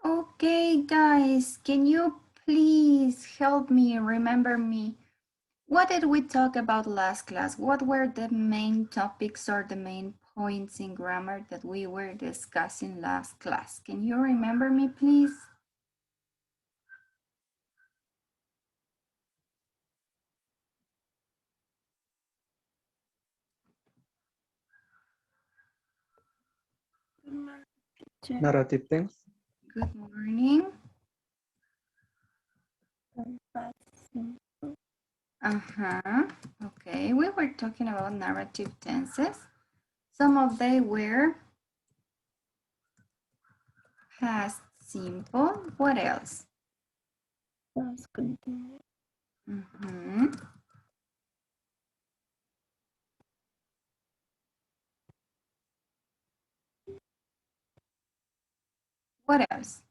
Okay, guys, can you please help me, remember me? What did we talk about last class? What were the main topics or the main points in grammar that we were discussing last class? Can you remember me, please? Narrative tense. Good morning. Okay, we were talking about narrative tenses. Some of them were past simple. What else? Past continuous. What else?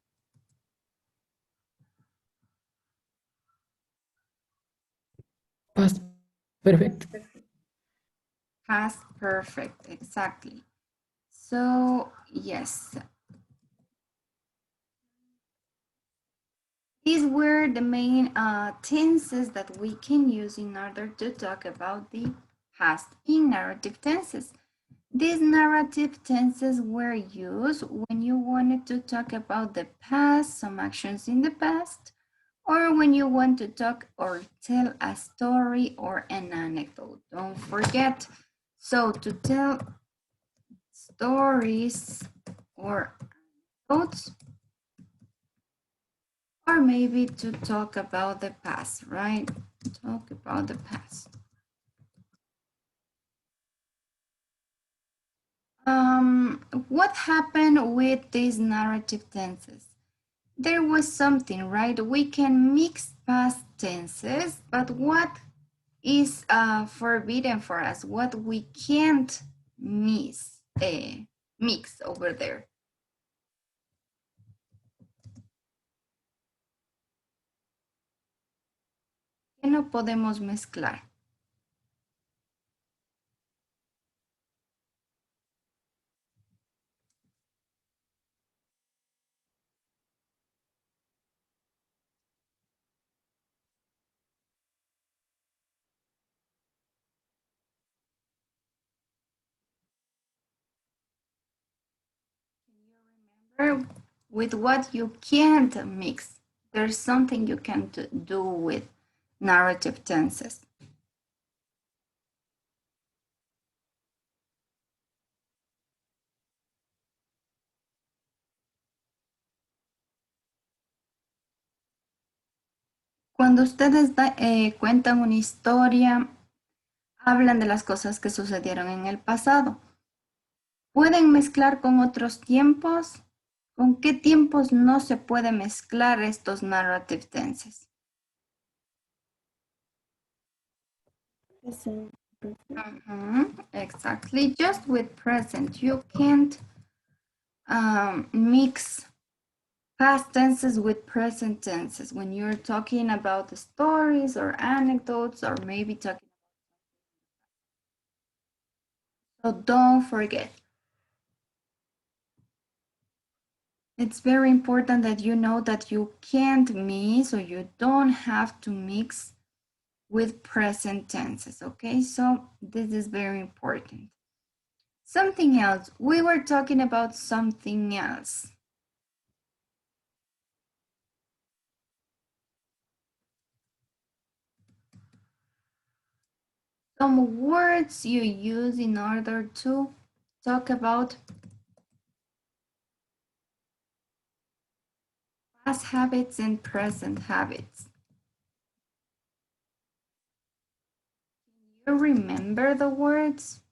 Past perfect. Past perfect, exactly. So, yes. These were the main tenses that we can use in order to talk about the past in narrative tenses. These narrative tenses were used when you wanted to talk about the past, some actions in the past, or when you want to talk or tell a story or an anecdote. Don't forget. So to tell stories or anecdotes, or maybe to talk about the past, right? Talk about the past. What happened with these narrative tenses? There was something, right? We can mix past tenses, but what is forbidden for us? What we can't mix over there? ¿Qué no podemos mezclar? With what you can't mix. There's something you can do with narrative tenses. Cuando ustedes cuentan una historia, hablan de las cosas que sucedieron en el pasado. ¿Pueden mezclar con otros tiempos? ¿Con qué tiempos no se puede mezclar estos narrative tenses? Present. Exactly, just with present. You can't mix past tenses with present tenses when you're talking about the stories or anecdotes or maybe talking. So don't forget. It's very important that you know that you can't mix or you don't have to mix with present tenses, okay? So this is very important. Something else. We were talking about something else. Some words you use in order to talk about past habits and present habits. Can you remember the words?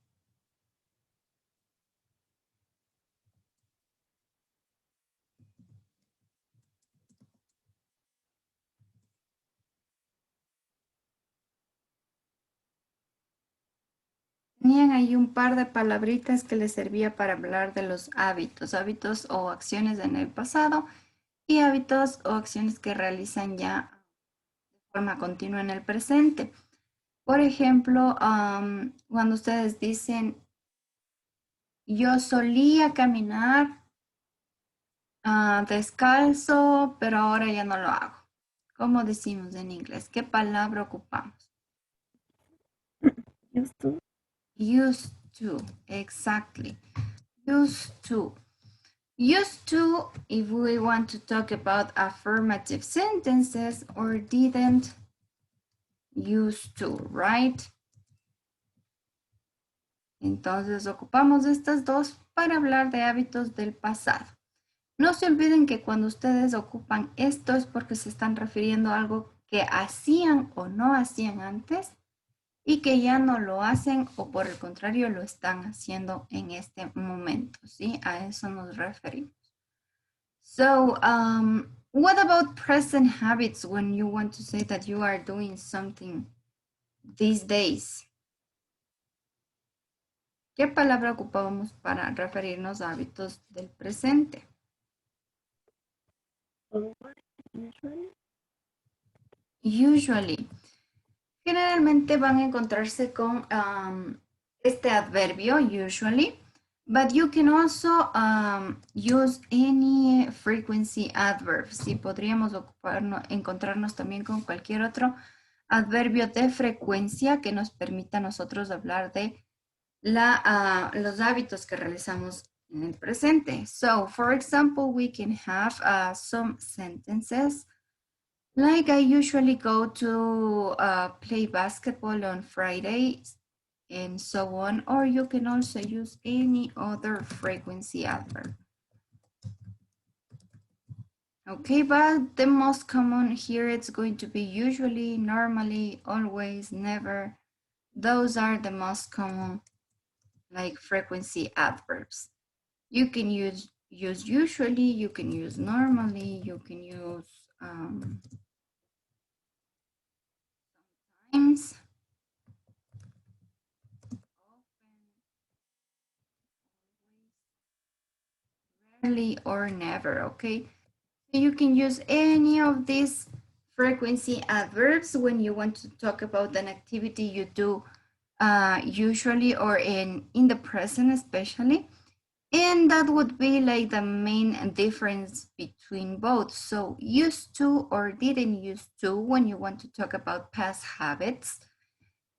Tenían ahí un par de palabritas que les servía para hablar de los hábitos o acciones en el pasado y hábitos o acciones que realizan ya de forma continua en el presente. Por ejemplo, cuando ustedes dicen, yo solía caminar Descalzo, pero ahora ya no lo hago. ¿Cómo decimos en inglés? ¿Qué palabra ocupamos? Used to. Used to, exactly. Used to. Used to, if we want to talk about affirmative sentences, or didn't. Used to, right? Entonces ocupamos estas dos para hablar de hábitos del pasado. No se olviden que cuando ustedes ocupan esto es porque se están refiriendo a algo que hacían o no hacían antes y que ya no lo hacen o por el contrario lo están haciendo en este momento, ¿sí? A eso nos referimos. So, what about present habits when you want to say that you are doing something these days? ¿Qué palabra ocupamos para referirnos a hábitos del presente? Usually. Usually. Generalmente van a encontrarse con este adverbio, usually, but you can also use any frequency adverb. Sí, podríamos encontrarnos también con cualquier otro adverbio de frecuencia que nos permita a nosotros hablar de los hábitos que realizamos en el presente. So, for example, we can have some sentences like I usually go to play basketball on Fridays and so on, or you can also use any other frequency adverb. Okay, but the most common here it's going to be usually, normally, always, never. Those are the most common like frequency adverbs. You can use usually, you can use normally, you can use sometimes, rarely, or never, okay? So you can use any of these frequency adverbs when you want to talk about an activity you do usually or in the present especially. And that would be like the main difference between both. So used to or didn't used to when you want to talk about past habits.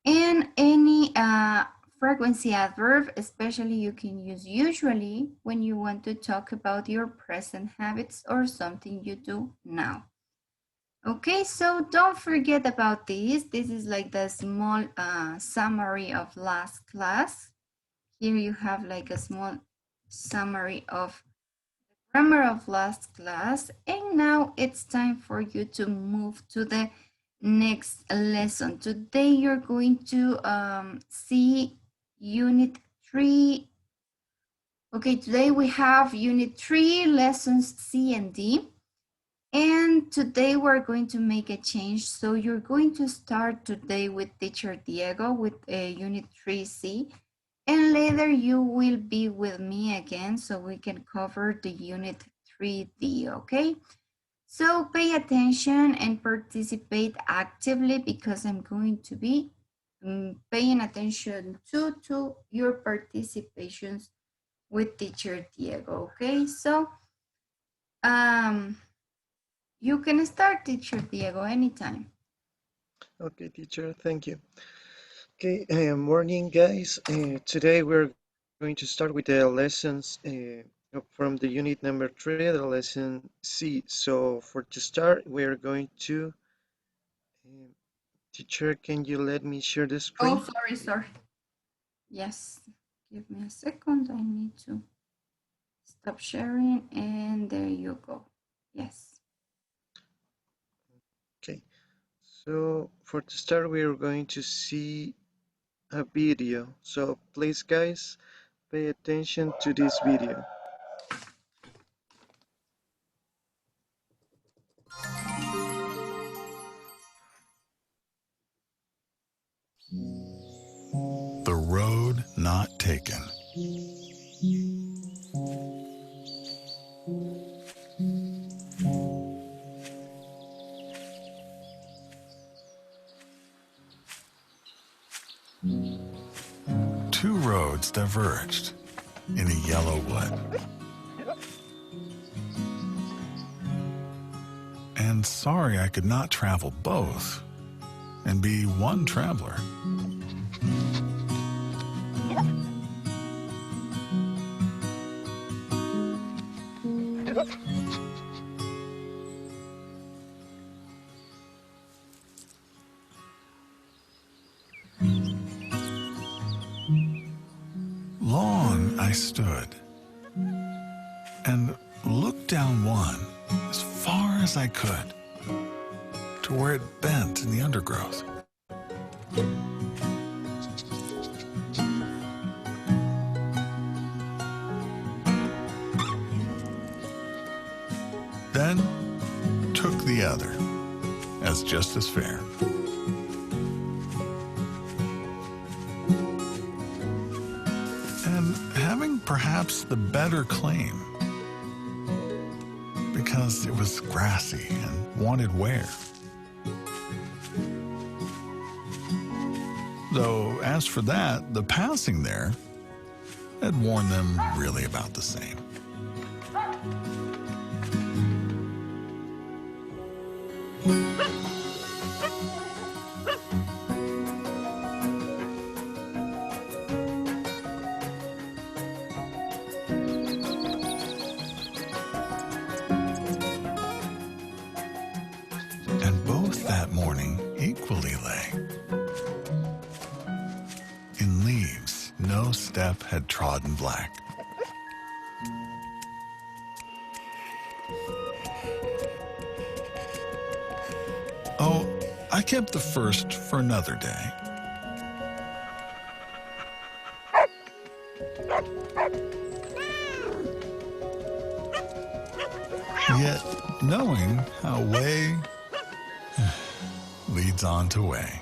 And any frequency adverb, especially you can use usually when you want to talk about your present habits or something you do now. Okay, so don't forget about this. This is like the small summary of last class. Here you have like a small summary of the grammar of last class. And now it's time for you to move to the next lesson. Today you're going to see Unit 3. Okay, today we have Unit 3, Lessons C and D. And today we're going to make a change. So you're going to start today with Teacher Diego with Unit 3C. And later you will be with me again so we can cover the Unit 3D, okay? So pay attention and participate actively because I'm going to be paying attention to your participations with Teacher Diego, okay? So you can start, Teacher Diego, anytime. Okay, teacher, thank you. Okay, morning, guys. Today we're going to start with the lessons from the unit number 3, the lesson C. So for to start, we're going to, teacher, can you let me share the screen? Oh, sorry. Yes, give me a second. I need to stop sharing and there you go. Yes. Okay, so for to start, we're going to see a video. So please, guys, pay attention to this video. The road not taken. Two roads diverged in a yellow wood. and sorry I could not travel both and be one traveler. Long I stood and looked down one as far as I could to where it bent in the undergrowth. Then took the other as just as fair. And having perhaps the better claim because it was grassy and wanted wear. Though, as for that, the passing there had worn them really about the same. And both that morning equally lay. In leaves, no step had trodden black. Oh, I kept the first for another day. Yet, knowing how way leads on to way.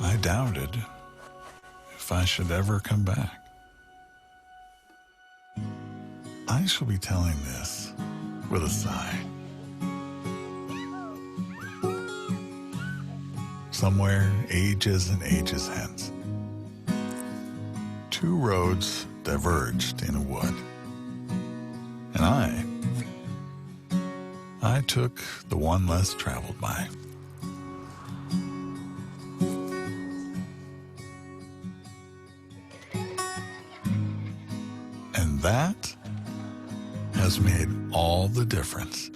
I doubted if I should ever come back. I shall be telling this with a sigh. Somewhere ages and ages hence, two roads diverged in a wood. And I took the one less traveled by. And that has made all the difference.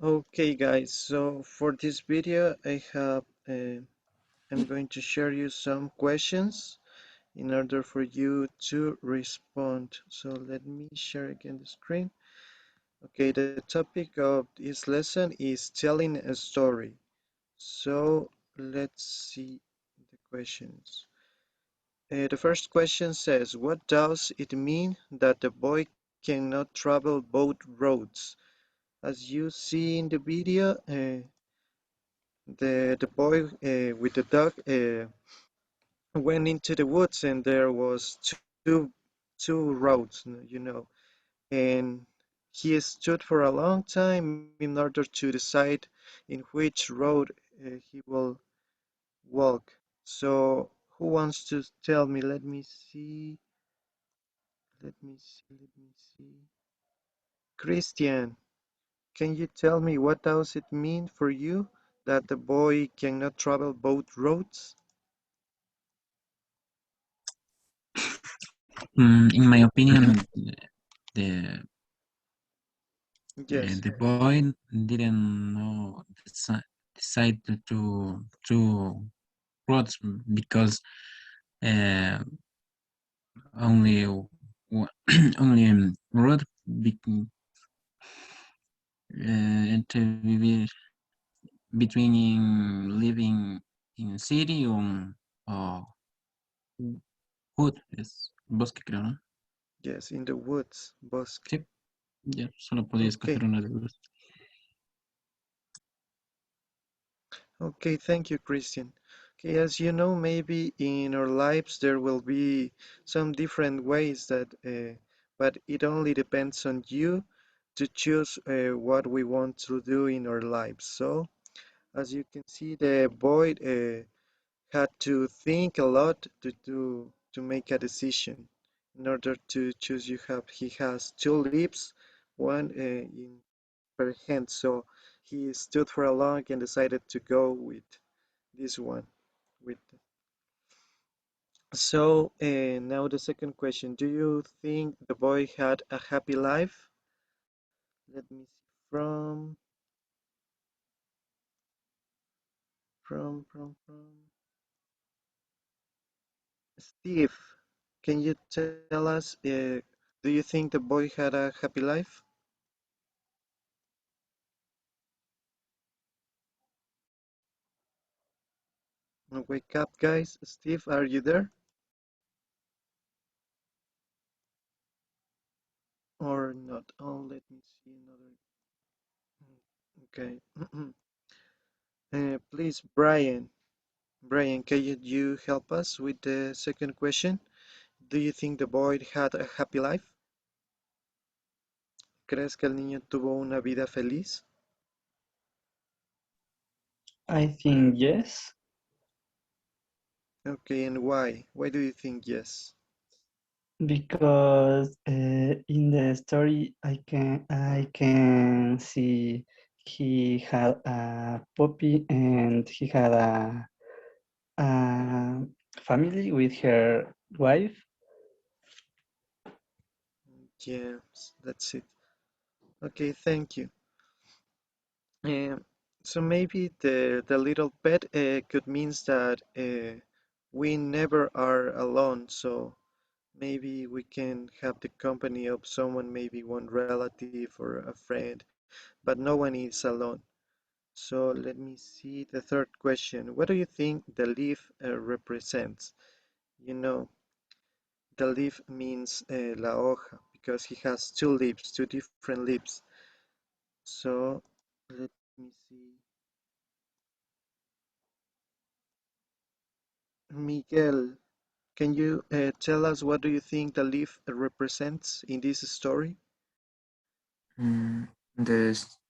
Okay, guys, so for this video, I'm going to share you some questions in order for you to respond. So let me share again the screen. Okay, the topic of this lesson is telling a story. So let's see the questions. The first question says, what does it mean that the boy cannot travel both roads? As you see in the video, the boy with the dog went into the woods, and there was two roads, you know, and he stood for a long time in order to decide in which road he will walk. So who wants to tell me? Let me see. Let me see. Christian, can you tell me what does it mean for you that the boy cannot travel both roads? In my opinion, the Yes, The boy didn't know decide to roads because uh, only only road be, to vivir between living in city o hood es bosque creo, ¿no? yes, in the woods, bosque. Sí, ya solo podía escoger Okay, una de las. okay, thank you, Christian. Okay, as you know, maybe in our lives there will be some different ways that, but it only depends on you to choose what we want to do in our lives. So, as you can see, the boy had to think a lot to make a decision. In order to choose, he has two lips, one in per hand. So he stood for a long and decided to go with this one. With now the second question: do you think the boy had a happy life? Let me see from Steve. Can you tell us? Do you think the boy had a happy life? Wake up, guys. Steve, are you there? Or not? Oh, let me see another. Okay. Please, Brian. Brian, can you help us with the second question? Do you think the boy had a happy life? ¿Crees que el niño tuvo una vida feliz? I think yes, Okay, and why? Why do you think yes? because in the story I can see he had a puppy and he had a family with her wife. Yes, that's it. Okay, thank you. Um, so maybe the little pet could means that we never are alone. So maybe we can have the company of someone, maybe one relative or a friend, but no one is alone. So let me see the third question. What do you think the leaf represents? You know, the leaf means la hoja because he has two leaves, two different leaves. So let me see. Miguel, can you tell us what do you think the leaf represents in this story? Mm,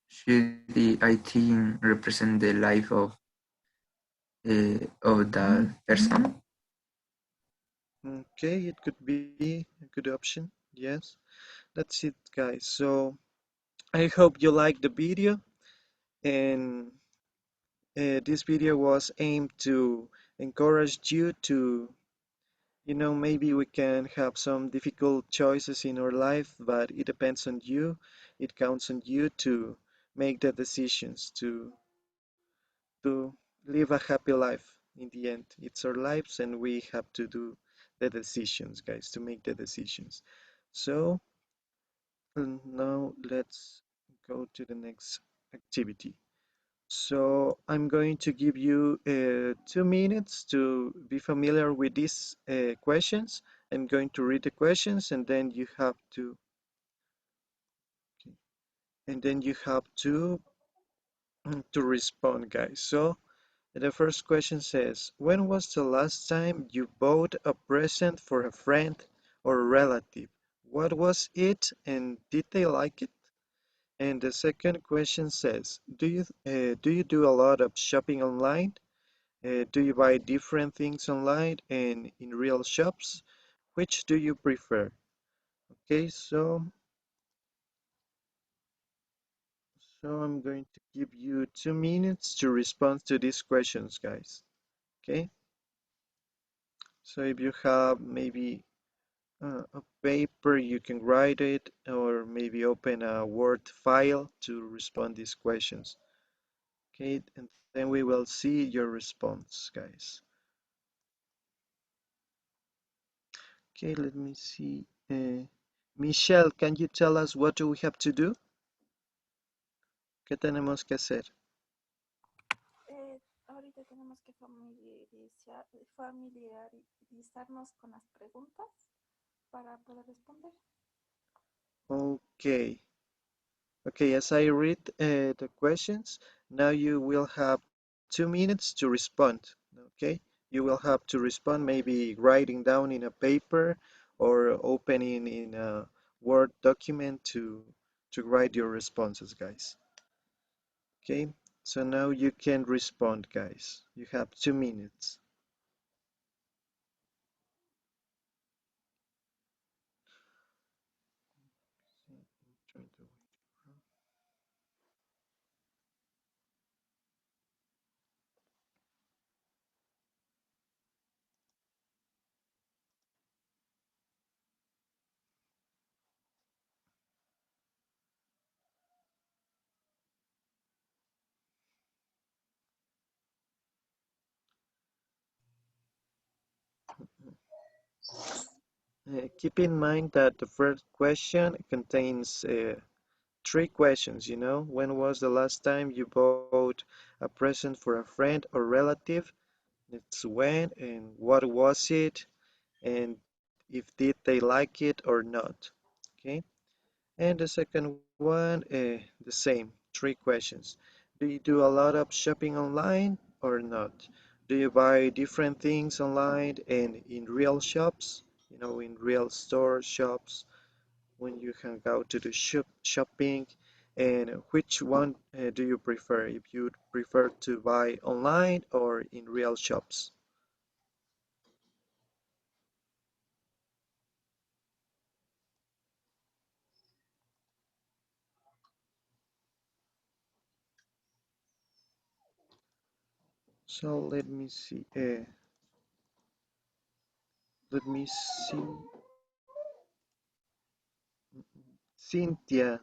should I think represent the life of that person? Okay, it could be a good option. Yes, that's it, guys. So I hope you liked the video, and this video was aimed to encourage you to, maybe we can have some difficult choices in our life, but it depends on you. It counts on you to make the decisions to live a happy life in the end. It's our lives, and we have to do the decisions, guys, to make the decisions. So now let's go to the next activity. So I'm going to give you 2 minutes to be familiar with these questions. I'm going to read the questions, and then you have to respond, guys. So the first question says, when was the last time you bought a present for a friend or a relative? What was it, and did they like it? And the second question says, do you do a lot of shopping online? Do you buy different things online and in real shops? Which do you prefer? Okay, so I'm going to give you 2 minutes to respond to these questions, guys. Okay, so if you have maybe a paper, you can write it, or maybe open a Word file to respond these questions. Okay, and then we will see your response, guys. Okay, let me see. Michelle, can you tell us what do we have to do? ¿Qué tenemos que hacer? Ahorita tenemos que familiarizarnos con las preguntas para poder responder. Okay. Okay, as I read the questions, now you will have 2 minutes to respond. Okay, you will have to respond maybe writing down in a paper or opening in a Word document to write your responses, guys. Okay, so now you can respond, guys. You have 2 minutes. Keep in mind that the first question contains 3 questions, you know. When was the last time you bought a present for a friend or relative? It's when and what was it, and if did they like it or not. Okay. And the second one, the same, 3 questions. Do you do a lot of shopping online or not? Do you buy different things online and in real shops? You know, in real store shops when you hang out to the shopping, and which one do you prefer, if you prefer to buy online or in real shops? So let me see. Cynthia,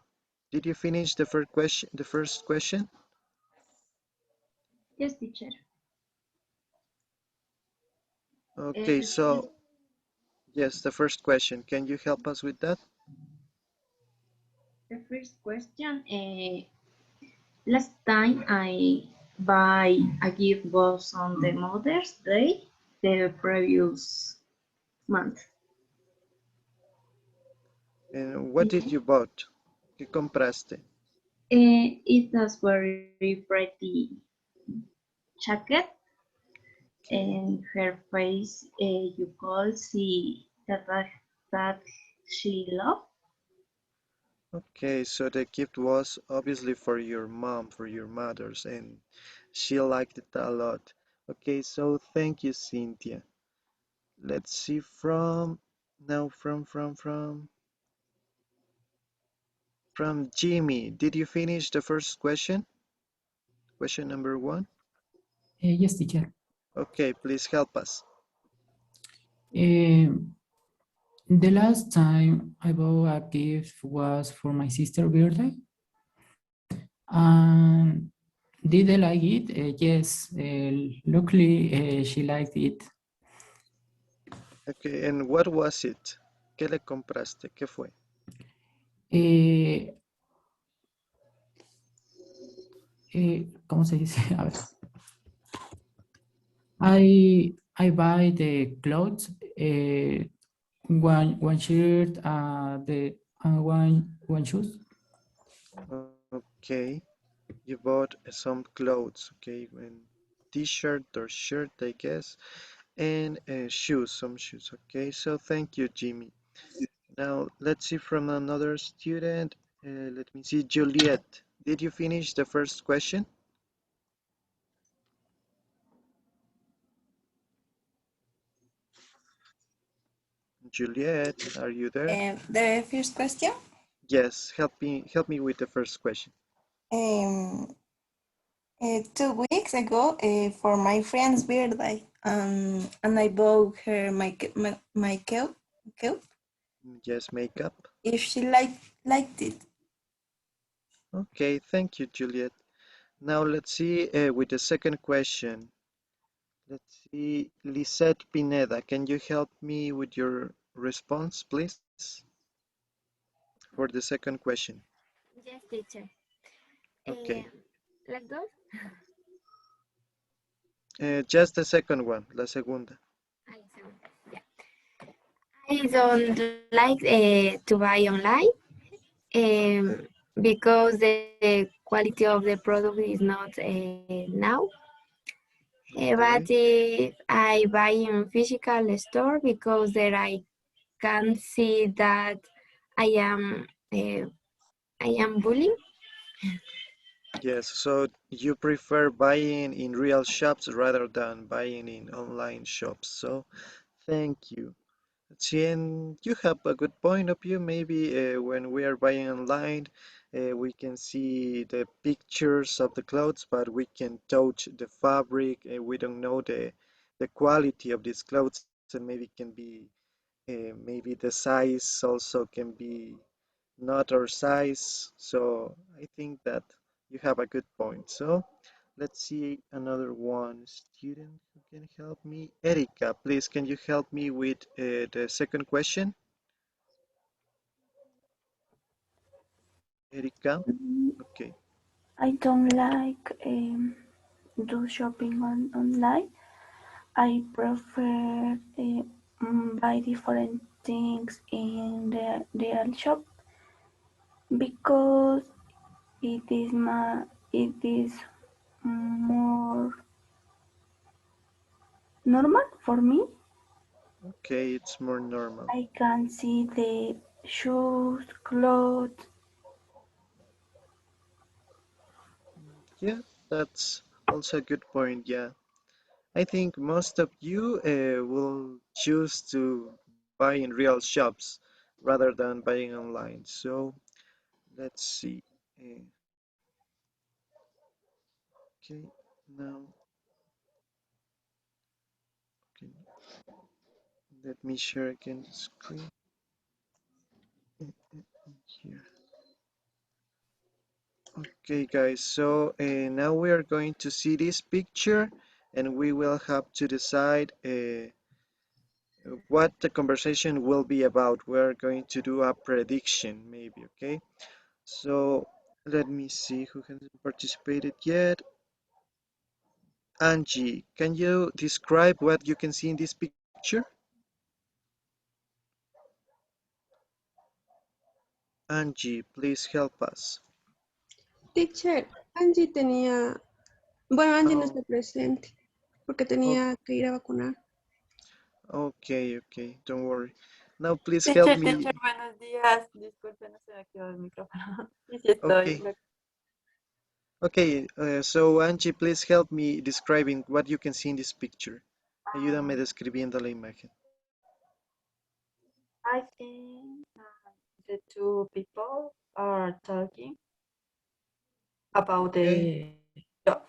did you finish the first question? Yes, teacher. Okay, The first, so yes, the first question, can you help us with that? the first question. Last time I buy a gift was on the Mother's Day, the previous month. And what did you bought? ¿Qué compraste? It was very pretty jacket, Okay. and her face. You could see that she loved. Okay, so the gift was obviously for your mom, for your mothers, and she liked it a lot. Okay, so thank you, Cynthia. Let's see from now from Jimmy. Did you finish the first question? Question number 1? Yes, teacher. Okay, please help us. Um, the last time I bought a gift was for my sister's birthday. And did I like it? Yes. Luckily, she liked it. Okay, and what was it? ¿Qué le compraste? ¿Qué fue? Eh, ¿Cómo se dice? A ver. I buy the clothes, one shirt, the one shoes. Okay, you bought some clothes, okay, and t-shirt or shirt, I guess, and shoes, some shoes. Okay, so thank you, Jimmy. Now let's see from another student. Let me see, Juliet. Did you finish the first question? Juliet, are you there? The first question. Yes, help me with the first question. Um, 2 weeks ago, for my friend's birthday, and I bought her my coat. Yes, makeup. if she liked it. Okay, thank you, Juliet. Now let's see with the second question. Let's see, Lisette Pineda, can you help me with your response, please, for the second question? Yes, teacher. Okay, Las dos. just the second one, la segunda. I don't like to buy online because the quality of the product is not now. But Okay, if I buy in physical store because there I can see that I am uh, I am bullying. yes, so you prefer buying in real shops rather than buying in online shops. So thank you. See, and you have a good point of view. Maybe when we are buying online, we can see the pictures of the clothes, but we can touch the fabric. We don't know the quality of these clothes, and maybe can be maybe the size also can be not our size. So I think that you have a good point. So let's see another one. Student who can help me. Erika, please, can you help me with the second question? Erika? Mm, Okay. I don't like do shopping online. I prefer buy different things in the real shop because it is more normal for me. Okay, it's more normal. I can see the shoes, clothes. Yeah, that's also a good point. Yeah. I think most of you will choose to buy in real shops rather than buying online. So let's see. Uh, okay, now okay, let me share again the screen here. Okay, guys, so now we are going to see this picture and we will have to decide what the conversation will be about. We're going to do a prediction, maybe, okay? So let me see who hasn't participated yet. Angie, can you describe what you can see in this picture? Angie, please help us. Teacher, Angie tenía, bueno, Angie no Oh, está presente porque oh, tenía que ir a vacunar. okay, okay, don't worry. Now please help Teacher, me. teacher, buenos días. Disculpe, no se me activó el micrófono. Sí, sí estoy. Okay, okay, so Angie, please help me describing what you can see in this picture. Ayúdame describiendo la imagen. I think the two people are talking about Okay, the job.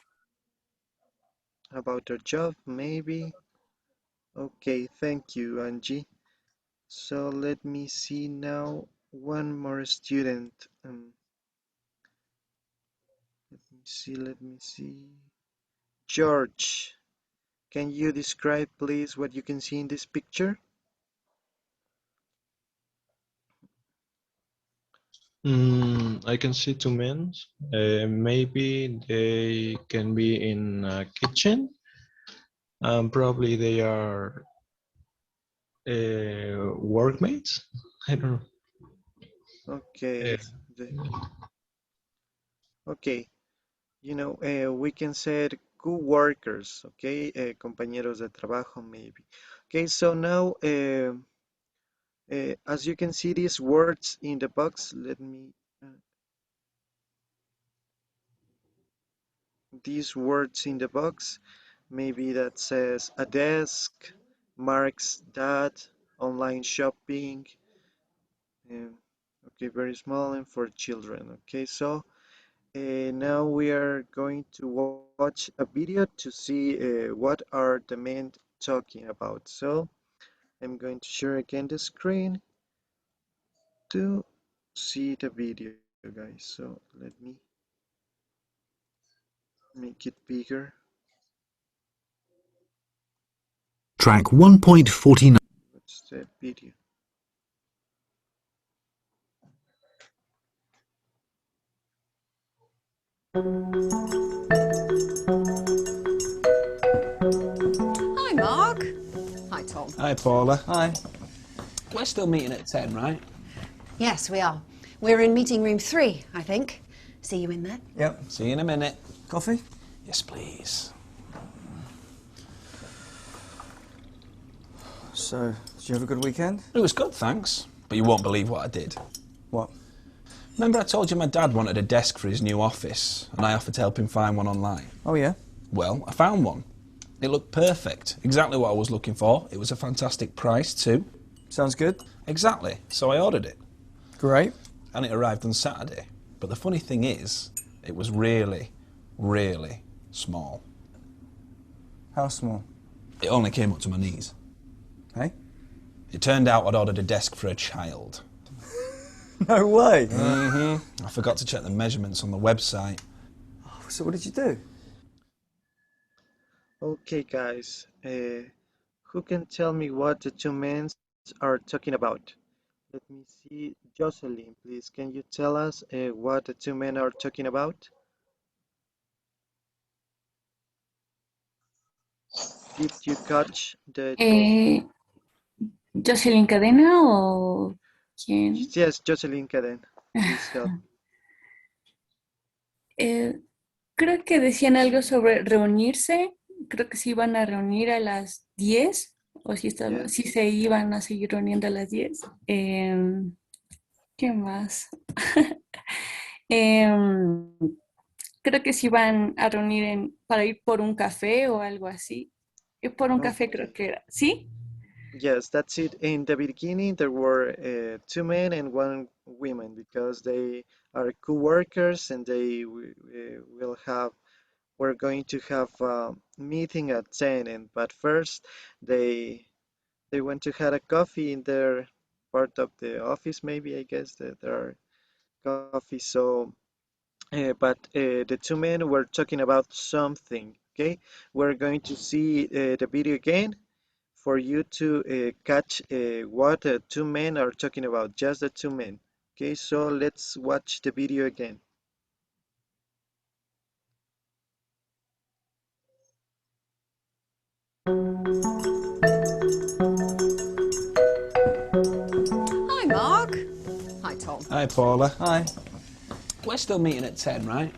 about their job, maybe. Okay, thank you, Angie. So let me see now one more student. Let me see. George, can you describe please what you can see in this picture? I can see two men. Maybe they can be in a kitchen. Probably they are workmates. I don't know. Okay, okay. We can say co-workers, okay? Compañeros de trabajo, maybe. Okay, so now, as you can see these words in the box, let me, these words in the box, maybe that says a desk, marks that, online shopping, um, okay, very small and for children. Okay, so now we are going to watch a video to see what are the men talking about. So I'm going to share again the screen. to see the video, guys. So let me make it bigger. Track 1.49. What's the video? Hi, Mark. Hi, Tom. Hi, Paula. Hi. We're still meeting at 10, right? Yes, we are. We're in meeting room 3, I think. See you in there. Yep. See you in a minute. Coffee? Yes, please. So, did you have a good weekend? It was good, thanks. But you won't believe what I did. What? Remember I told you my dad wanted a desk for his new office, and I offered to help him find one online? Oh, yeah? Well, I found one. It looked perfect. Exactly what I was looking for. It was a fantastic price, too. Sounds good. Exactly. So I ordered it. Great. And it arrived on Saturday. But the funny thing is, it was really, really small. How small? It only came up to my knees. Hey? It turned out I'd ordered a desk for a child. No way! I forgot to check the measurements on the website. So what did you do? Okay, guys. Who can tell me what the two men are talking about? Let me see. Jocelyn, please, can you tell us what the two men are talking about? Did you catch the... ¿Jocelyn Cadena o quién? Yes, Jocelyn Caden. Please help. Creo que decían algo sobre reunirse. Creo que se iban a reunir a las 10 o si, si se iban a seguir reuniendo a las 10. ¿Qué más? Creo que se iban a reunir para ir por un café o algo así. Por un café creo que era. ¿Sí? Yes, that's it. In the beginning, there were two men and one woman because they are co-workers and they we're going to have a meeting at 10. But first, they went to have a coffee in their part of the office, maybe I guess that there are coffee. So, but the two men were talking about something. Okay, we're going to see the video again for you to catch what the two men are talking about, just the two men. Okay, so let's watch the video again. Hi, Mark. Hi, Tom. Hi, Paula. Hi. We're still meeting at 10, right?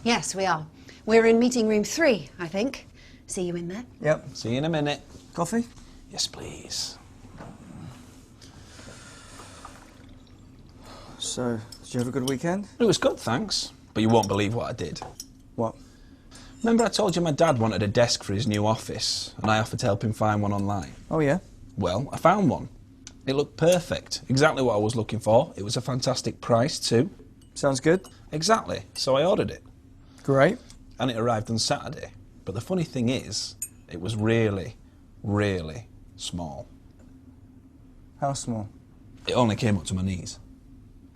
Yes, we are. We're in meeting room 3, I think. See you in there. Yep. See you in a minute. Coffee? Yes, please. So, did you have a good weekend? It was good, thanks. But you won't believe what I did. What? Remember I told you my dad wanted a desk for his new office, and I offered to help him find one online? Oh, yeah? Well, I found one. It looked perfect. Exactly what I was looking for. It was a fantastic price, too. Sounds good. Exactly. So I ordered it. Great. And it arrived on Saturday. But the funny thing is, it was really, really small. How small? It only came up to my knees.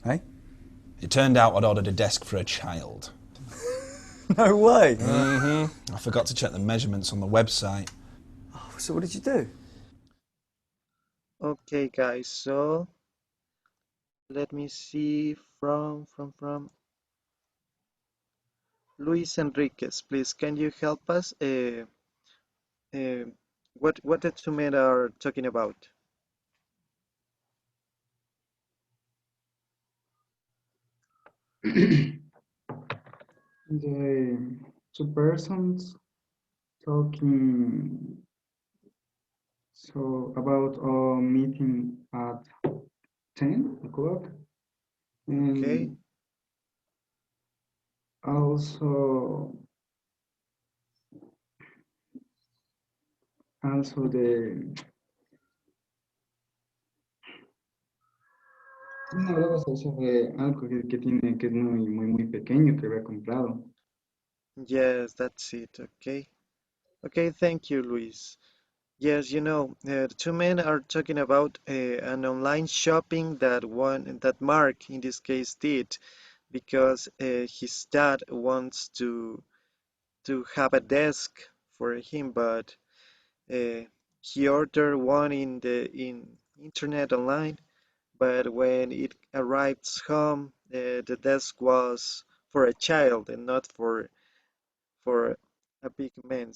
Hey? It turned out I'd ordered a desk for a child. No way! I forgot to check the measurements on the website. So what did you do? Okay, guys, so let me see from Luis Enriquez, please, can you help us? What the two men are talking about? The two persons talking about a meeting at 10 o'clock. And okay. Also de no hablaba sobre algo que tiene que es muy pequeño que había comprado. Yes, that's it. Okay. Okay, thank you, Luis. Yes, the two men are talking about an online shopping that Mark in this case did because his dad wants to have a desk for him, but he ordered one in internet online. But when it arrives home, the desk was for a child and not for a big man.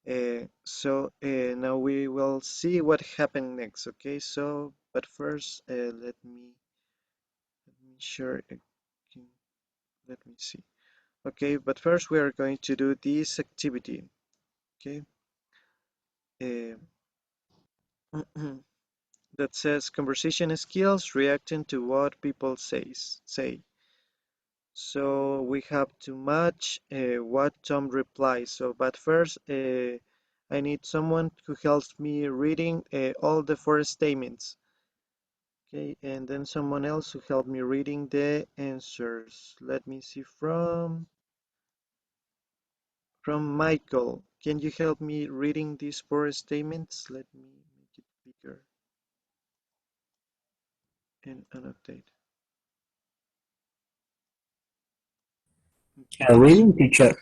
Now we will see what happened next. Okay, but first let me share. Let me see. Okay, but first we are going to do this activity. Okay, uh, that says conversation skills reacting to what people say. So we have to match what Tom replies. But first, I need someone who helps me reading all the four statements. Okay, and then someone else who help me reading the answers. Let me see from Michael. Can you help me reading these four statements? Let me make it bigger and annotate. Okay, Reading teacher.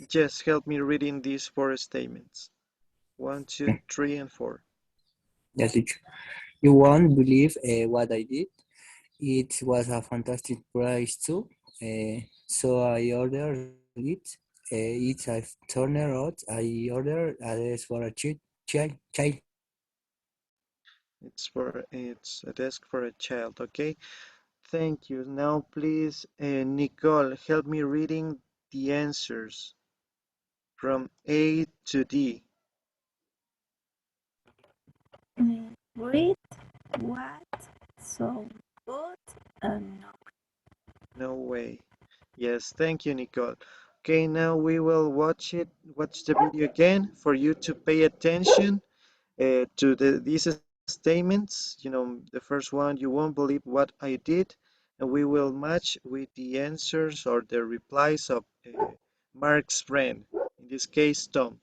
just help me reading these four statements. 1, 2, 3, and 4. Yes, teacher. You won't believe what I did. It was a fantastic price too. So I ordered it. It's a turner out. I ordered a dress for a child. It's a desk for a child. Okay, thank you. Now please, Nicole, help me reading the answers from A to D. Wait, what? So good? No. No way. Yes, thank you, Nicole. Okay, now we will watch the video again for you to pay attention to these statements. The first one, you won't believe what I did, and we will match with the answers or the replies of Mark's friend, in this case, Tom.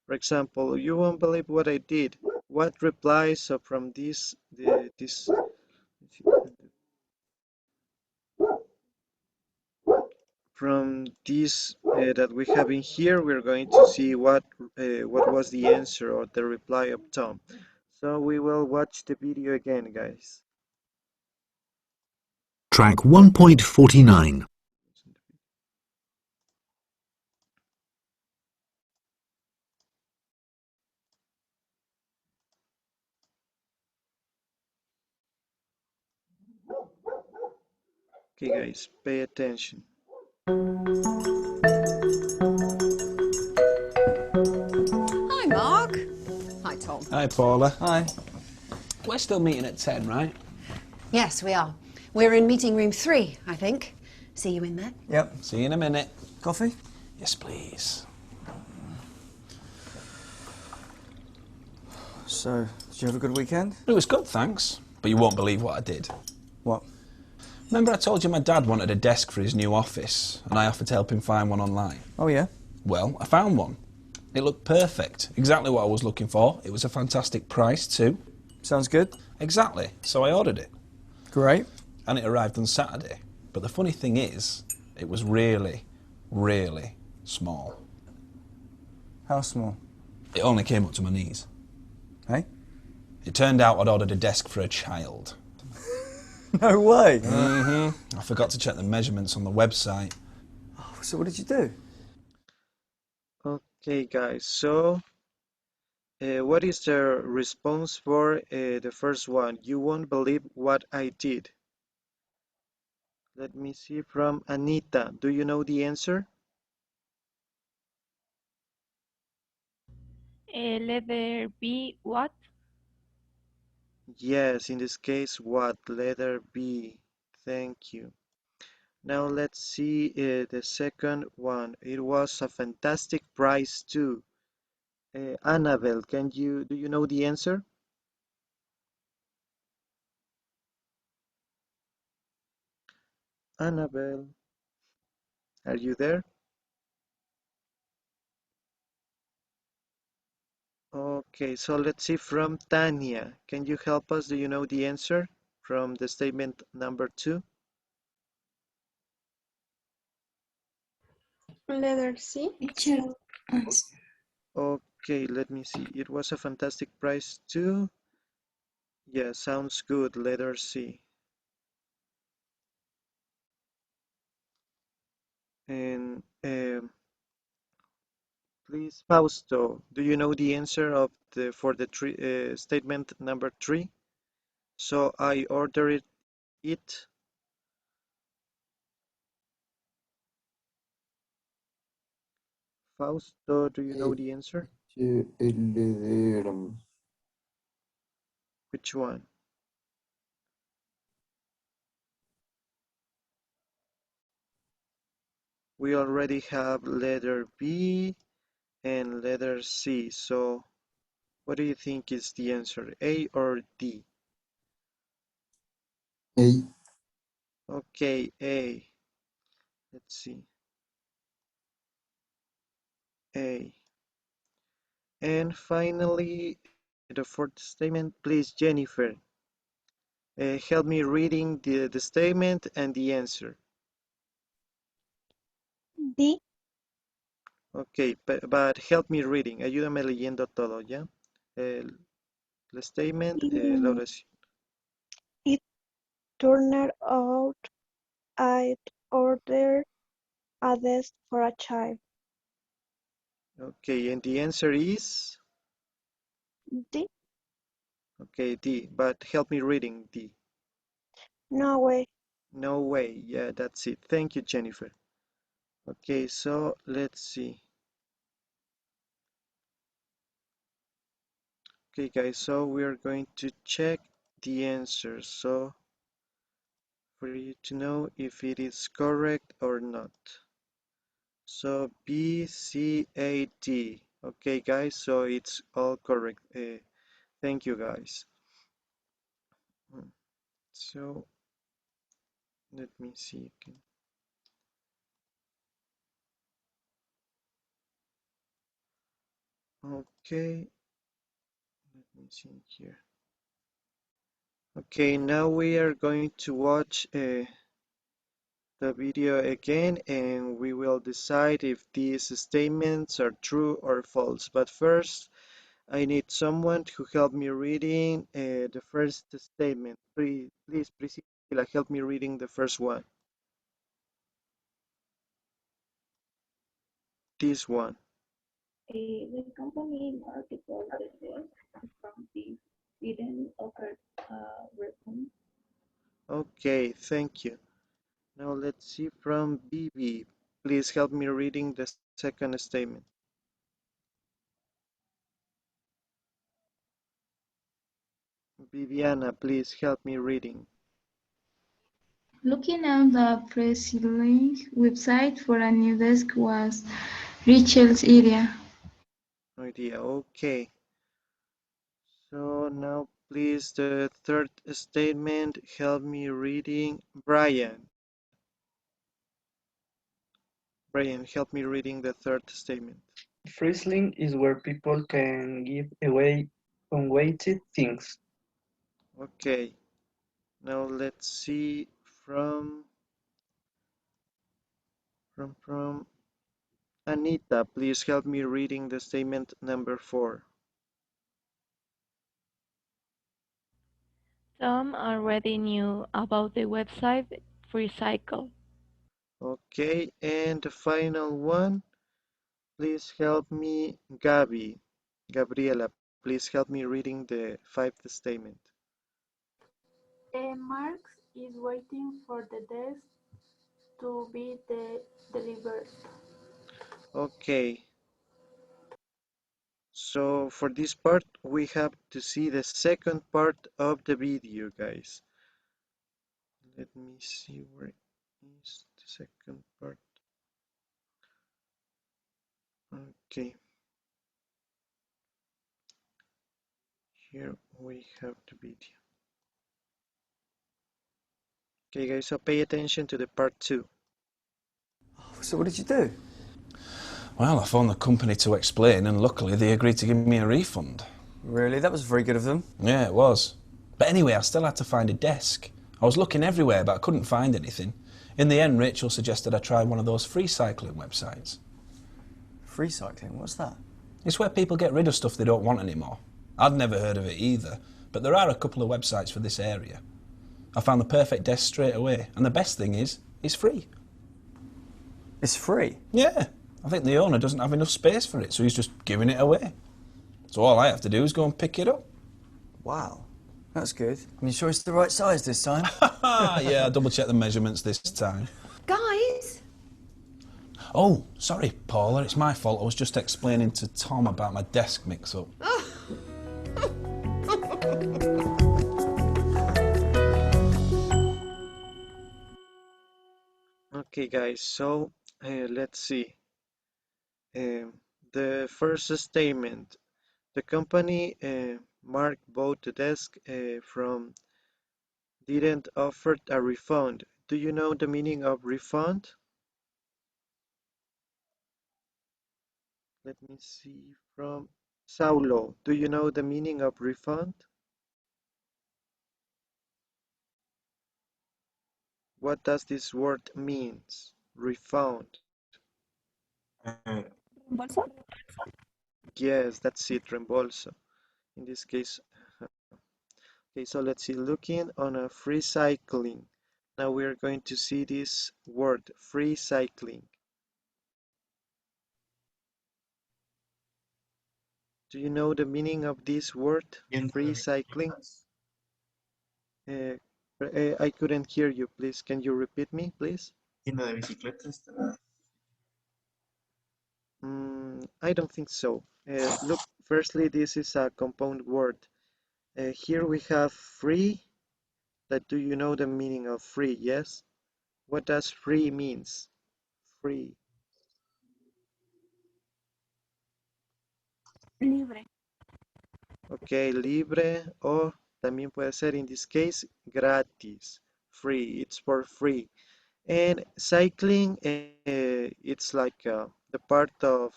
For example, you won't believe what I did. What replies from this from this that we have in here, we're going to see what was the answer or the reply of Tom. So we will watch the video again, guys. Track 1.49. Okay, guys, pay attention. Hi, Mark. Hi, Tom. Hi, Paula. Hi. We're still meeting at 10, right? Yes, we are. We're in meeting room 3, I think. See you in there. Yep. See you in a minute. Coffee? Yes, please. So, did you have a good weekend? It was good, thanks. But you won't believe what I did. What? Remember I told you my dad wanted a desk for his new office, and I offered to help him find one online? Oh, yeah? Well, I found one. It looked perfect. Exactly what I was looking for. It was a fantastic price, too. Sounds good. Exactly. So I ordered it. Great. And it arrived on Saturday. But the funny thing is, it was really, really small. How small? It only came up to my knees. Hey? It turned out I'd ordered a desk for a child. No way. I forgot to check the measurements on the website. Oh, so what did you do? Okay, guys, so what is the response for the first one? You won't believe what I did. Let me see from Anita. Do you know the answer? Letter B, what? Yes, in this case, what? Letter B. Thank you. Now let's see the second one. It was a fantastic price too. Annabelle, do you know the answer? Annabelle, are you there? Okay, so let's see from Tanya. Can you help us? Do you know the answer from the statement number 2? Letter C. Teacher, Okay, let me see. It was a fantastic price too. Yeah, sounds good. Letter C. And please, Fausto, do you know the answer of the for the statement number 3? So I ordered it. Fausto, do you know the answer? Which one? We already have letter B and letter C. So what do you think is the answer, A or D? A. Okay, A. Let's see. A. And finally, the fourth statement, please, Jennifer, help me reading the statement and the answer. D. Okay, but help me reading. Ayúdame leyendo todo, ¿ya? El statement, la Mm, oración. It turned out I'd ordered a desk for a child. Okay, and the answer is? D. Okay, D, but help me reading D. No way. No way. Yeah, that's it. Thank you, Jennifer. Okay, so let's see. Okay, guys, so we are going to check the answers. So for you to know if it is correct or not. So B, C, A, D. Okay, guys, so it's all correct. Thank you, guys. So let me see again. Okay, let me see here. Okay, now we are going to watch the video again and we will decide if these statements are true or false. But first, I need someone to help me reading the first statement. Please, Priscilla, help me reading the first one. This one. The company article that from this didn't offer a refund. Okay, thank you. Now let's see from BB. Please help me reading the second statement. Viviana, please help me reading. Looking at the Presley website for a new desk was Rachel's idea. No idea. Okay. So now please the third statement, help me reading. Brian. Brian, help me reading the third statement. Frizzling is where people can give away unweighted things. Okay. Now let's see from Anita. Please help me reading the statement number 4. Tom already knew about the website Freecycle. Okay, and the final one, please help me, Gabi. Gabriela, please help me reading the fifth statement. Marx is waiting for the desk to be delivered. Okay, so for this part, we have to see the second part of the video, guys. Let me see where is the second part. Okay. Here we have the video. Okay, guys, so pay attention to the part 2. So what did you do? Well, I phoned the company to explain and luckily they agreed to give me a refund. Really? That was very good of them. Yeah, it was. But anyway, I still had to find a desk. I was looking everywhere, but I couldn't find anything. In the end, Rachel suggested I try one of those free cycling websites. Free cycling? What's that? It's where people get rid of stuff they don't want anymore. I'd never heard of it either, but there are a couple of websites for this area. I found the perfect desk straight away, and the best thing is, it's free. It's free? Yeah. I think the owner doesn't have enough space for it, so he's just giving it away. So all I have to do is go and pick it up. Wow. That's good. Are you sure it's the right size this time? Yeah, I double-checked the measurements this time. Guys? Oh, sorry, Paula, it's my fault. I was just explaining to Tom about my desk mix-up. Okay, guys, so let's see. The first statement. The company Mark bought the desk from didn't offer a refund. Do you know the meaning of refund? Let me see from Saulo. Do you know the meaning of refund? What does this word means? Refund. ¿Bolsa? Yes, that's it, reembolso. In this case, okay, so let's see, looking on a free cycling. Now we're going to see this word, free cycling. Do you know the meaning of this word, free cycling? Uh, I couldn't hear you, please. Can you repeat me, please? I don't think so. Look, firstly, this is a compound word. Here we have free. That do you know the meaning of free? Yes. What does free means? Free. Libre. Okay, libre o también puede ser in this case gratis. Free. It's for free. And cycling, it's like the part of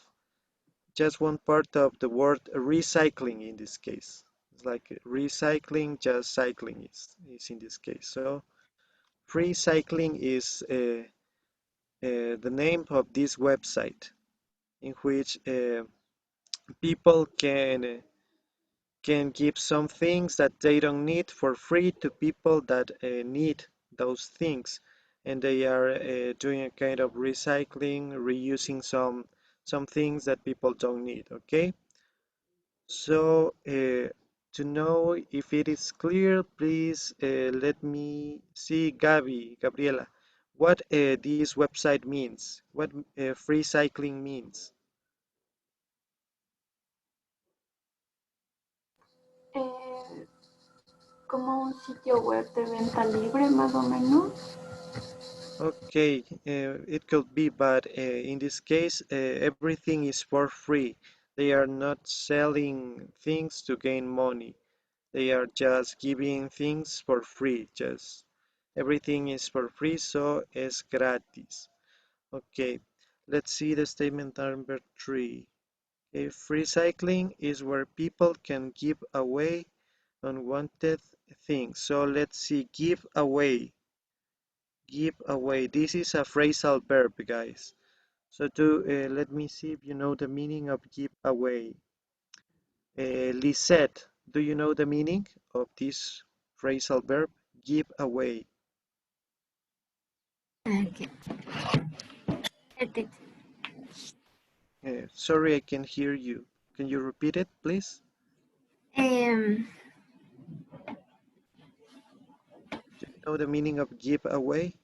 just one part of the word recycling in this case. It's like recycling, just cycling is in this case. So free cycling is the name of this website in which people can give some things that they don't need for free to people that need those things, and they are doing a kind of recycling, reusing some things that people don't need. Okay, so to know if it is clear, please let me see Gabriela, what this website means, what free cycling means. Como un sitio web de venta libre, más o menos. Okay, it could be, but in this case, everything is for free. They are not selling things to gain money. They are just giving things for free. Just everything is for free, so es gratis. Okay, let's see the statement number 3. Free cycling is where people can give away unwanted things. So let's see, give away. Give away. This is a phrasal verb, guys. So let me see if you know the meaning of give away. Lisette, do you know the meaning of this phrasal verb? Give away. Okay. Sorry, I can hear you. Can you repeat it, please? Um, Do you know the meaning of give away?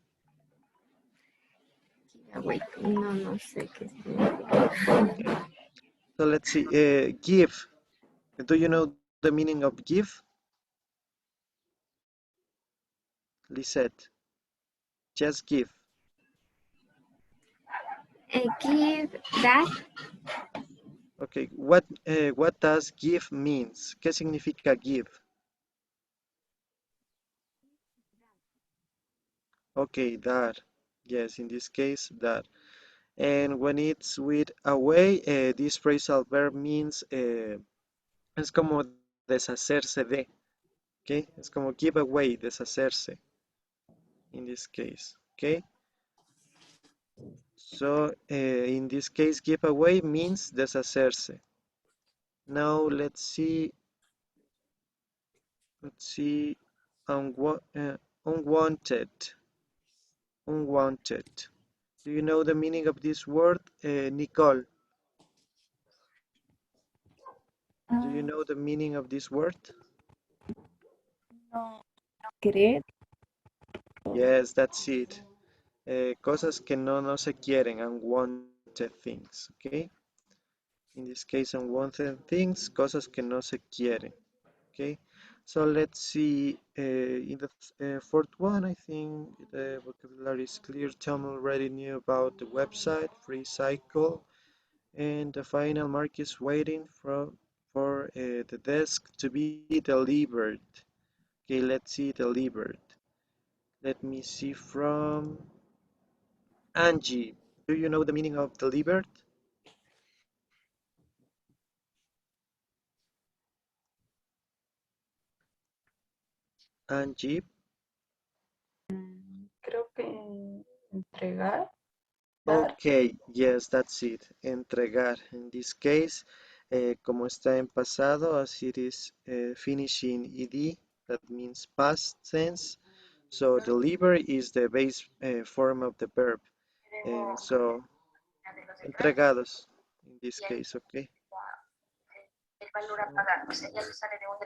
wait, no sé qué significa. So let's see. Give. Do you know the meaning of give? Lisette. Just give. Give that. Okay. What does give means? ¿Qué significa give? Okay, that. Yes, in this case, that. And when it's with away, this phrasal verb means Es como deshacerse de, okay? Es como give away, deshacerse, in this case, okay? So, in this case, give away means deshacerse. Now, let's see, unwanted, unwanted. Do you know the meaning of this word, Nicole? Do you know the meaning of this word? No, querer. Yes, that's it. Cosas que no se quieren, unwanted things, okay? In this case, unwanted things, cosas que no se quieren, okay? So let's see, in the fourth one, I think the vocabulary is clear. Tom already knew about the website, free cycle, and the final mark is waiting for the desk to be delivered. Okay, let's see delivered. Let me see from Angie. Do you know the meaning of delivered? Angie? Creo que entregar. Okay, yes, that's it. Entregar. In this case, como está en pasado, as it is finishing ed, that means past tense. So deliver is the base form of the verb. And so, entregados, in this case, okay? So,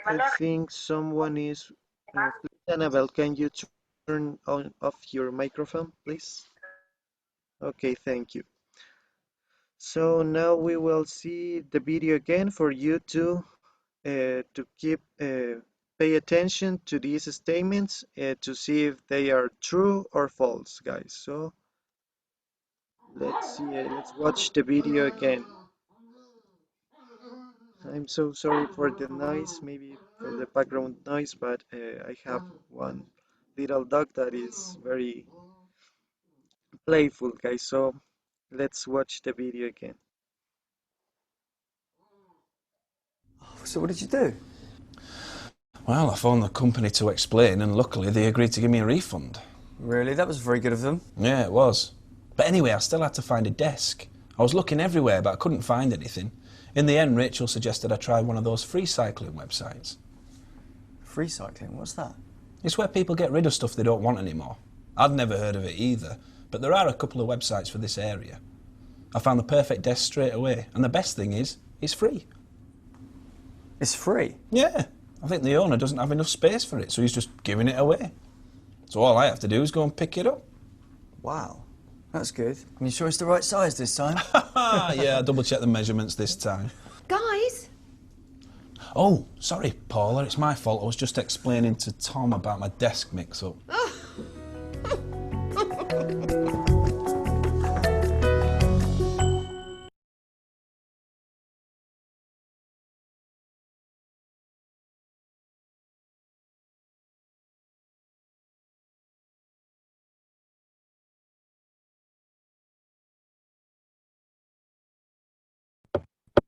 I think someone is, please, Annabelle, can you turn on off your microphone, please? Okay, thank you. So now we will see the video again for you to keep pay attention to these statements to see if they are true or false, guys. So let's see, let's watch the video again. I'm so sorry for the noise, maybe for the background noise, but I have one little dog that is very playful, guys. So let's watch the video again. So what did you do? Well, I phoned the company to explain, and luckily they agreed to give me a refund. Really? That was very good of them. Yeah, it was. But anyway, I still had to find a desk. I was looking everywhere, but I couldn't find anything. In the end, Rachel suggested I try one of those free cycling websites. Free cycling? What's that? It's where people get rid of stuff they don't want anymore. I'd never heard of it either, but there are a couple of websites for this area. I found the perfect desk straight away, and the best thing is, it's free. It's free? Yeah. I think the owner doesn't have enough space for it, so he's just giving it away. So all I have to do is go and pick it up. Wow. That's good. Are you sure it's the right size this time? Yeah, I double-checked the measurements this time. Guys? Oh, sorry, Paula, it's my fault. I was just explaining to Tom about my desk mix-up.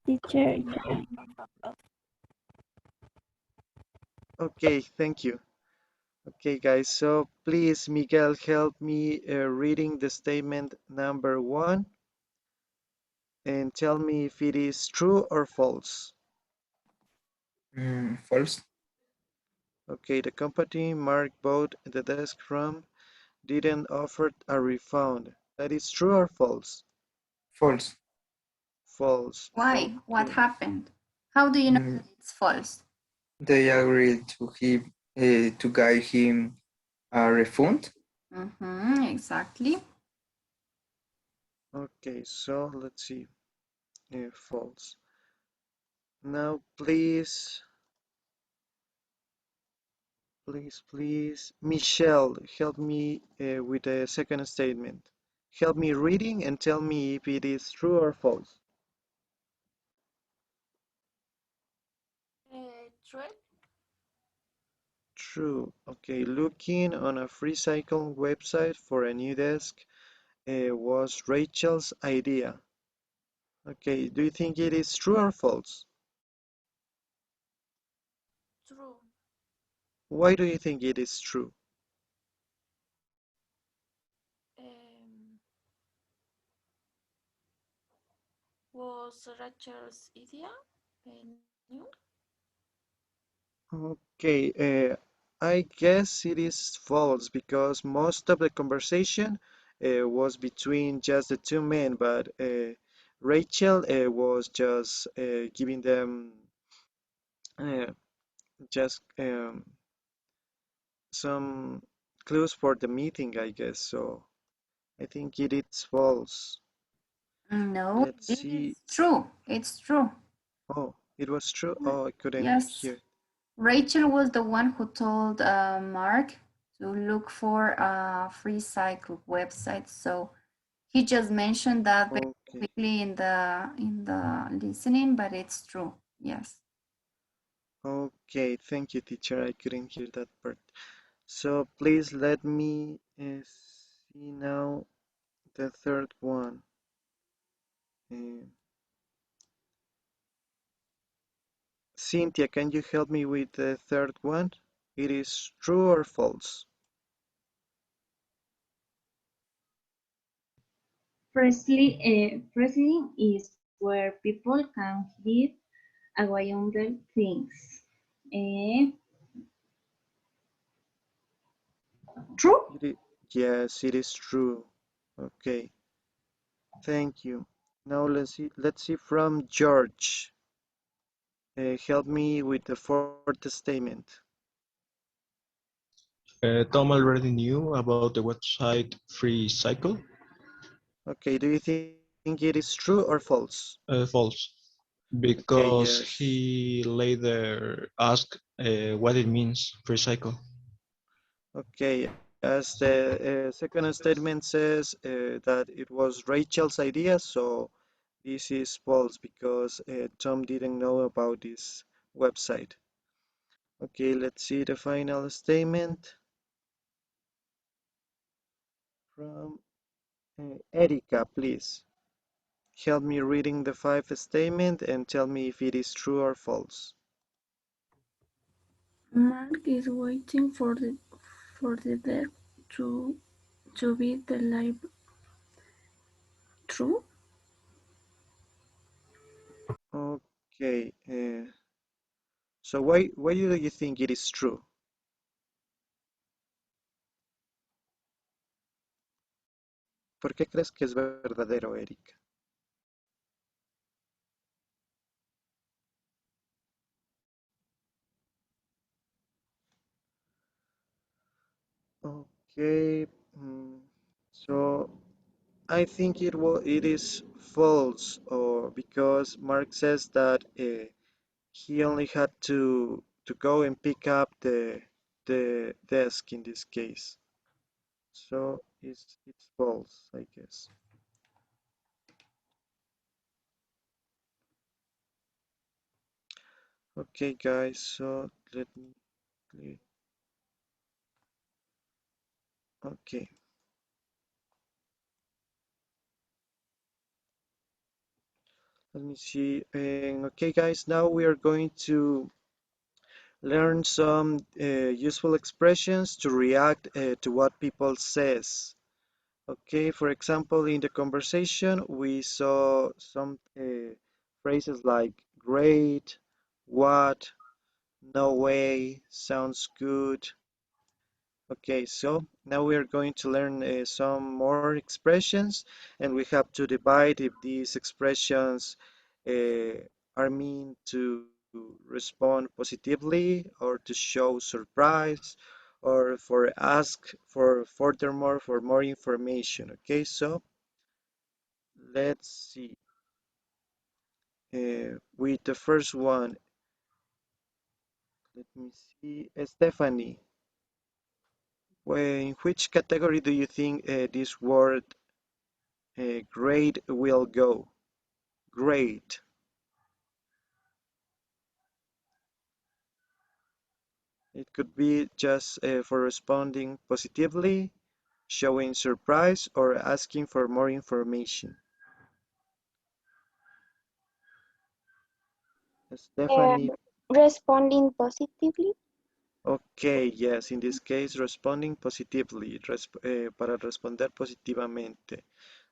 Teacher, Okay, thank you. Okay, guys, so please, Miguel, help me reading the statement number 1 and tell me if it is true or false. False. Okay, the company Mark bought the desk from didn't offer a refund. That is true or false? False. False. Why? What happened? How do you know that it's false? They agreed to give him a refund. Exactly. Okay, so let's see. False. Now, please, Michelle, help me with the second statement. Help me reading and tell me if it is true or false. True. True. Okay, looking on a free cycle website for a new desk was Rachel's idea. Okay, do you think it is true or false? Why do you think it is true? Um, was Rachel's idea new? Okay, I guess it is false because most of the conversation was between just the two men, but Rachel was just giving them uh, just some clues for the meeting, I guess. So I think it is false. No, Let's it see. is true. It's true. Oh, it was true. Oh, I couldn't Yes. hear. Rachel was the one who told Mark to look for a free cycle website. So he just mentioned that very Okay. quickly in the listening, but it's true. Yes. Okay, thank you, teacher. I couldn't hear that part. So please let me see now the third one. Uh, Cynthia, can you help me with the third one? It is true or false? Wrestling is where people can give away under things. Eh, True? It yes, it is true. Okay, thank you. Now let's see from George. Help me with the fourth statement. Tom already knew about the website Free Cycle. Okay, do you think it is true or false? False, Okay, because yes. he later asked what it means, free cycle. Okay, as the second statement says that it was Rachel's idea, so this is false because Tom didn't know about this website. Okay, let's see the final statement from Erika, please. Help me reading the fifth statement and tell me if it is true or false. Mark is waiting for the desk to be delivered. True? Okay, so why do you think it is true? ¿Por qué crees que es verdadero, Erika? Okay, so I think it is false, or because Mark says that he only had to go and pick up the desk in this case. So it's false, I guess. Okay, guys. So let me clear. Okay, let me see. Okay, guys. Now we are going to learn some useful expressions to react to what people says. Okay, for example, in the conversation, we saw some phrases like great, what, no way, sounds good. Okay, so now we are going to learn some more expressions, and we have to divide if these expressions uh, are mean to respond positively or to show surprise or for ask for furthermore for more information. Okay, so let's see. With the first one, let me see. Stephanie, in which category do you think this word grade will go? Great. It could be just for responding positively, showing surprise, or asking for more information. Um, Stephanie, Responding positively. Okay, yes, in this case, responding positively, para responder positivamente.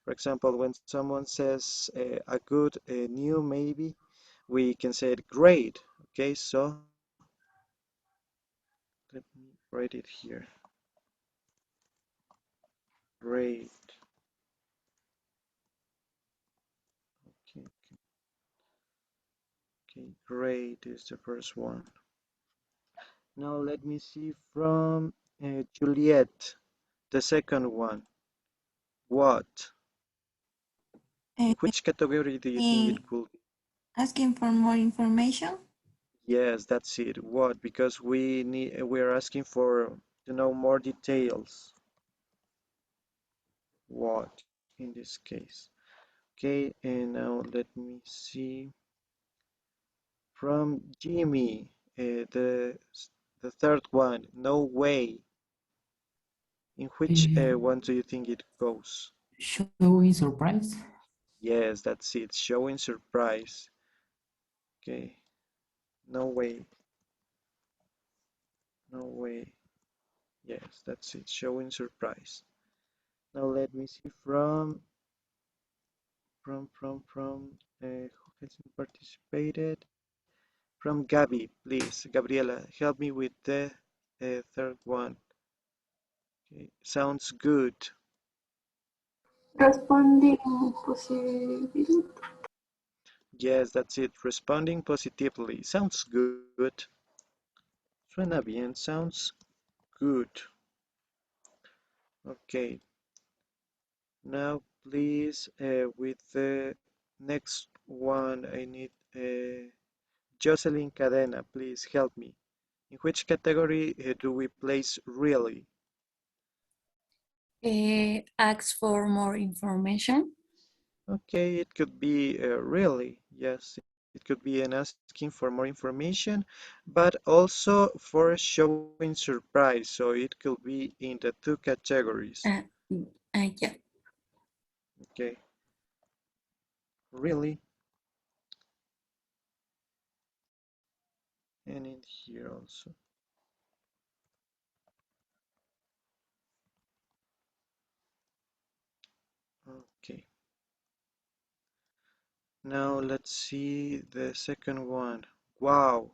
For example, when someone says a good, new, maybe, we can say it great. Okay, so let me write it here. Great. Okay, okay, great is the first one. Now let me see from Juliet, the second one. What? In which category do you think it could be? Asking for more information. Yes, that's it. What? Because we're asking for to know more details. What in this case? Okay, and now let me see from Jimmy, the third one. No way. In which one do you think it goes? Showing surprise. Yes, that's it. Showing surprise. Okay. No way. No way. Yes, that's it. Showing surprise. Now let me see who hasn't participated? From Gabby, please. Gabriela, help me with the third one. Okay. Sounds good. Responding positively. Yes, that's it. Responding positively. Sounds good. Suena bien. Sounds good. Okay. Now, please, with the next one, I need Jocelyn Cadena. Please help me. In which category do we place really? Ask for more information. Okay, it could be really. Yes, it could be an asking for more information, but also for showing surprise. So it could be in the two categories. Yeah. Okay, really. And in here also. Okay. Now let's see the second one. Wow.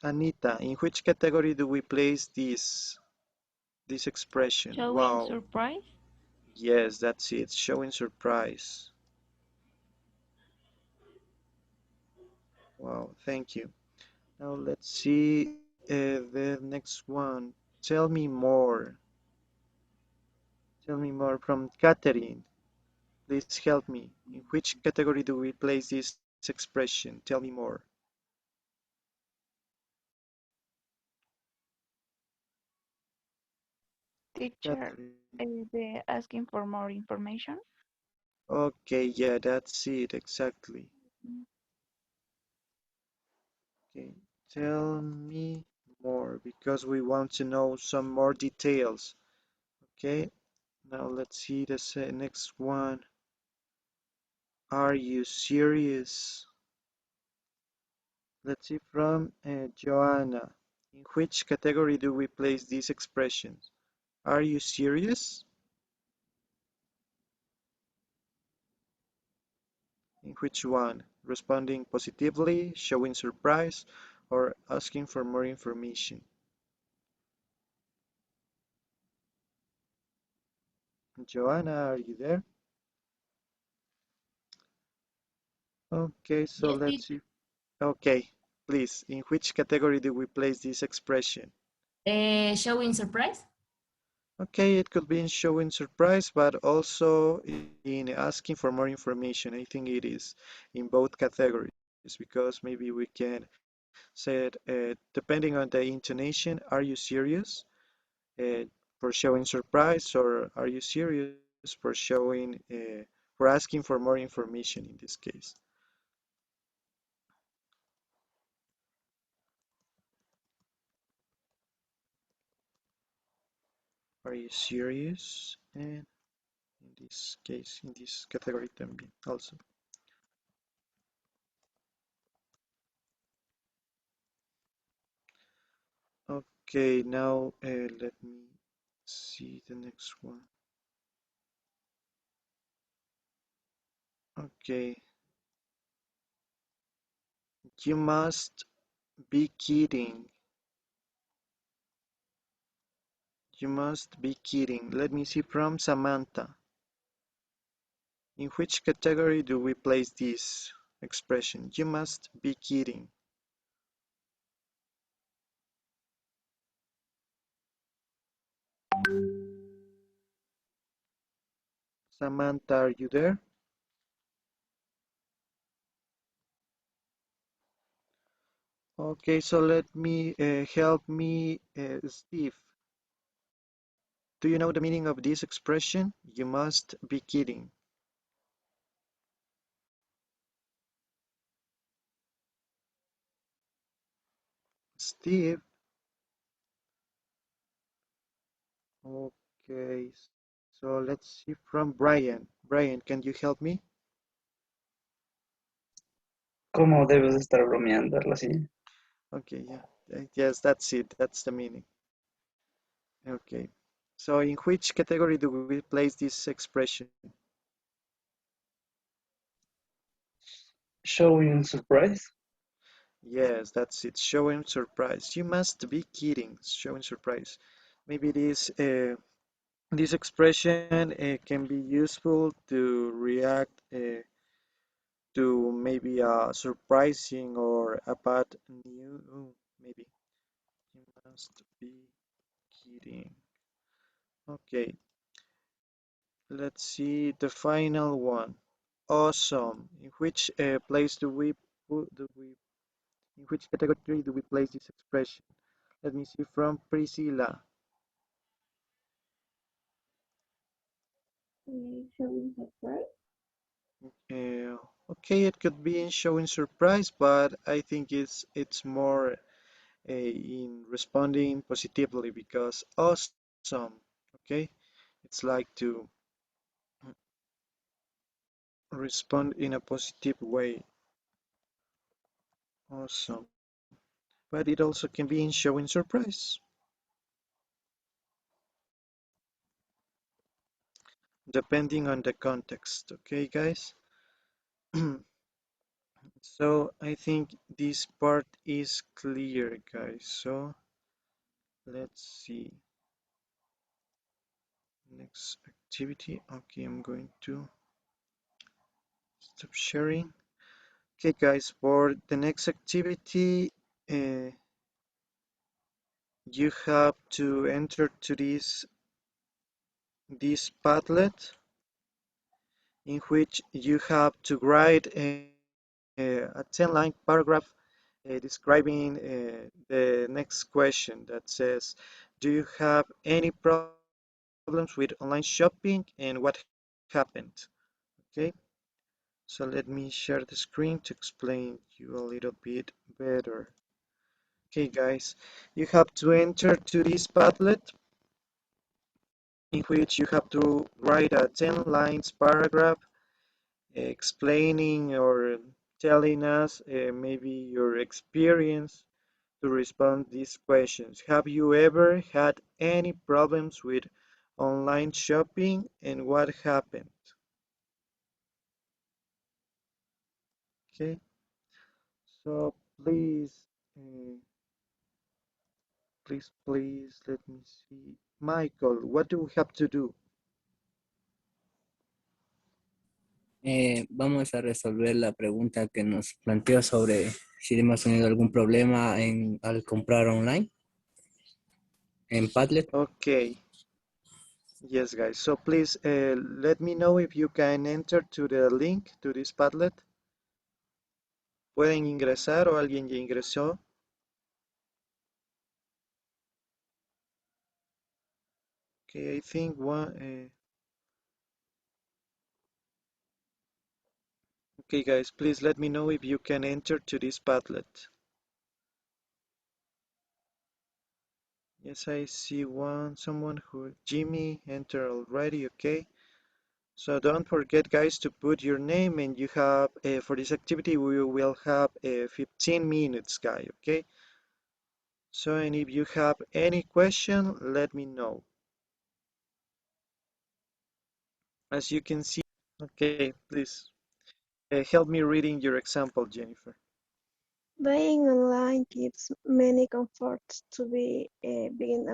Anita, in which category do we place this expression? Showing Wow. surprise? Yes, that's it. Showing surprise. Wow, thank you. Now let's see the next one. Tell me more. Tell me more from Catherine. Please help me. In which category do we place this expression? Tell me more. Teacher, Catherine. the asking for more information? Okay, yeah, that's it, exactly. Okay, tell me more because we want to know some more details. Okay, now let's see the next one. Are you serious? Let's see from Joanna. In which category do we place these expressions? Are you serious? In which one? Responding positively, showing surprise, or asking for more information? Joanna, are you there? Okay, so Yes, let's see. Okay, please, in which category do we place this expression? showing surprise. Okay, it could be in showing surprise, but also in asking for more information. I think it is in both categories because maybe we can say it depending on the intonation. Are you serious? Uh, for showing surprise, or are you serious for showing for asking for more information in this case? Are you serious? And in this case, in this category también also. Okay, now let me see the next one. Okay. You must be kidding. You must be kidding. Let me see from Samantha. In which category do we place this expression? You must be kidding. Samantha, are you there? Okay, so let me help me, Steve. Do you know the meaning of this expression? You must be kidding. Steve? Okay, so let's see from Brian. Brian, can you help me? ¿Cómo debes estar bromeando? Algo así. Okay, yeah. Yes, that's it. That's the meaning. Okay. So in which category do we place this expression? Showing surprise. Yes, that's it. Showing surprise. You must be kidding. Showing surprise. Maybe this expression can be useful to react to maybe a surprising or a bad news. Maybe you must be kidding. Okay, let's see the final one. Awesome. In which place do we put in which category do we place this expression? Let me see from Priscilla. Showing surprise. Uh, okay, it could be in showing surprise, but I think it's more in responding positively because awesome. Okay, it's like to respond in a positive way. Awesome. But it also can be in showing surprise. Depending on the context. Okay, guys? So I think this part is clear, guys. So let's see. Next activity. Okay, I'm going to stop sharing. Okay, guys, for the next activity, uh, you have to enter to this Padlet in which you have to write a 10-line paragraph describing the next question that says, do you have any problems with online shopping and what happened? Okay, so let me share the screen to explain you a little bit better. Okay, guys, you have to enter to this Padlet in which you have to write a 10 lines paragraph explaining or telling us maybe your experience to respond these questions. Have you ever had any problems with online shopping and what happened? Okay, so uh, please, let me see. Michael, what do we have to do? Vamos a resolver la pregunta que nos planteó sobre si hemos tenido algún problema al comprar online en Padlet. Okay, yes, guys. So please let me know if you can enter to the link to this Padlet. ¿Pueden ingresar o alguien ya ingresó? Okay, I think one. Okay, guys, please let me know if you can enter to this Padlet. Yes, I see someone who, Jimmy, entered already, okay? So don't forget, guys, to put your name and you have, for this activity, we will have 15 minutes, guy, okay? So, and if you have any question, let me know. As you can see, okay, please help me reading your example, Jennifer. Buying online gives many comforts to be being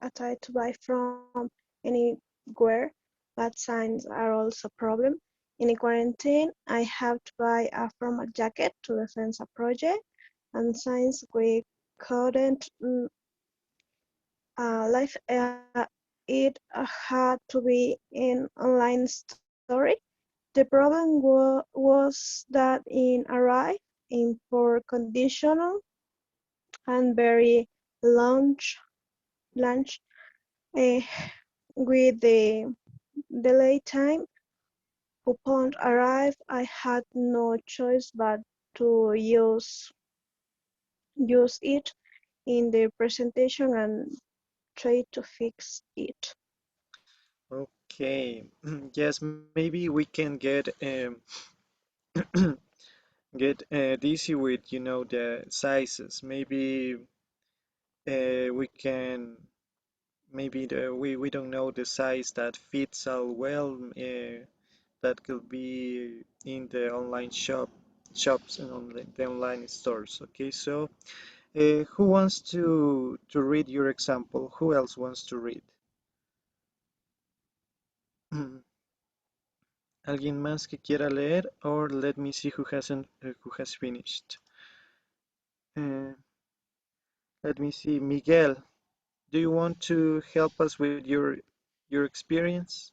attached to buy from anywhere, but signs are also a problem. In a quarantine, I have to buy a formal jacket to defend a project, and since we couldn't live it had to be in online story. The problem was that it arrived in poor condition and very lunch uh, with the delay time. Upon arrival, I had no choice but to use it in the presentation and try to fix it. Okay, yes, maybe we can get dizzy with, the sizes. Maybe we can, maybe we don't know the size that fits all well. That could be in the online shops and on the online stores. Okay, so who wants to read your example? Who else wants to read? ¿Alguien más que quiera leer? Or let me see who has finished. Uh, Let me see, Miguel. Do you want to help us with your experience?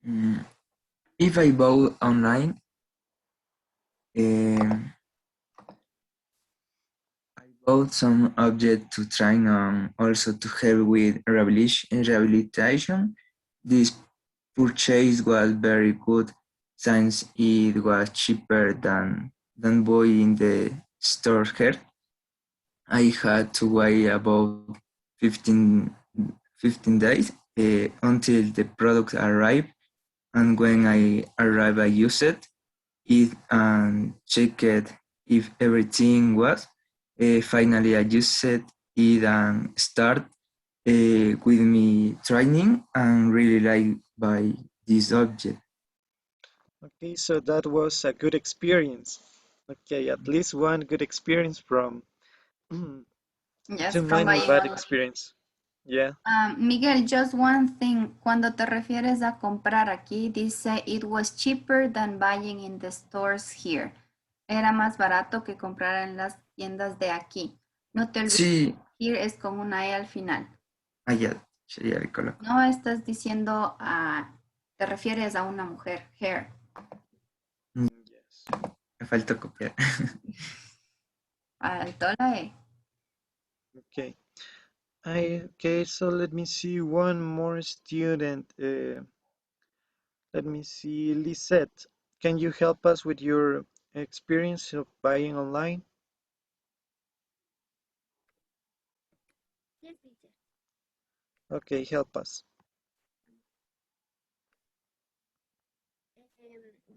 Mm, If I bought online, um, I bought some object to train and also to help with rehabilitation. This purchase was very good since it was cheaper than buying in the store here. I had to wait about 15, 15 days until the product arrived, and when I arrived, I used it and checked if everything was. Finally, I used it and start with me training and really like by this object. Okay, so that was a good experience. Okay, at least one good experience from Yes, too from many buying bad online. experience. Yeah. Miguel, just one thing. Cuando te refieres a comprar aquí, dice it was cheaper than buying in the stores here. Era más barato que comprar en las tiendas de aquí. No te olvides, Sí, here es con una E al final. ya le coloco. No estás diciendo, te refieres a una mujer, hair. Yes. Me falta copiar. Faltó la E. Okay. Okay, so let me see one more student. Let me see, Lisette. Can you help us with your experience of buying online? Yes, teacher. Okay, help us.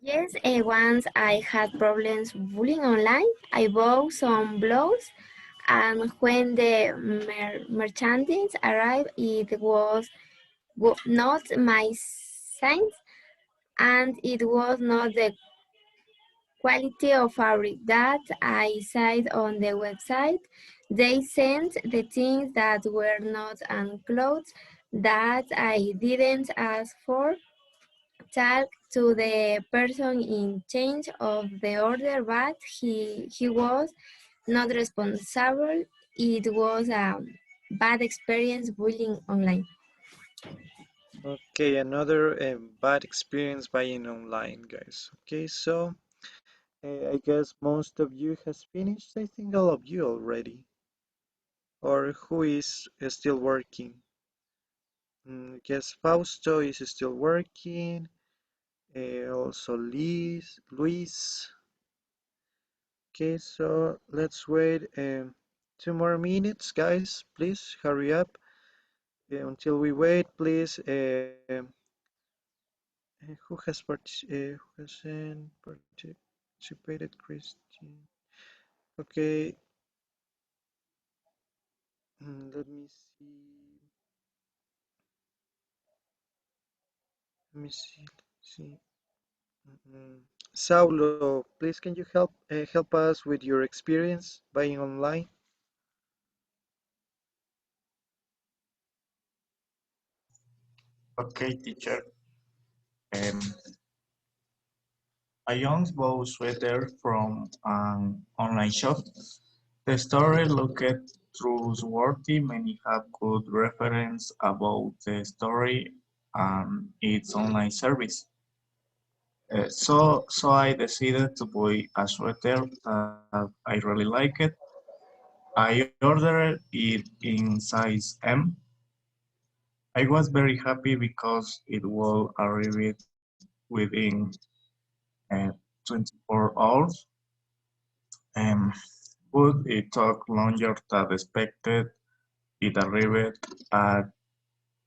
Yes, once I had problems bullying online. I bought some blows, and when the merchandise arrived, it was not my size, and it was not the quality of fabric that I said on the website. They sent the things that were not and clothes that I didn't ask for. Talk to the person in charge of the order, but he was not responsible. It was a bad experience bullying online. Okay, another bad experience buying online, guys. Okay, so I guess most of you has finished. I think all of you already. Or who is still working? I guess Fausto is still working. Also Luis. Okay, so let's wait 2 more minutes, guys. Please hurry up. Until we wait, please. Who has participated, Christian? Okay, let me see. Let me see. See. Saulo, please can you help us with your experience buying online? Okay, teacher. Um, I once bought sweater from an online shop. The story looked trustworthy. Many have good reference about the story and its online service. So I decided to buy a sweater that I really liked. I ordered it in size M. I was very happy because it will arrive within uh, 24 hours. Um, but it took longer than expected. It arrived at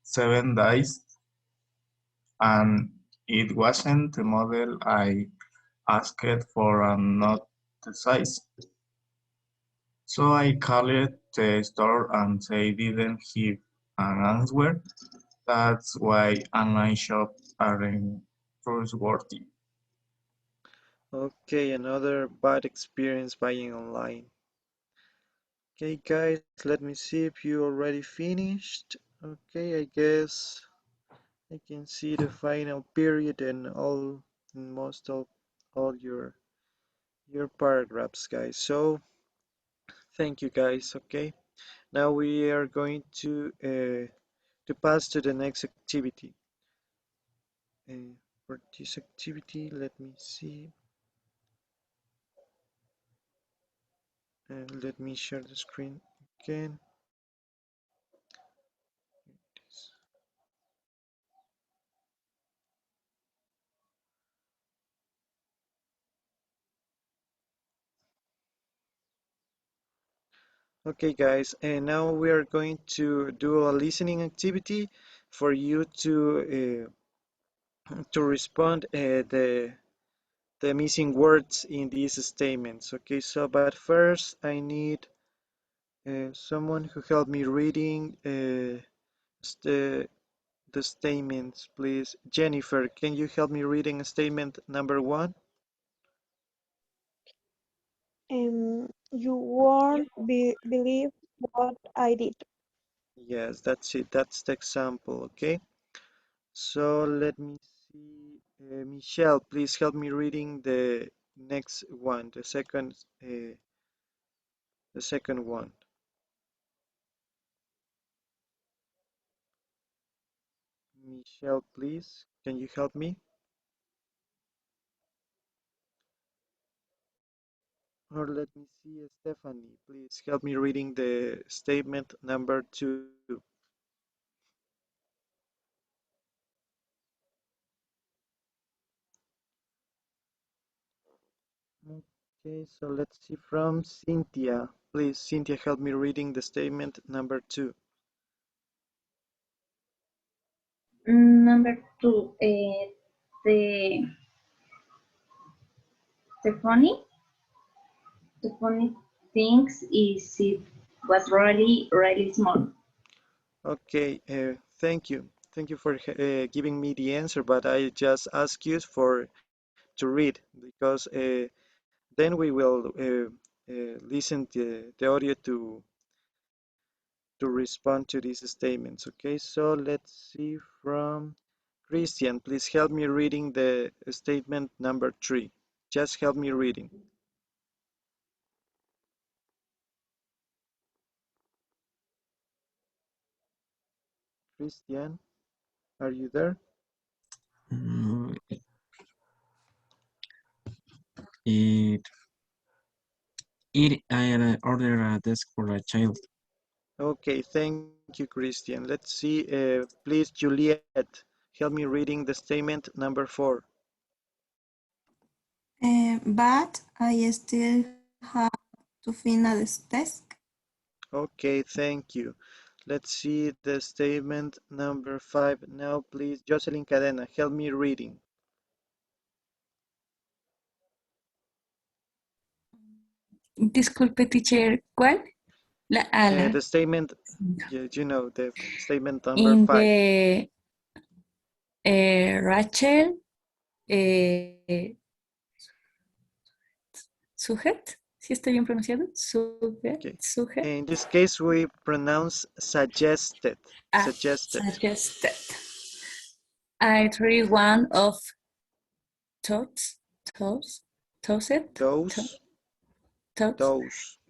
7 days, and it wasn't the model I asked for and not the size. So I called the store and they didn't give an answer. That's why online shops aren't trustworthy. Okay, another bad experience buying online. Okay, guys, let me see if you already finished. Okay, I guess I can see the final period and most of all your paragraphs, guys. So thank you, guys. Okay, now we are going to pass to the next activity. For this activity, let me see, and let me share the screen again. Okay, guys, and now we are going to do a listening activity for you to respond the missing words in these statements. Okay, so but first I need someone who help me reading the the statements, please. Jennifer, can you help me reading statement number 1? You won't believe what I did. Yes, that's it. That's the example. Okay. So let me see. Michelle, please help me reading the next one, the second one. Michelle, please, can you help me? Or let me see, Stephanie, please help me reading the statement number 2. Okay, so let's see from Cynthia. Please, Cynthia, help me reading the statement number 2. Number two, the the funny the funny things is it was really small. Okay, thank you. Thank you for giving me the answer, but I just ask you to read because then we will listen the audio to respond to these statements. Okay, so let's see from Christian. Please help me reading the statement number 3. Just help me reading. Christian, are you there? Mm, It I ordered a desk for a child. Okay, thank you, Christian. Let's see, please, Juliet, help me reading the statement number 4. But I still have to finish the desk. Okay, thank you. Let's see the statement number 5. Now, please, Jocelyn Cadena, help me reading. Disculpe, teacher, ¿cuál? The statement, yeah, you know, the statement number In 5. the Rachel sujet, ¿sí está bien pronunciado? Okay. Sujet. In this case, we pronounce suggested. Suggested. Suggested. I read one of those. Those. Those.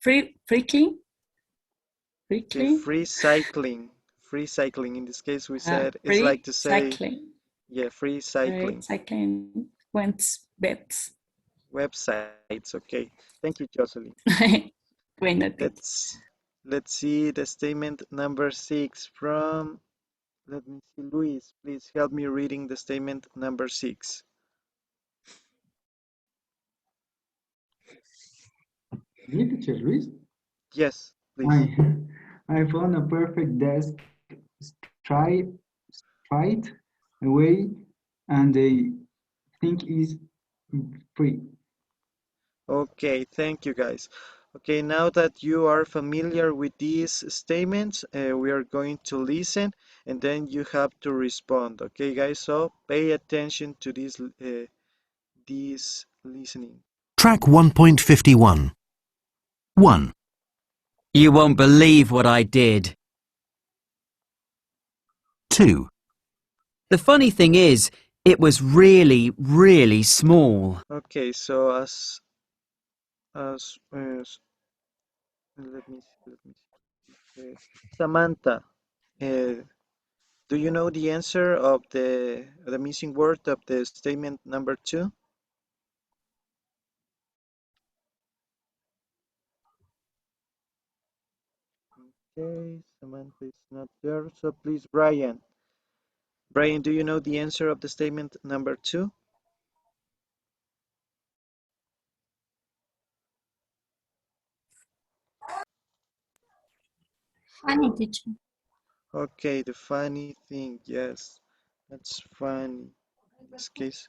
Freaking. Okay, free cycling. Free cycling. In this case, we said it's Free like to say, cycling. yeah, free cycling. Cycling websites. Okay. Thank you, Jocelyn. Let's see the statement number 6 from, let me see, Luis, please help me reading the statement number 6. Me, teacher Luis? Yes, please. I found a perfect desk straight away, and they think is free. Okay, thank you guys. Okay, now that you are familiar with these statements, we are going to listen and then you have to respond. Okay, guys, so pay attention to this listening. Track 1.51. 1, You won't believe what I did. 2, The funny thing is, it was really, really small. Okay, so let me see. Samantha, do you know the answer of the missing word of the statement number 2? Okay, Samantha is not there, so please, Brian. Brian, do you know the answer of the statement number 2? Funny, teacher. Okay, the funny thing, yes, that's funny. In this case,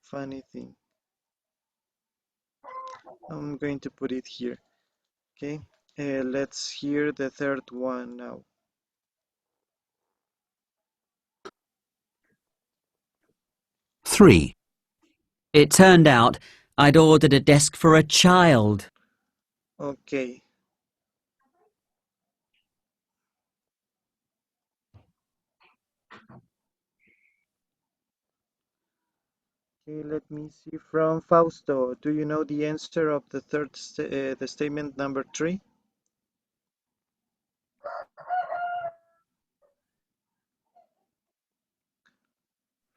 funny thing. I'm going to put it here. Okay, let's hear the third one now. 3, It turned out I'd ordered a desk for a child. Okay. Okay, let me see from Fausto. Do you know the answer of the the statement number 3?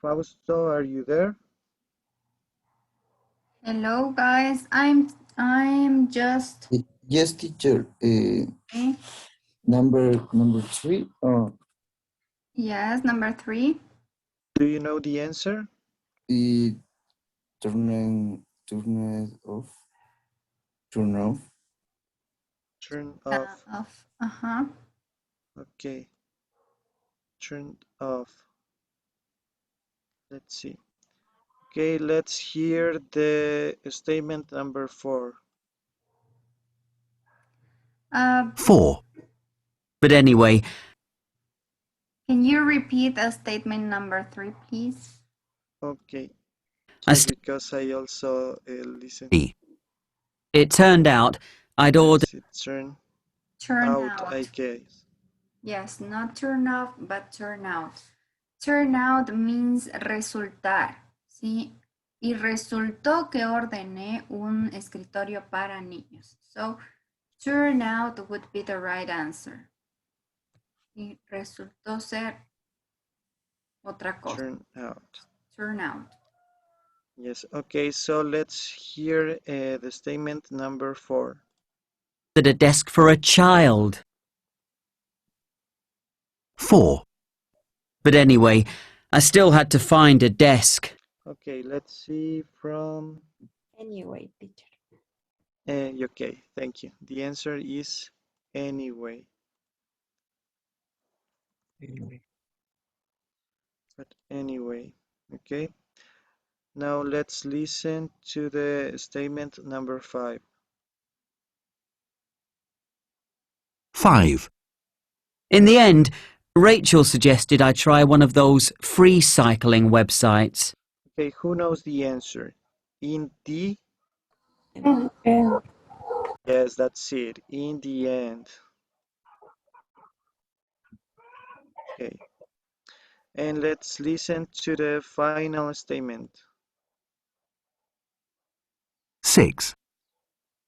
Fausto, are you there? Hello, guys. I'm just. Yes, teacher. Okay. Number 3. Yes, number 3. Do you know the answer? Turn off. Turn off. Turn off. Uh-huh. Okay. Turned off. Let's see. Okay, let's hear the statement number 4. 4, But anyway, Can you repeat statement number 3, please? Okay. Yes, because I also listen. it turned out I'd ordered. Turn out. I guess. Yes, not turn off, but turn out. Turn out means resultar, ¿sí? Y resultó que ordené un escritorio para niños. So, turn out would be the right answer. Y resultó ser otra cosa. Turn out. Turn out. Yes, okay, so let's hear the statement number 4. A desk for a child. 4, But anyway, I still had to find a desk. Okay, let's see from... Anyway, teacher. Okay, thank you. The answer is anyway. But anyway, okay. Now let's listen to the statement number 5. 5. In the end, Rachel suggested I try one of those free cycling websites. Okay, who knows the answer? In the... And Yes, that's it. In the end. Okay. And let's listen to the final statement. 6.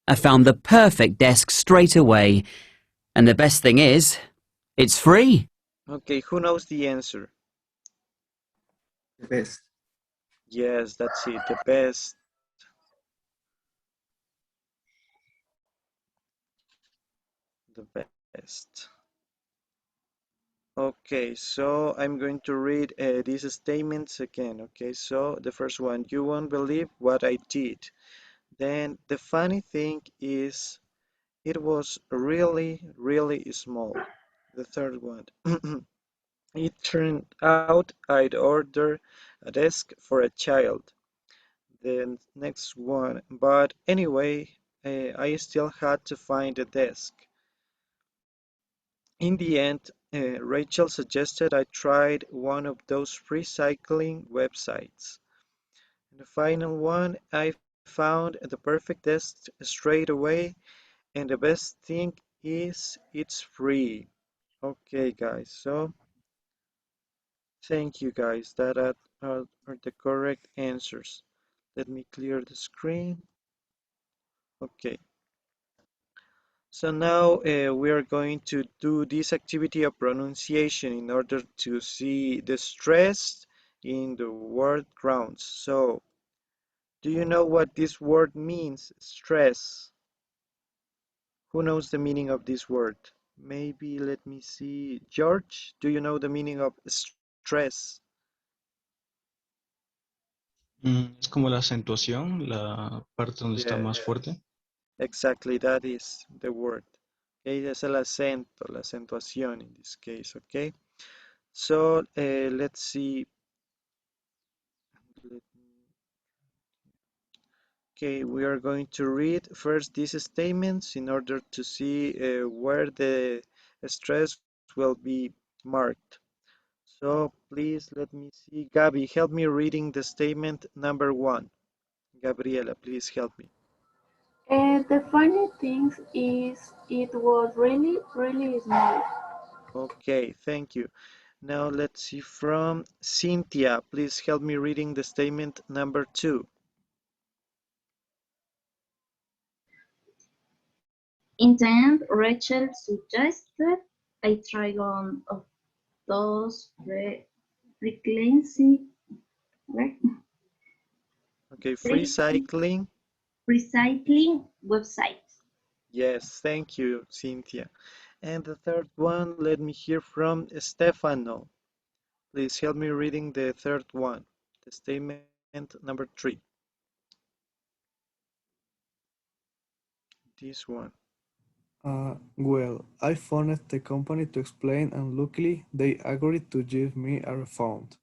I found the perfect desk straight away. And the best thing is, it's free. Okay, who knows the answer? The best. Yes, that's it. The best. The best. Okay, so I'm going to read these statements again. Okay, so the first one, you won't believe what I did. Then the funny thing is, it was really, really small. The third one, it turned out I'd ordered a desk for a child. The next one, but anyway, I still had to find a desk. In the end, Rachel suggested I tried one of those free cycling websites. And the final one, I found the perfect desk straight away, and the best thing is it's free. Okay, guys, so thank you, guys. That are the correct answers. Let me clear the screen. Okay. So now we are going to do this activity of pronunciation in order to see the stress in the word grounds. So, do you know what this word means? Stress. Who knows the meaning of this word? Maybe let me see. George, do you know the meaning of stress? Es como la acentuación, la parte donde está más Yeah, fuerte. exactly, that is the word. Okay, es el acento, la acentuación in this case, okay? So let's see. Okay, we are going to read first these statements in order to see where the stress will be marked. So please let me see. Gabby, help me reading the statement number 1. Gabriela, please help me. the funny thing is, it was really, really small. Okay, thank you. Now let's see from Cynthia. Please help me reading the statement number 2. In the end, Rachel suggested I try one of those frequency Okay, free free cycling. recycling websites. Yes, thank you, Cynthia. And the third one, let me hear from Stefano. Please help me reading the third one, the statement number 3. This one. Well, I phoned the company to explain and luckily they agreed to give me a refund.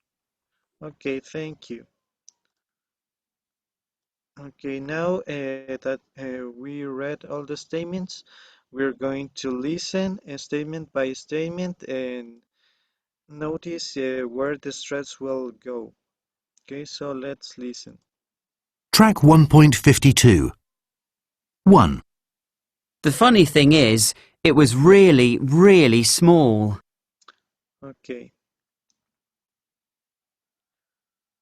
Okay, thank you. Okay, now that we read all the statements, we're going to listen statement by statement and notice where the stress will go. Okay, so let's listen. Track 1.52. 1. The funny thing is, it was really, really small. Okay,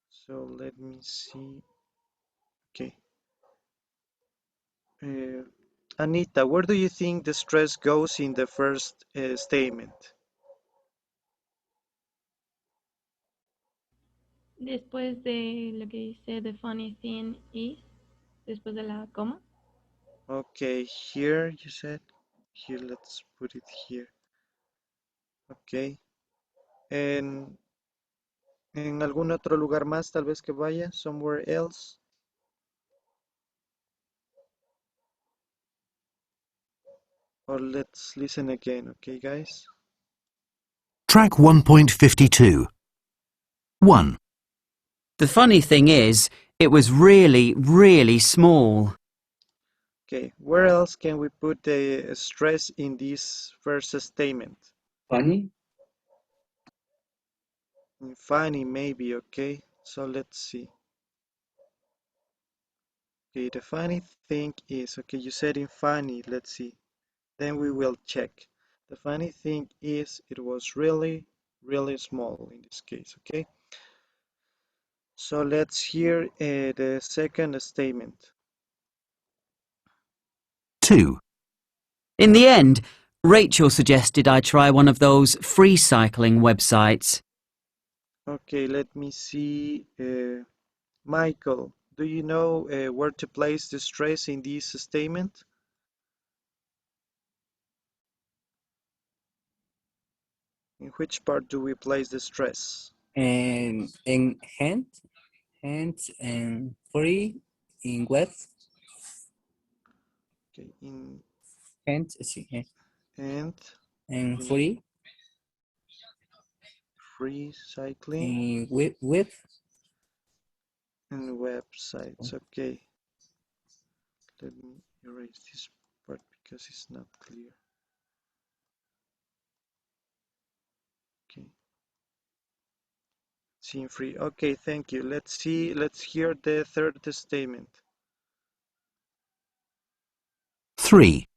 so let me see. Okay. Uh, Anita, where do you think the stress goes in the first statement? Después de lo que dice the funny thing is, después de la coma. Okay, here you said. Here, let's put it here. Okay. En algún otro lugar más, tal vez que vaya, somewhere else. Or let's listen again, okay, guys? Track 1.52. 1. The funny thing is, It was really, really small. Okay, where else can we put the stress in this first statement? Funny? In funny, maybe, okay? So let's see. Okay, the funny thing is, okay, you said in funny, let's see. Then we will check. The funny thing is, it was really, really small in this case, okay? So let's hear the second statement. 2. In the end, Rachel suggested I try one of those free cycling websites. Okay, let me see. Michael, do you know where to place the stress in this statement? In which part do we place the stress? In hand, and free in web. Okay, in Hand, sí, and and in free free cycling in web. and websites. Okay, let me erase this part because it's not clear. Okay, scene free. Okay, thank you. Let's hear the third statement. 3.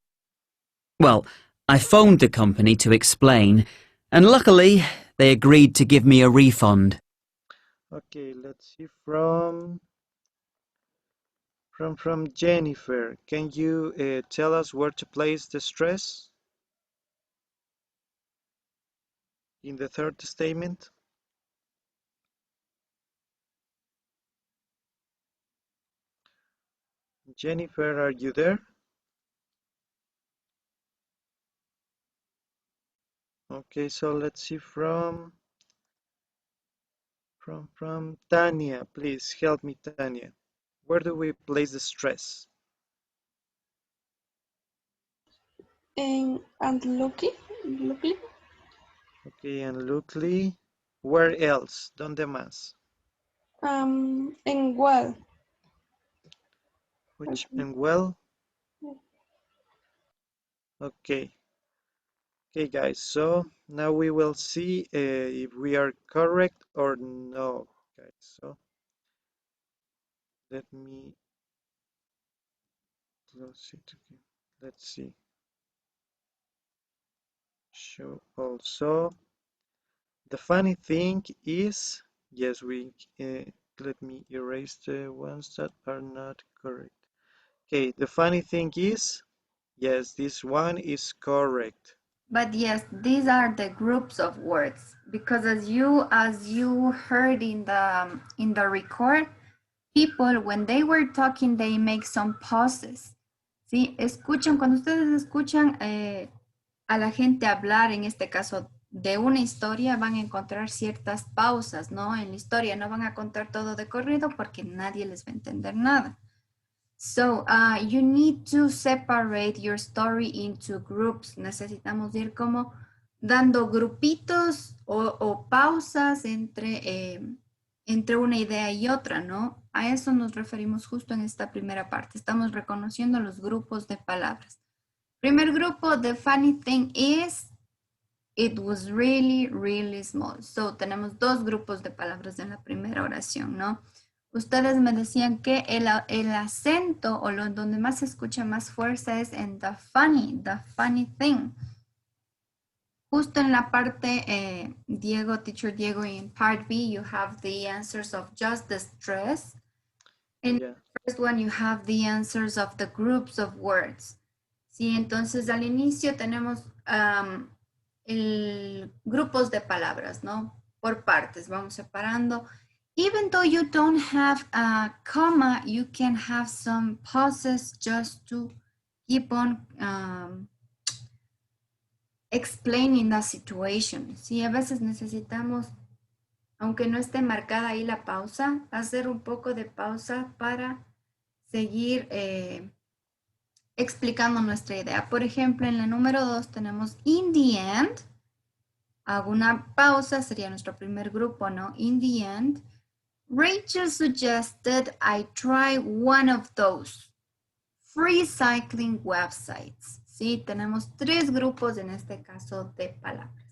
Well, I phoned the company to explain, and luckily, they agreed to give me a refund. Okay, let's see from Jennifer. Can you tell us where to place the stress in the third statement? Jennifer, are you there? Okay, so let's see from Tanya. Please help me, Tanya. Where do we place the stress? And lucky. Okay, and luckily, where else? ¿Dónde más? En well. Which and well? Okay. Okay, guys. So now we will see if we are correct or no, guys. So let me close it again. Let's see. Show also. The funny thing is, yes, let me erase the ones that are not correct. Okay, the funny thing is, yes, this one is correct. But yes, these are the groups of words because as you heard in the record, people when they were talking they make some pauses. ¿Sí? Escuchan, cuando ustedes escuchan a la gente hablar, en este caso de una historia, van a encontrar ciertas pausas, ¿no? En la historia no van a contar todo de corrido porque nadie les va a entender nada. So you need to separate your story into groups. Necesitamos ir como dando grupitos o pausas entre una idea y otra, ¿no? A eso nos referimos justo en esta primera parte. Estamos reconociendo los grupos de palabras. Primer grupo, the funny thing is, it was really, really small. So tenemos dos grupos de palabras en la primera oración, ¿no? Ustedes me decían que el acento o donde más se escucha más fuerza es en the funny thing. Justo en la parte, teacher Diego, in part B, you have the answers of just the stress. In the first one, you have the answers of the groups of words. Sí, entonces al inicio tenemos grupos de palabras, ¿no? Por partes, vamos separando. Even though you don't have a comma, you can have some pauses just to keep on explaining the situation. Sí, a veces necesitamos, aunque no esté marcada ahí la pausa, hacer un poco de pausa para seguir explicando nuestra idea. Por ejemplo, en la número 2 tenemos in the end. Hago una pausa, sería nuestro primer grupo, ¿no? In the end. Rachel suggested I try one of those free cycling websites. Sí, tenemos 3 grupos en este caso de palabras.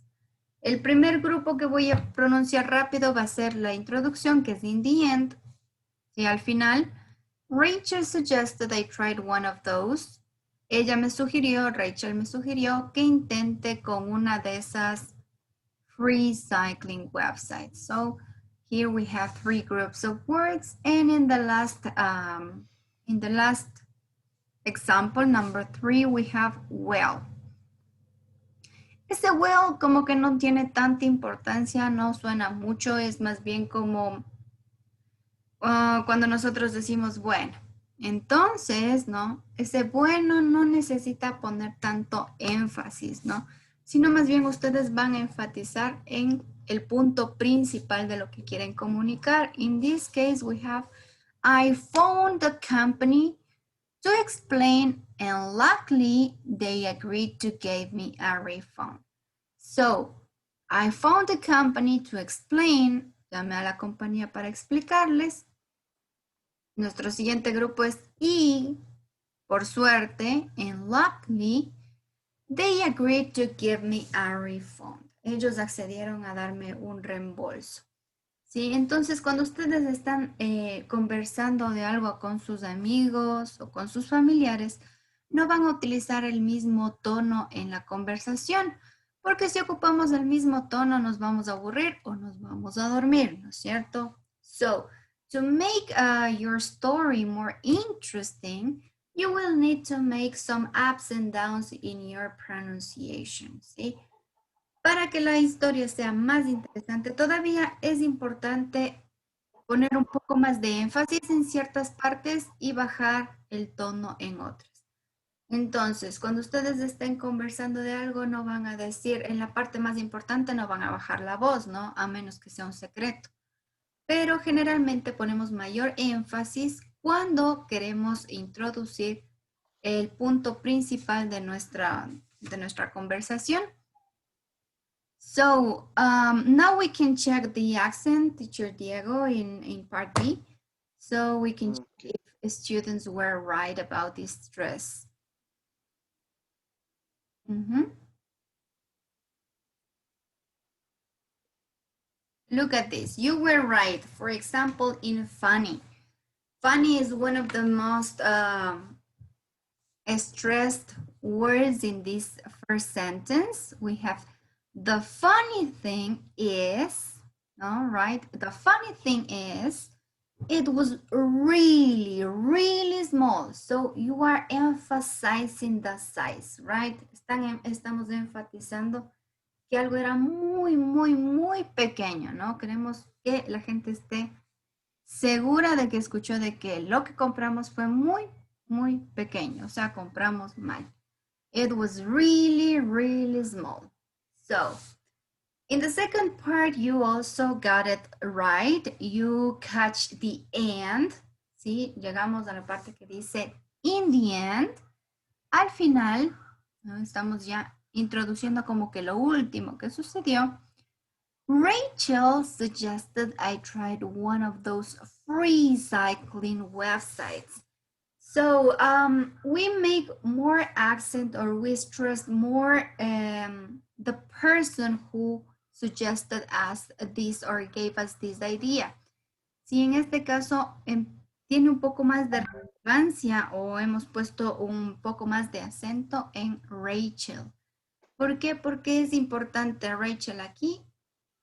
El primer grupo que voy a pronunciar rápido va a ser la introducción, que es in the end. Sí, al final, Rachel suggested I tried one of those. Ella me sugirió, Rachel me sugirió que intente con una de esas free cycling websites. So here we have 3 groups of words, and in the last example, number 3, we have well. Ese well como que no tiene tanta importancia, no suena mucho, es más bien como cuando nosotros decimos bueno. Entonces, ¿no? Ese bueno no necesita poner tanto énfasis, ¿no? Sino más bien ustedes van a enfatizar en el punto principal de lo que quieren comunicar. In this case, we have, I phoned the company to explain, and luckily they agreed to give me a refund. So, I phoned the company to explain, llamé a la compañía para explicarles. Nuestro siguiente grupo es y, por suerte, and luckily, they agreed to give me a refund. Ellos accedieron a darme un reembolso. ¿Sí? Entonces, cuando ustedes están conversando de algo con sus amigos o con sus familiares, no van a utilizar el mismo tono en la conversación, porque si ocupamos el mismo tono nos vamos a aburrir o nos vamos a dormir, ¿no es cierto? So, to make your story more interesting, you will need to make some ups and downs in your pronunciation, ¿sí? Para que la historia sea más interesante, todavía es importante poner un poco más de énfasis en ciertas partes y bajar el tono en otras. Entonces, cuando ustedes estén conversando de algo, no van a decir, en la parte más importante no van a bajar la voz, ¿no? A menos que sea un secreto. Pero generalmente ponemos mayor énfasis cuando queremos introducir el punto principal de nuestra conversación. So now we can check the accent, Teacher Diego, in part B. So we can check if students were right about this stress. Look at this. You were right. For example, in funny. Funny is one of the most stressed words in this first sentence. We have the funny thing is, all right? The funny thing is, it was really, really small. So you are emphasizing the size, right? Estamos enfatizando que algo era muy, muy, muy pequeño, ¿no? Queremos que la gente esté segura de que escuchó de que lo que compramos fue muy, muy pequeño. O sea, compramos mal. It was really, really small. So, in the second part, you also got it right. You catch the end. ¿Sí? Llegamos a la parte que dice in the end. Al final, ¿no? Estamos ya introduciendo como que lo último que sucedió. Rachel suggested I tried one of those free cycling websites. So we make more accent, or we stress more the person who suggested us this or gave us this idea. Si en este caso tiene un poco más de relevancia o hemos puesto un poco más de acento en Rachel. ¿Por qué? Porque es importante Rachel aquí.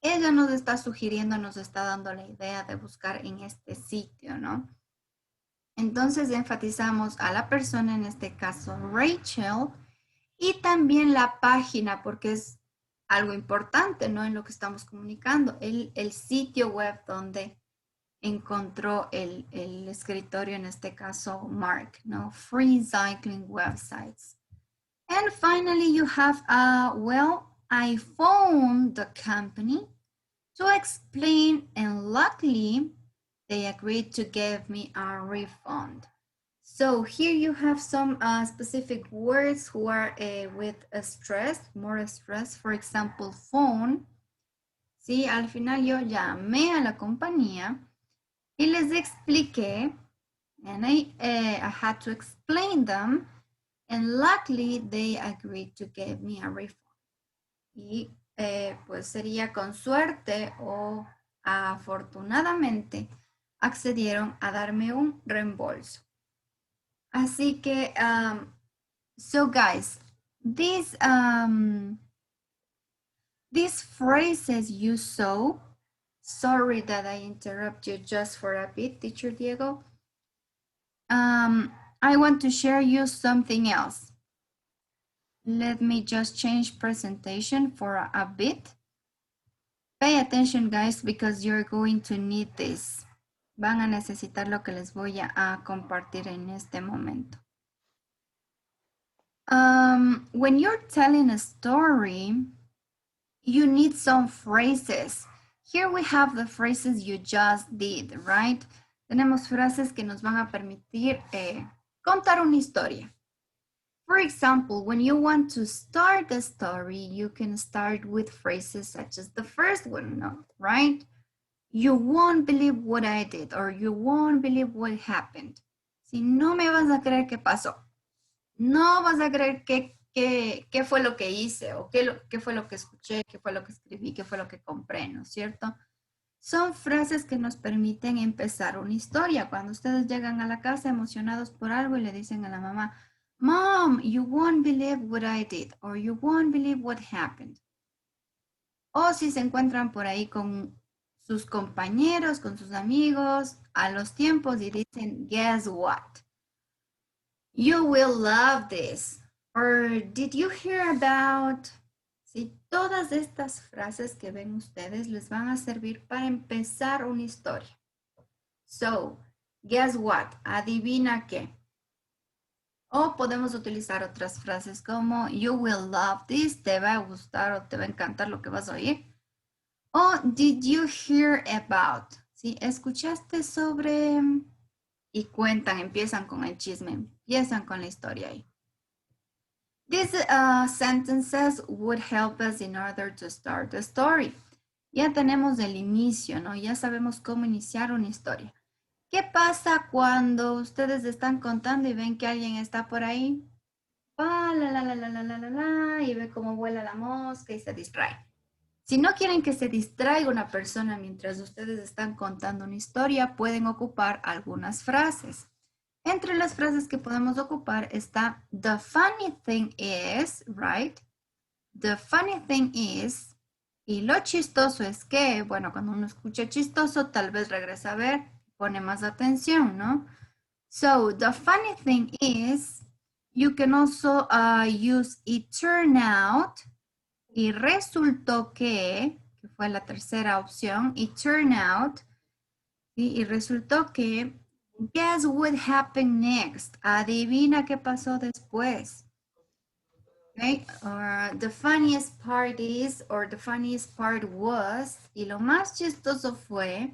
Ella nos está sugiriendo, nos está dando la idea de buscar en este sitio, ¿no? Entonces enfatizamos a la persona, en este caso Rachel, y también la página, porque es algo importante, ¿no? En lo que estamos comunicando, el sitio web donde encontró el escritorio, en este caso Mark, ¿no? Free cycling websites. And finally you have, well, I phoned the company to explain, and luckily they agreed to give me a refund. So here you have some specific words who are with a stress, more stress. For example, phone. Sí, al final yo llamé a la compañía Y les expliqué, and I had to explain them, and luckily they agreed to give me a refund. Y pues sería con suerte o afortunadamente accedieron a darme un reembolso. Así que, so guys, these phrases you saw, sorry that I interrupt you just for a bit, Teacher Diego. I want to share you something else. Let me just change presentation for a bit. Pay attention, guys, because you're going to need this. Van a necesitar lo que les voy a compartir en este momento. When you're telling a story, you need some phrases. Here we have the phrases you just did, right? Tenemos frases que nos van a permitir contar una historia. For example, when you want to start a story, you can start with phrases such as the first one, no, right? You won't believe what I did, or you won't believe what happened. Si no me vas a creer qué pasó. No vas a creer qué fue lo que hice, o qué fue lo que escuché, qué fue lo que escribí, qué fue lo que compré, ¿no es cierto? Son frases que nos permiten empezar una historia. Cuando ustedes llegan a la casa emocionados por algo y le dicen a la mamá, Mom, you won't believe what I did, or you won't believe what happened. O si se encuentran por ahí con sus compañeros, con sus amigos, a los tiempos y dicen, guess what? You will love this. Or did you hear about? Sí, todas estas frases que ven ustedes les van a servir para empezar una historia. So, guess what? Adivina qué. O podemos utilizar otras frases como you will love this, te va a gustar o te va a encantar lo que vas a oír. O did you hear about? ¿Sí? ¿Escuchaste sobre? Y cuentan, empiezan con el chisme, empiezan con la historia ahí. These sentences would help us in order to start the story. Ya tenemos el inicio, ¿no? Ya sabemos cómo iniciar una historia. ¿Qué pasa cuando ustedes están contando y ven que alguien está por ahí? Y ve cómo vuela la mosca y se distrae. Si no quieren que se distraiga una persona mientras ustedes están contando una historia, pueden ocupar algunas frases. Entre las frases que podemos ocupar está the funny thing is, right? The funny thing is, y lo chistoso es que, bueno, cuando uno escucha chistoso, tal vez regresa a ver, pone más atención, ¿no? So, the funny thing is, you can also use it turned out, y resultó que fue la tercera opción, it turned out, ¿sí? Y resultó que, guess what happened next, adivina qué pasó después. Okay, or the funniest part is, or the funniest part was, y lo más chistoso fue.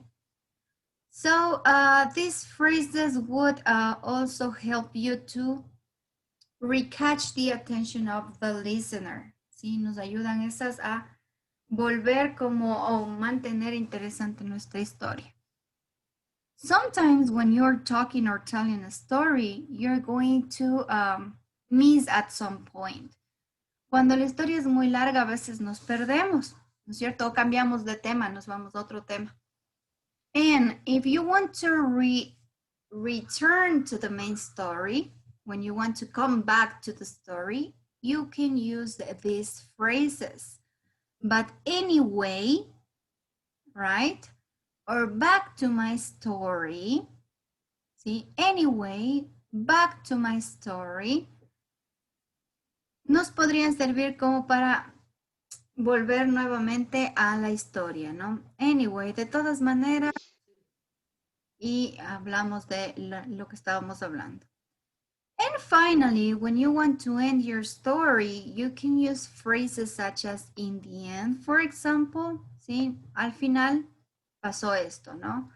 So these phrases would also help you to recatch the attention of the listener. ¿Sí? Nos ayudan esas a volver como o mantener interesante nuestra historia. Sometimes when you're talking or telling a story, you're going to miss at some point. Cuando la historia es muy larga, a veces nos perdemos, ¿no es cierto? O cambiamos de tema, nos vamos a otro tema. And if you want to return to the main story, when you want to come back to the story, you can use these phrases. But anyway, right? Or back to my story. See, anyway, back to my story. Nos podrían servir como para volver nuevamente a la historia, ¿no? Anyway, de todas maneras, y hablamos de lo que estábamos hablando. And finally, when you want to end your story, you can use phrases such as in the end, for example, ¿sí? Al final pasó esto, ¿no?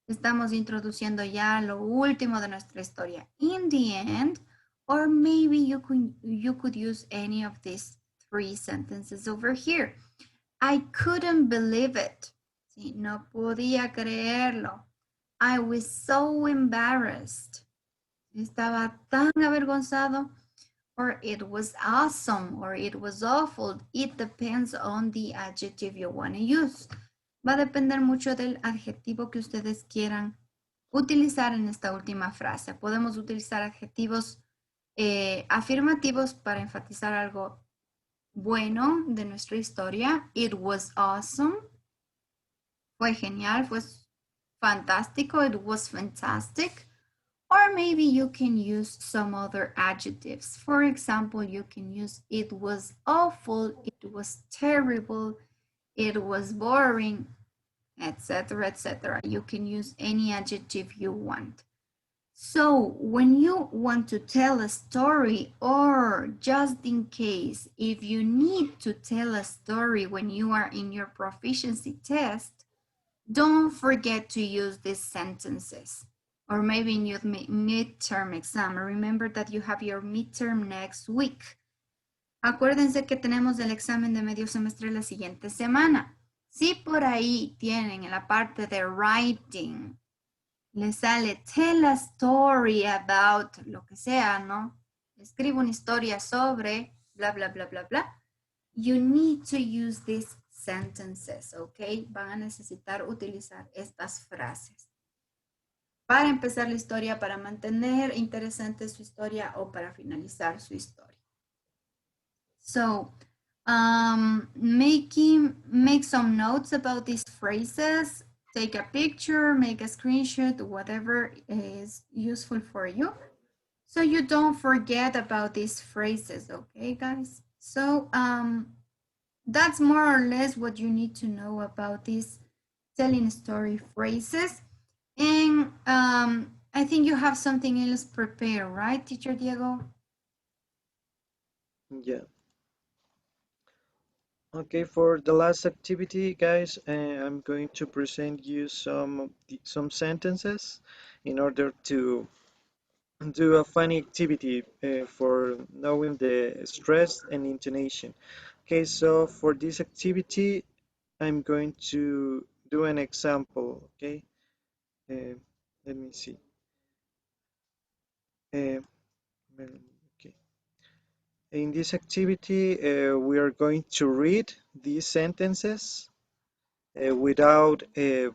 Estamos introduciendo ya lo último de nuestra historia. In the end, or maybe you could use any of these three sentences over here. I couldn't believe it. Sí, no podía creerlo. I was so embarrassed. Estaba tan avergonzado. Or it was awesome, or it was awful. It depends on the adjective you want to use. Va a depender mucho del adjetivo que ustedes quieran utilizar en esta última frase. Podemos utilizar adjetivos afirmativos para enfatizar algo bueno de nuestra historia. It was awesome. Fue genial, fue fantástico. It was fantastic. Or maybe you can use some other adjectives. For example, you can use it was awful, it was terrible, it was boring, etc., etc. You can use any adjective you want. So when you want to tell a story, or just in case, if you need to tell a story when you are in your proficiency test, don't forget to use these sentences. Or maybe in your midterm exam. Remember that you have your midterm next week. Acuérdense que tenemos el examen de medio semestre la siguiente semana. Si por ahí tienen en la parte de writing, les sale tell a story about lo que sea, ¿no? Escribo una historia sobre bla, bla, bla, bla, bla. You need to use these sentences, ¿ok? Van a necesitar utilizar estas frases para empezar la historia, para mantener interesante su historia o para finalizar su historia. So, make some notes about these phrases, take a picture, make a screenshot, whatever is useful for you, so you don't forget about these phrases, okay, guys? So, that's more or less what you need to know about these telling story phrases. And I think you have something else prepared, right, Teacher Diego? Yeah. Okay, for the last activity, guys, I'm going to present you some sentences in order to do a funny activity for knowing the stress and intonation. Okay, so for this activity, I'm going to do an example. Okay, let me see. Okay. In this activity, we are going to read these sentences without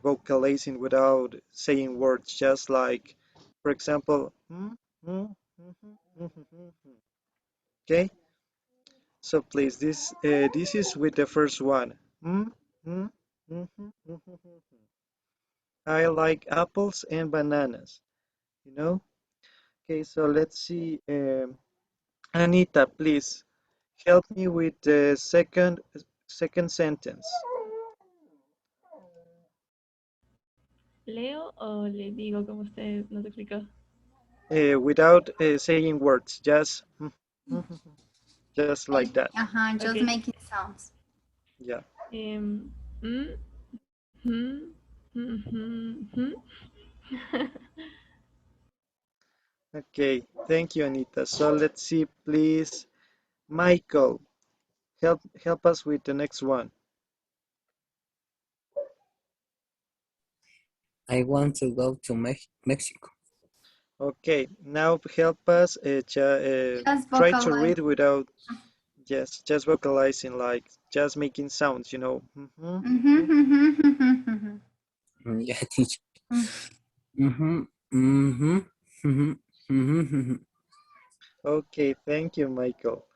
vocalizing, without saying words, just like, for example, okay. So please, this is with the first one. I like apples and bananas. You know. Okay, so let's see. Anita, please help me with the second sentence. ¿Leo o le digo como usted nos explicó? Without saying words, just like that. Just Okay. making sounds. Yeah. Mm, mm, mm. Okay, thank you, Anita. So let's see, please, Michael, help us with the next one. I want to go to Mexico. Okay, now help us try to read without just vocalizing, like just making sounds, you know. Yeah, teacher. Okay, thank you, Michael.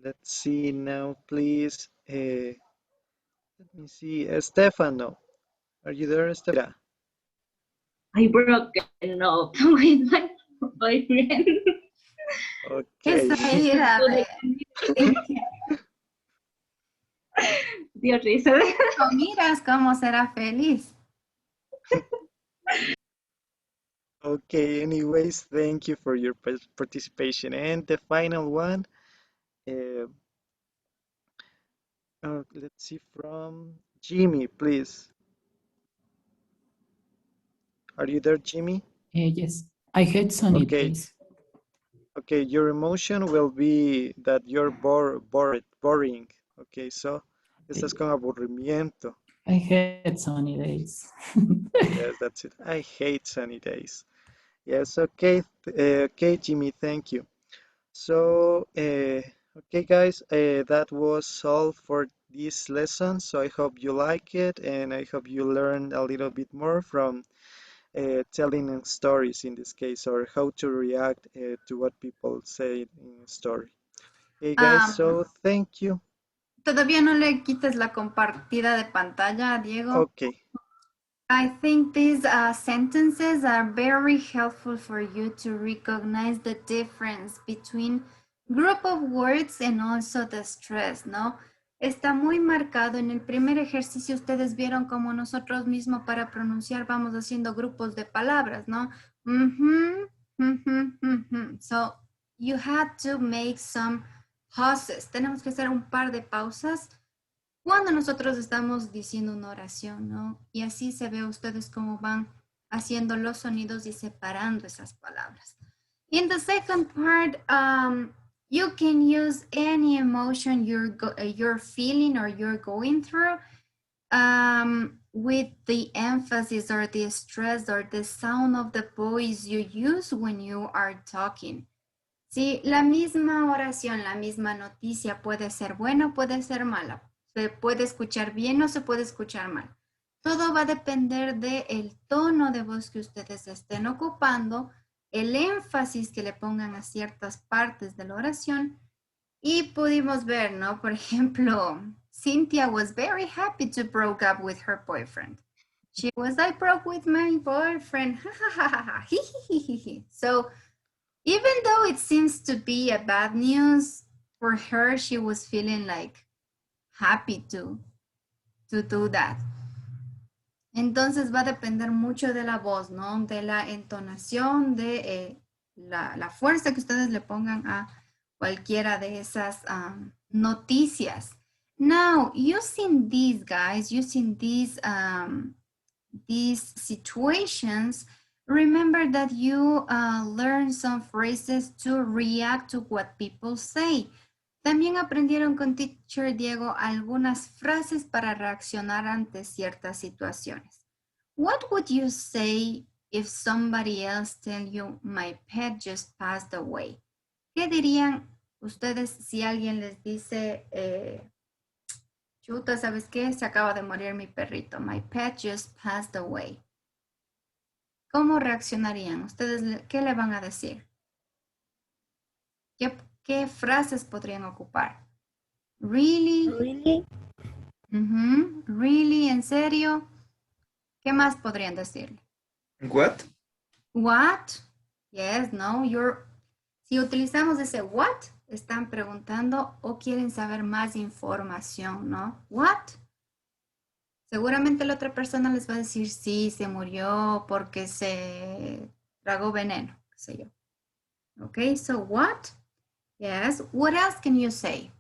Let's see now, please. Let me see, Stefano. Are you there, Stefano? I broken up with my boyfriend. Okay. Dio risa. No miras cómo será feliz. Okay, anyways, thank you for your participation. And the final one, let's see, from Jimmy, please. Are you there, Jimmy? Yes, I hate sunny Okay. days. Okay, your emotion will be that you're boring. Okay, so estás con aburrimiento. I hate sunny days. Yes, that's it. I hate sunny days. Yes, okay, okay, Jimmy, thank you. So, okay, guys, that was all for this lesson. So I hope you like it, and I hope you learned a little bit more from telling stories in this case, or how to react to what people say in a story. Okay, guys, Um, so thank you. Todavía no le quites la compartida de pantalla, Diego. Okay. I think these sentences are very helpful for you to recognize the difference between group of words and also the stress, ¿no? Está muy marcado. En el primer ejercicio ustedes vieron como nosotros mismos para pronunciar vamos haciendo grupos de palabras, ¿no? So you had to make some pauses. Tenemos que hacer un par de pausas cuando nosotros estamos diciendo una oración, ¿no? Y así se ve ustedes cómo van haciendo los sonidos y separando esas palabras. In the second part, you can use any emotion you're feeling or you're going through with the emphasis or the stress or the sound of the voice you use when you are talking. Sí, la misma oración, la misma noticia puede ser buena o puede ser mala. Se puede escuchar bien o se puede escuchar mal. Todo va a depender del tono de voz que ustedes estén ocupando, el énfasis que le pongan a ciertas partes de la oración. Y pudimos ver, ¿no? Por ejemplo, Cynthia was very happy to break up with her boyfriend. She was, I broke with my boyfriend. So, even though it seems to be a bad news, for her, she was feeling like happy to do that. Entonces va a depender mucho de la voz, ¿no? De la entonación, de la fuerza que ustedes le pongan a cualquiera de esas noticias. Now, using these guys, using these situations, remember that you learn some phrases to react to what people say. También aprendieron con Teacher Diego algunas frases para reaccionar ante ciertas situaciones. What would you say if somebody else tell you, my pet just passed away? ¿Qué dirían ustedes si alguien les dice, chuta, ¿sabes qué? Se acaba de morir mi perrito. My pet just passed away. ¿Cómo reaccionarían? ¿Ustedes qué le van a decir? ¿Qué frases podrían ocupar? Really? Really? Really, ¿en serio? ¿Qué más podrían decirle? What? What? Yes, no, si utilizamos ese what, están preguntando o quieren saber más información, ¿no? What? Seguramente la otra persona les va a decir, sí, se murió porque se tragó veneno, qué sé yo. Okay, so what? Yes, what else can you say?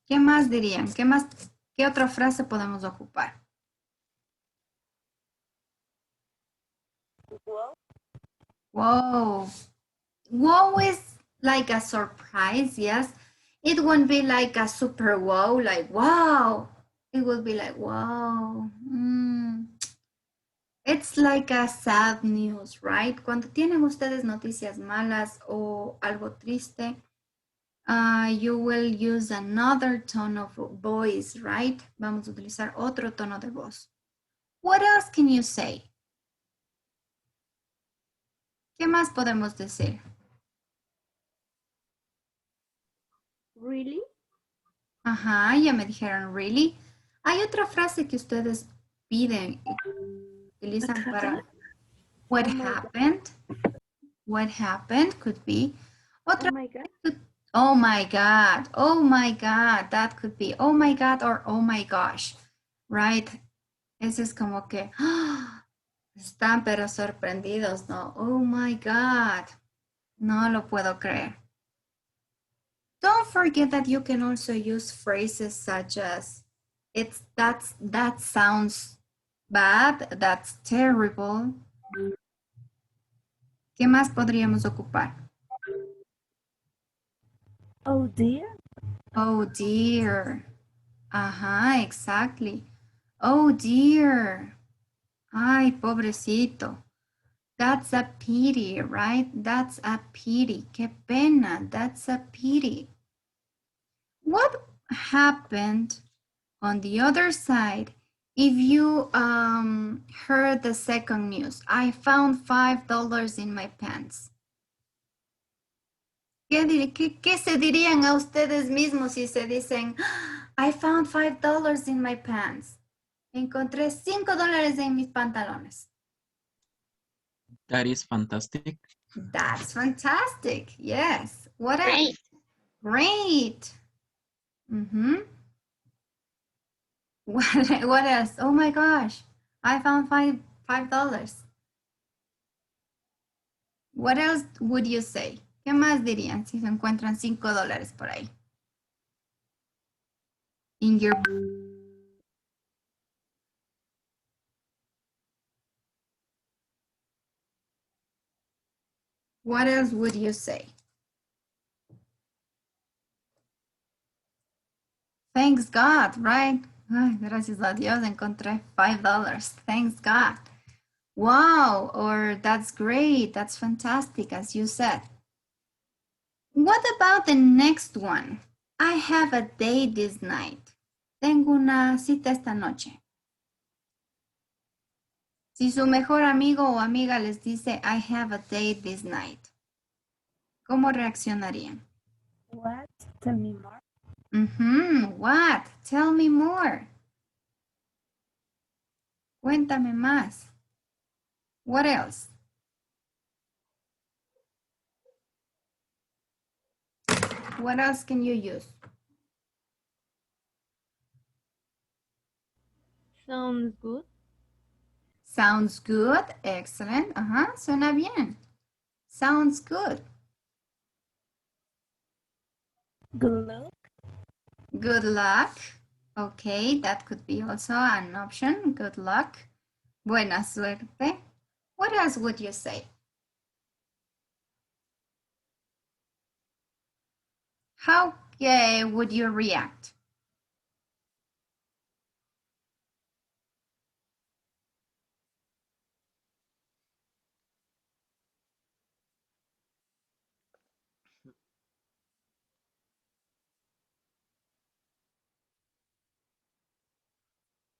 ¿Qué más dirían? ¿Qué otra frase podemos ocupar? Whoa. Whoa is like a surprise, yes. It won't be like a super wow, like wow. It will be like wow. It's like a sad news, right? Cuando tienen ustedes noticias malas o algo triste, you will use another tone of voice, right? Vamos a utilizar otro tono de voz. What else can you say? ¿Qué más podemos decir? Really? Ajá, ya me dijeron really. Hay otra frase que ustedes piden y utilizan para what happened. What happened could be. Otra, Oh my God. oh my God. Oh my God. That could be oh my God or oh my gosh. Right? Ese es como que están pero sorprendidos, ¿no? Oh my God. No lo puedo creer. Don't forget that you can also use phrases such as that sounds bad, that's terrible. ¿Qué más podríamos ocupar? Oh dear. Oh dear. Ajá, exactly. Oh dear. Ay, pobrecito. That's a pity, right? That's a pity. Qué pena. That's a pity. What happened on the other side if you heard the second news? I found $5 in my pants. ¿Qué se dirían a ustedes mismos si se dicen, I found $5 in my pants? Encontré $5 en mis pantalones. That is fantastic. That's fantastic. Yes. What else? Great. What else? Oh my gosh. I found $5. What else would you say? ¿Qué más dirían si se encuentran $5 por ahí? In your What else would you say? Thanks God, right? Ay, gracias a Dios encontré $5. Thanks God. Wow, or that's great. That's fantastic, as you said. What about the next one? I have a date this night. Tengo una cita esta noche. Si su mejor amigo o amiga les dice, I have a date this night, ¿cómo reaccionarían? What? Tell me more. What? Tell me more. Cuéntame más. What else? What else can you use? Sounds good. Sounds good. Excellent. Ajá, suena bien. Sounds good. Good luck. Good luck. Okay, that could be also an option. Good luck. Buena suerte. What else would you say? How would you react?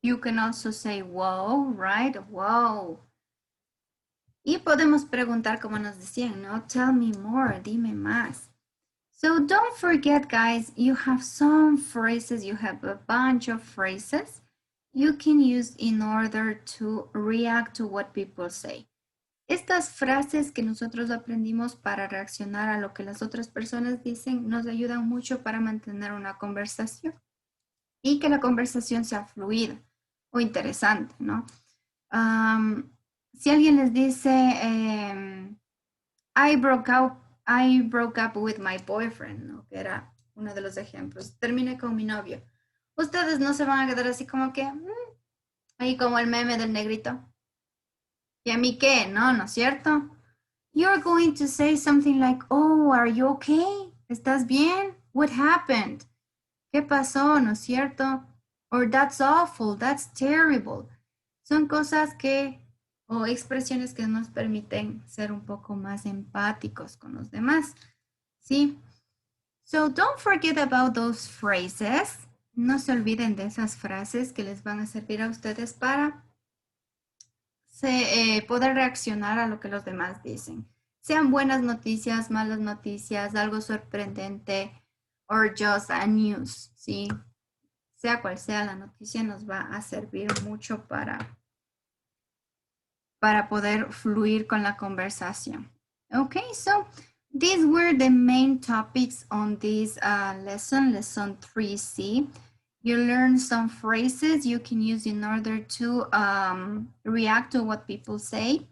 You can also say, whoa, right? Whoa. Y podemos preguntar como nos decían, ¿no? Tell me more, dime más. So don't forget, guys, you have some phrases, you have a bunch of phrases you can use in order to react to what people say. Estas frases que nosotros aprendimos para reaccionar a lo que las otras personas dicen nos ayudan mucho para mantener una conversación y que la conversación sea fluida o interesante, ¿no? Si alguien les dice, I broke up with my boyfriend, ¿no? Que era uno de los ejemplos. Terminé con mi novio. Ustedes no se van a quedar así como que, ahí como el meme del negrito. ¿Y a mí qué? No, ¿no es cierto? You're going to say something like, oh, are you okay? ¿Estás bien? What happened? ¿Qué pasó? ¿No es cierto? Or that's awful, that's terrible. Son cosas que, o expresiones que nos permiten ser un poco más empáticos con los demás. ¿Sí? So don't forget about those phrases. No se olviden de esas frases que les van a servir a ustedes para poder reaccionar a lo que los demás dicen. Sean buenas noticias, malas noticias, algo sorprendente, or just a news, ¿sí? Sea cual sea la noticia, nos va a servir mucho para poder fluir con la conversación. Okay, so these were the main topics on this lesson 3C. You learn some phrases you can use in order to react to what people say.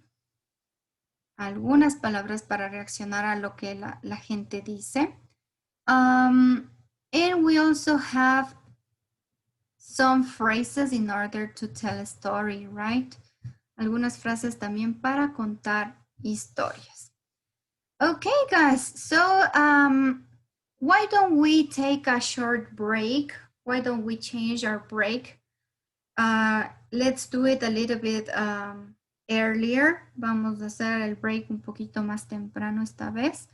Algunas palabras para reaccionar a lo que la gente dice. And we also have some phrases in order to tell a story, right? Algunas frases también para contar historias. Okay, guys, so why don't we take a short break? Why don't we change our break? Let's do it a little bit earlier. Vamos a hacer el break un poquito más temprano esta vez.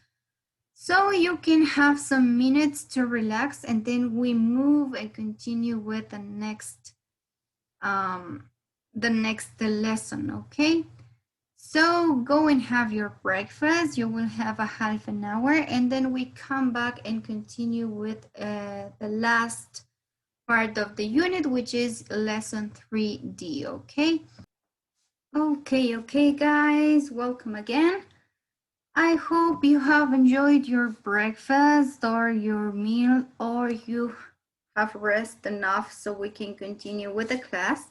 So you can have some minutes to relax, and then we move and continue with the next lesson, okay? So go and have your breakfast. You will have a half an hour, and then we come back and continue with the last part of the unit, which is lesson 3D, okay? Okay, guys, welcome again. I hope you have enjoyed your breakfast or your meal, or you have rest enough so we can continue with the class.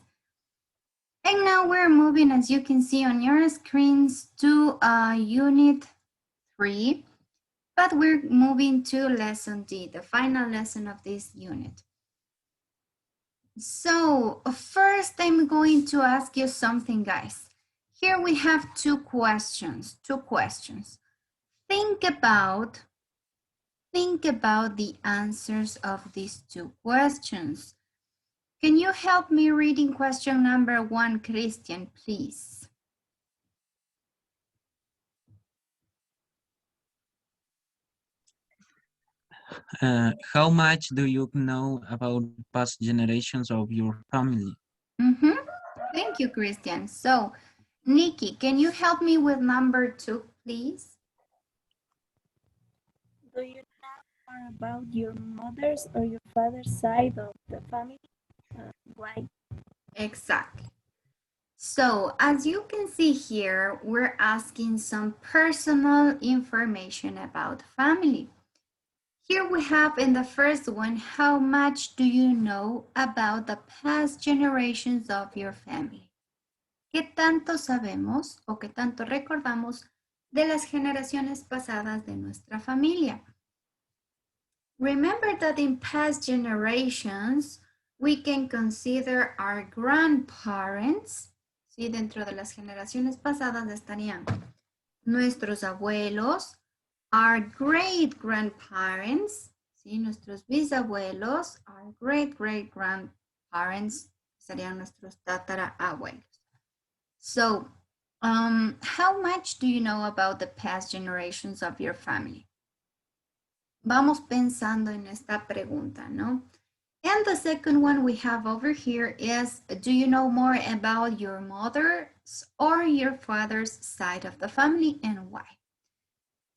And now we're moving, as you can see on your screens, to unit 3, but we're moving to lesson D, the final lesson of this unit. So first I'm going to ask you something, guys. Here we have two questions. Think about the answers of these two questions. Can you help me reading question number 1, Christian, please? How much do you know about past generations of your family? Thank you, Christian. So, Nikki, can you help me with number 2, please? Do you know more about your mother's or your father's side of the family? Why? Exactly. So, as you can see here, we're asking some personal information about family. Here we have in the first one, how much do you know about the past generations of your family? ¿Qué tanto sabemos o qué tanto recordamos de las generaciones pasadas de nuestra familia? Remember that in past generations, we can consider our grandparents. ¿Sí? Dentro de las generaciones pasadas estarían nuestros abuelos, our great-grandparents, ¿sí? Nuestros bisabuelos, our great-great-grandparents, serían nuestros tatarabuelos. So, how much do you know about the past generations of your family? Vamos pensando en esta pregunta, ¿no? And the second one we have over here is, do you know more about your mother's or your father's side of the family and why?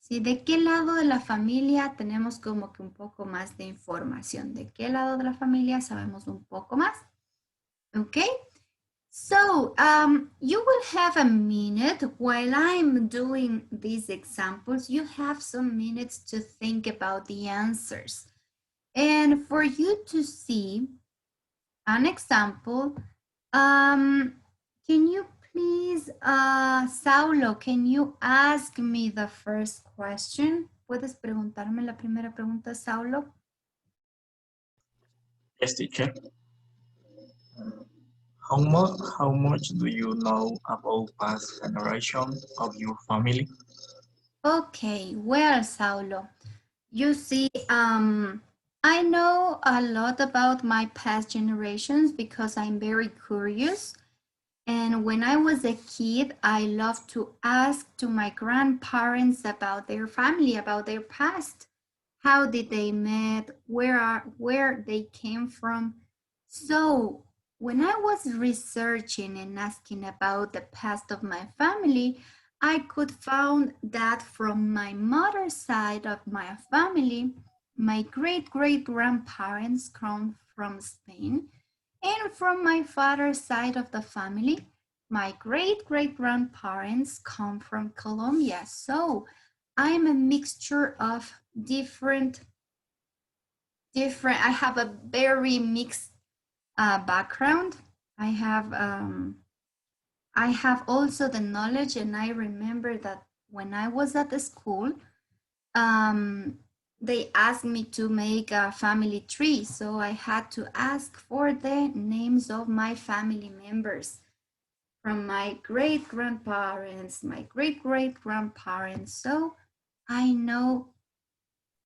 ¿Sí? ¿De qué lado de la familia tenemos como que un poco más de información? ¿De qué lado de la familia sabemos un poco más? Okay. So, you will have a minute while I'm doing these examples. You have some minutes to think about the answers. And for you to see an example, can you please, Saulo, can you ask me the first question? ¿Puedes preguntarme la primera pregunta, Saulo? Yes, teacher. How much do you know about past generation of your family? Okay, well, Saulo, you see, I know a lot about my past generations because I'm very curious. And when I was a kid, I loved to ask to my grandparents about their family, about their past. How did they met? Where they came from? So when I was researching and asking about the past of my family, I could found that from my mother's side of my family, my great-great-grandparents come from Spain, and from my father's side of the family, my great-great-grandparents come from Colombia. So I'm a mixture of different, I have a very mixed background. I have also the knowledge, and I remember that when I was at the school, they asked me to make a family tree. So I had to ask for the names of my family members from my great-grandparents, my great-great-grandparents. So I know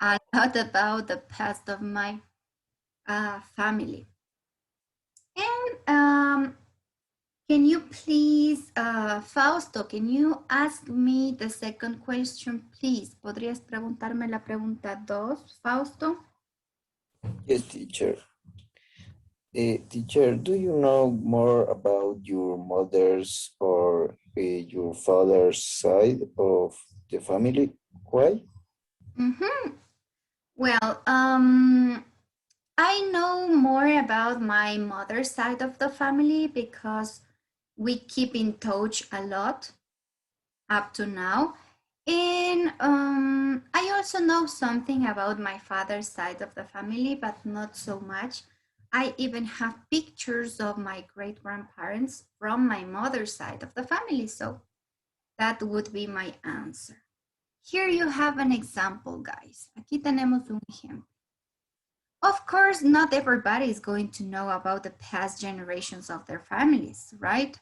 a lot about the past of my family. And can you please, Fausto, can you ask me the second question, please? ¿Podrías preguntarme la pregunta 2, Fausto? Yes, teacher. Teacher, do you know more about your mother's or your father's side of the family? Why? Mm-hmm. Well, I know more about my mother's side of the family because we keep in touch a lot up to now. And I also know something about my father's side of the family, but not so much. I even have pictures of my great grandparents from my mother's side of the family. So that would be my answer. Here you have an example, guys. Aquí tenemos un ejemplo. Of course, not everybody is going to know about the past generations of their families, right?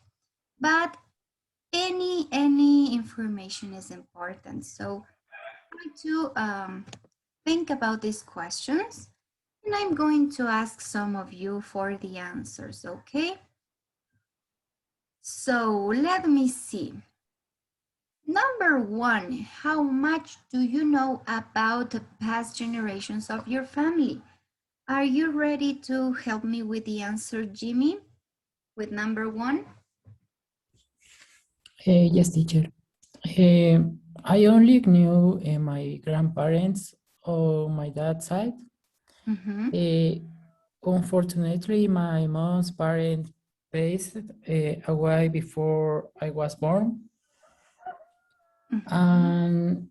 But any information is important. So try to think about these questions, and I'm going to ask some of you for the answers, okay? So let me see. Number 1, how much do you know about the past generations of your family? Are you ready to help me with the answer, Jimmy, with number 1? Yes, teacher. I only knew my grandparents on my dad's side. Mm-hmm. Unfortunately, my mom's parents passed away before I was born. Mm-hmm. And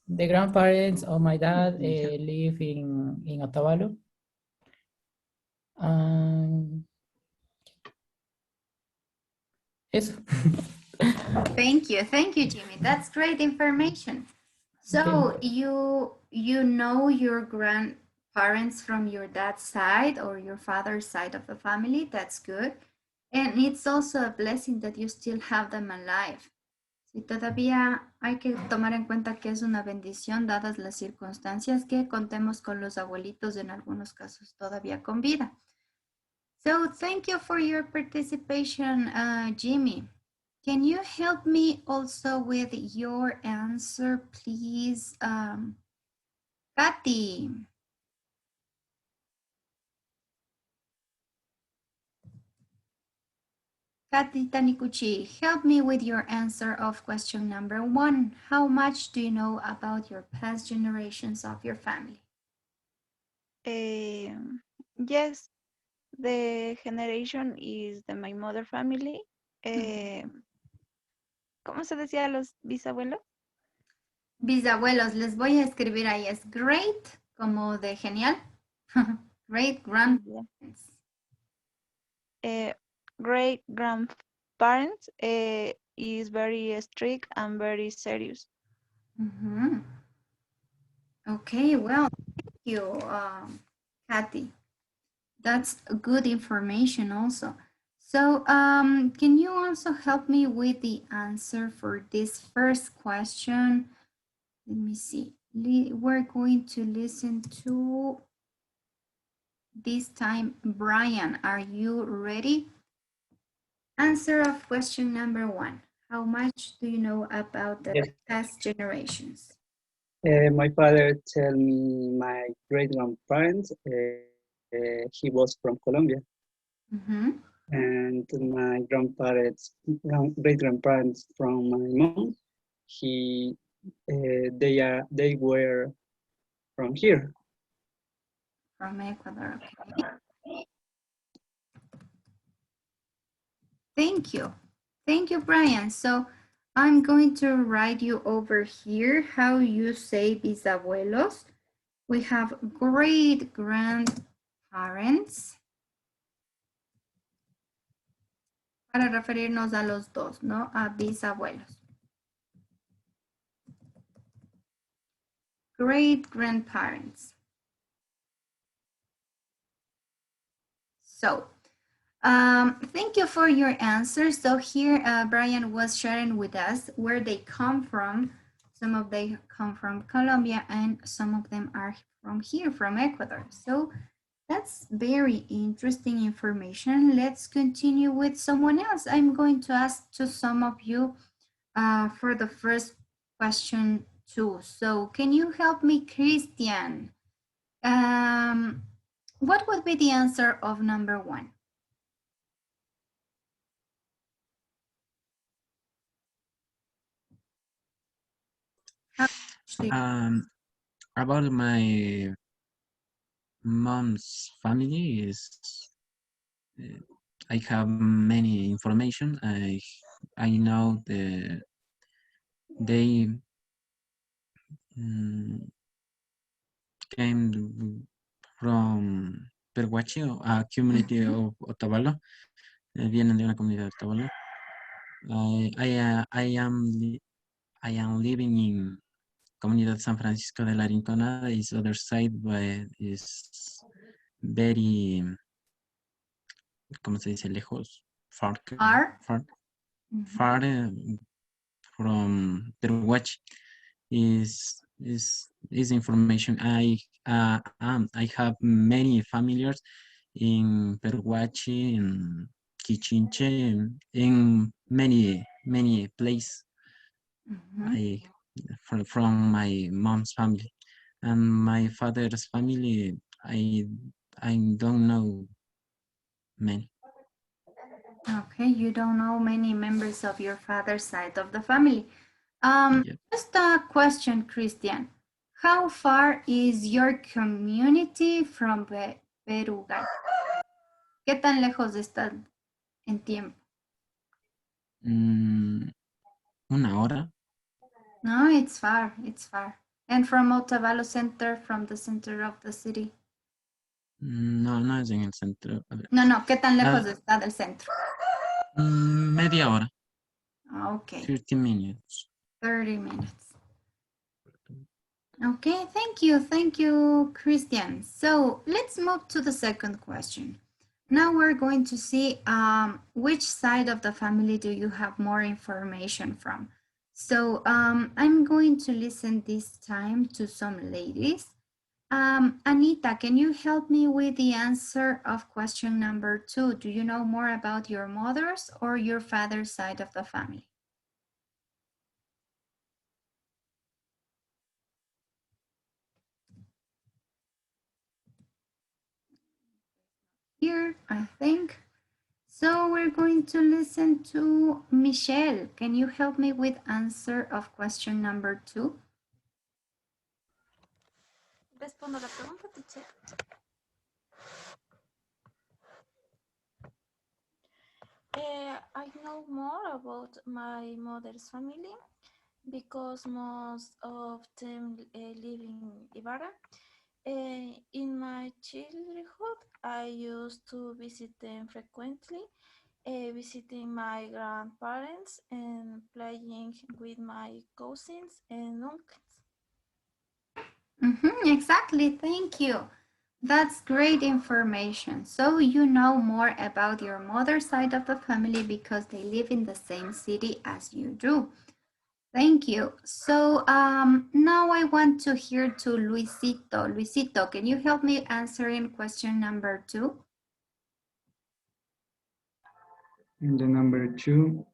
the grandparents of my dad live in Otavalo. Eso. Thank you, Jimmy. That's great information. So Okay. you know your grandparents from your dad's side or your father's side of the family. That's good. And it's also a blessing that you still have them alive. Sí, todavía hay que tomar en cuenta que es una bendición dadas las circunstancias que contemos con los abuelitos en algunos casos todavía con vida. So thank you for your participation, Jimmy. Can you help me also with your answer, please? Kathy. Kathy Taniguchi, help me with your answer of question number 1. How much do you know about your past generations of your family? Yes, the generation is the my mother family. ¿Cómo se decía a los bisabuelos? Bisabuelos, les voy a escribir ahí. Es great, como de genial. Great grandparents. Great grandparents is very strict and very serious. Mm-hmm. Okay, well, thank you, Kathy. That's good information also. So can you also help me with the answer for this first question? Let me see. We're going to listen to this time, Brian. Are you ready? Answer of question number 1. How much do you know about the Yes. past generations? My father tell me my great grandparents. He was from Colombia, Mm-hmm. and my great grandparents from my mom. They were from here. From Ecuador, okay. Thank you. Thank you, Brian. So I'm going to write you over here how you say bisabuelos. We have great grandparents para referirnos a los dos, ¿no? A bisabuelos. Great grandparents. So Thank you for your answer. So here, Brian was sharing with us where they come from. Some of them come from Colombia and some of them are from here, from Ecuador. So that's very interesting information. Let's continue with someone else. I'm going to ask to some of you for the first question too. So can you help me, Christian? What would be the answer of number 1? About my mom's family is I have many information. I know they came from Perhuachi, a community of Otavalo. Vienen de una comunidad de Otavalo. I am living in Comunidad San Francisco de la Rinconada. Is other side, but is very, ¿cómo se dice? Lejos, far from Perhuachi. Is information. I have many familiars in Perhuachi, in Quichinche, in many places. From my mom's family, and my father's family, I don't know many. Okay, you don't know many members of your father's side of the family. Just a question, Christian. How far is your community from Perugal? ¿Qué tan lejos están en tiempo? Una hora. No, it's far, it's far. And from Otavalo Center, from the center of the city? No, no es en el centro. No, ¿qué tan lejos está del centro? Media hora. Okay. 30 minutes. 30 minutes. Okay, thank you, Christian. So let's move to the second question. Now we're going to see which side of the family do you have more information from. So I'm going to listen this time to some ladies. Anita, can you help me with the answer of question number 2? Do you know more about your mother's or your father's side of the family? Here, I think. So we're going to listen to Michelle. Can you help me with answer of question number 2? Respondo la pregunta, teacher. I know more about my mother's family because most of them live in Ibarra. In my childhood, I used to visit them frequently, visiting my grandparents and playing with my cousins and uncles. Exactly, thank you. That's great information. So you know more about your mother's side of the family because they live in the same city as you do. Thank you. So now I want to hear to Luisito. Luisito, can you help me answering question number 2? En the number 2,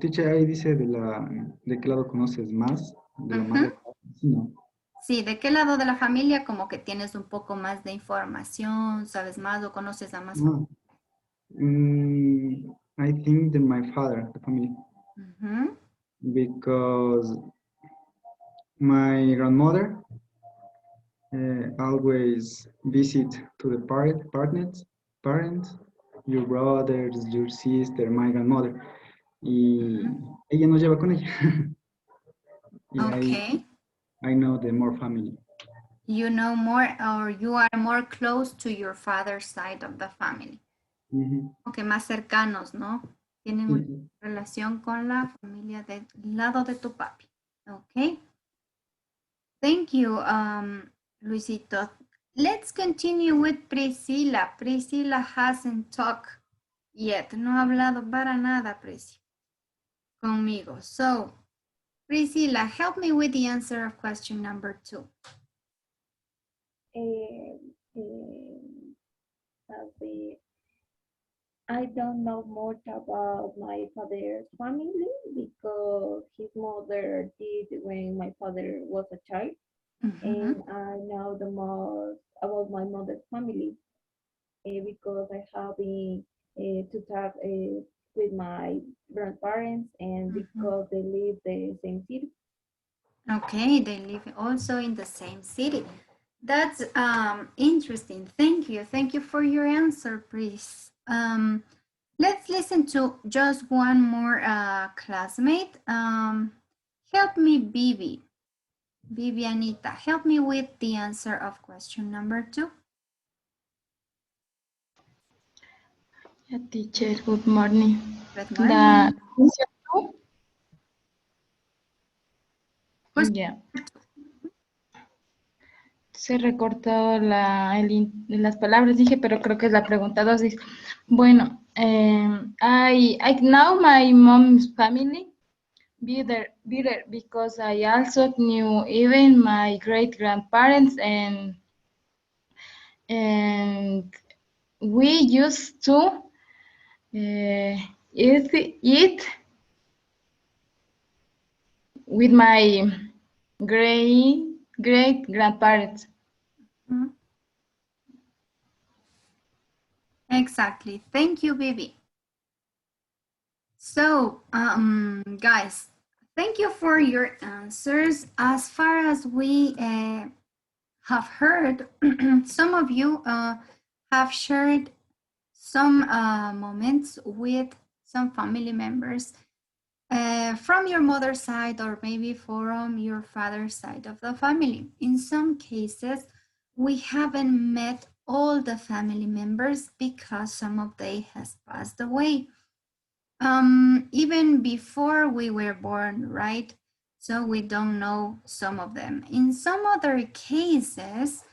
teacher, ahí dice de qué lado conoces más, de la madre. Sí, no. Sí, ¿de qué lado de la familia como que tienes un poco más de información, sabes más o conoces a más? I think that my father, the family, because my grandmother always visit to the parents, your brothers, your sister, my grandmother, y ella nos lleva con ella. Okay. I know the more family. You know more or you are more close to your father's side of the family. Okay, más cercanos, ¿no? Tienen una relación con la familia del lado de tu papi. Okay. Thank you, Luisito. Let's continue with Priscilla. Priscilla hasn't talked Yet. No ha hablado para nada, Prisi. Conmigo. So, Priscilla, help me with the answer of question number 2. I don't know much about my father's family because his mother did when my father was a child, and I know the most about my mother's family because I have been to talk with my grandparents and because they live the same city. Okay, they live also in the same city. That's interesting. Thank you. Thank you for your answer, please. Let's listen to just one more classmate. Help me, Bibi. Vivianita, help me with the answer of question number 2. Yeah, teacher, good morning. Good La morning. Ya. Se recortó las palabras, dije, pero creo que es la pregunta 2. Bueno, I know my mom's family better because I also knew even my great grandparents and we used to eat with my great grandparents. Exactly. Thank you, Bibi. So, guys, thank you for your answers. As far as we have heard, some of you have shared some moments with some family members from your mother's side or maybe from your father's side of the family. In some cases, we haven't met all the family members because some of them has passed away. Even before we were born, right? So we don't know some of them. In some other cases,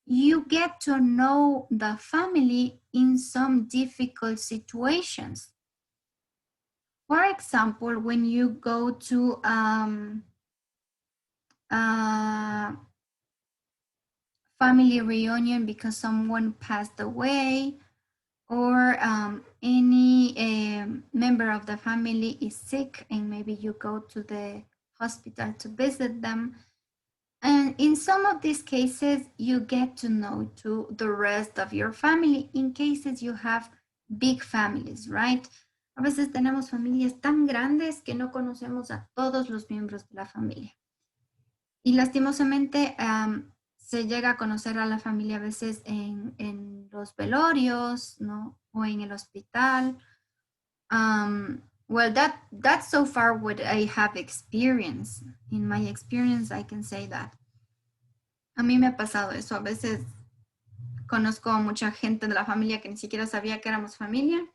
you get to know the family in some difficult situations. For example, when you go to family reunion because someone passed away, or any member of the family is sick and maybe you go to the hospital to visit them. And in some of these cases, you get to know to the rest of your family in cases you have big families, right? A veces tenemos familias tan grandes que no conocemos a todos los miembros de la familia. Y lastimosamente se llega a conocer a la familia a veces en los velorios, ¿no? O en el hospital. Well, that's so far what I have experienced. In my experience, I can say that. A mí me ha pasado eso. A veces conozco a mucha gente de la familia que ni siquiera sabía que éramos familia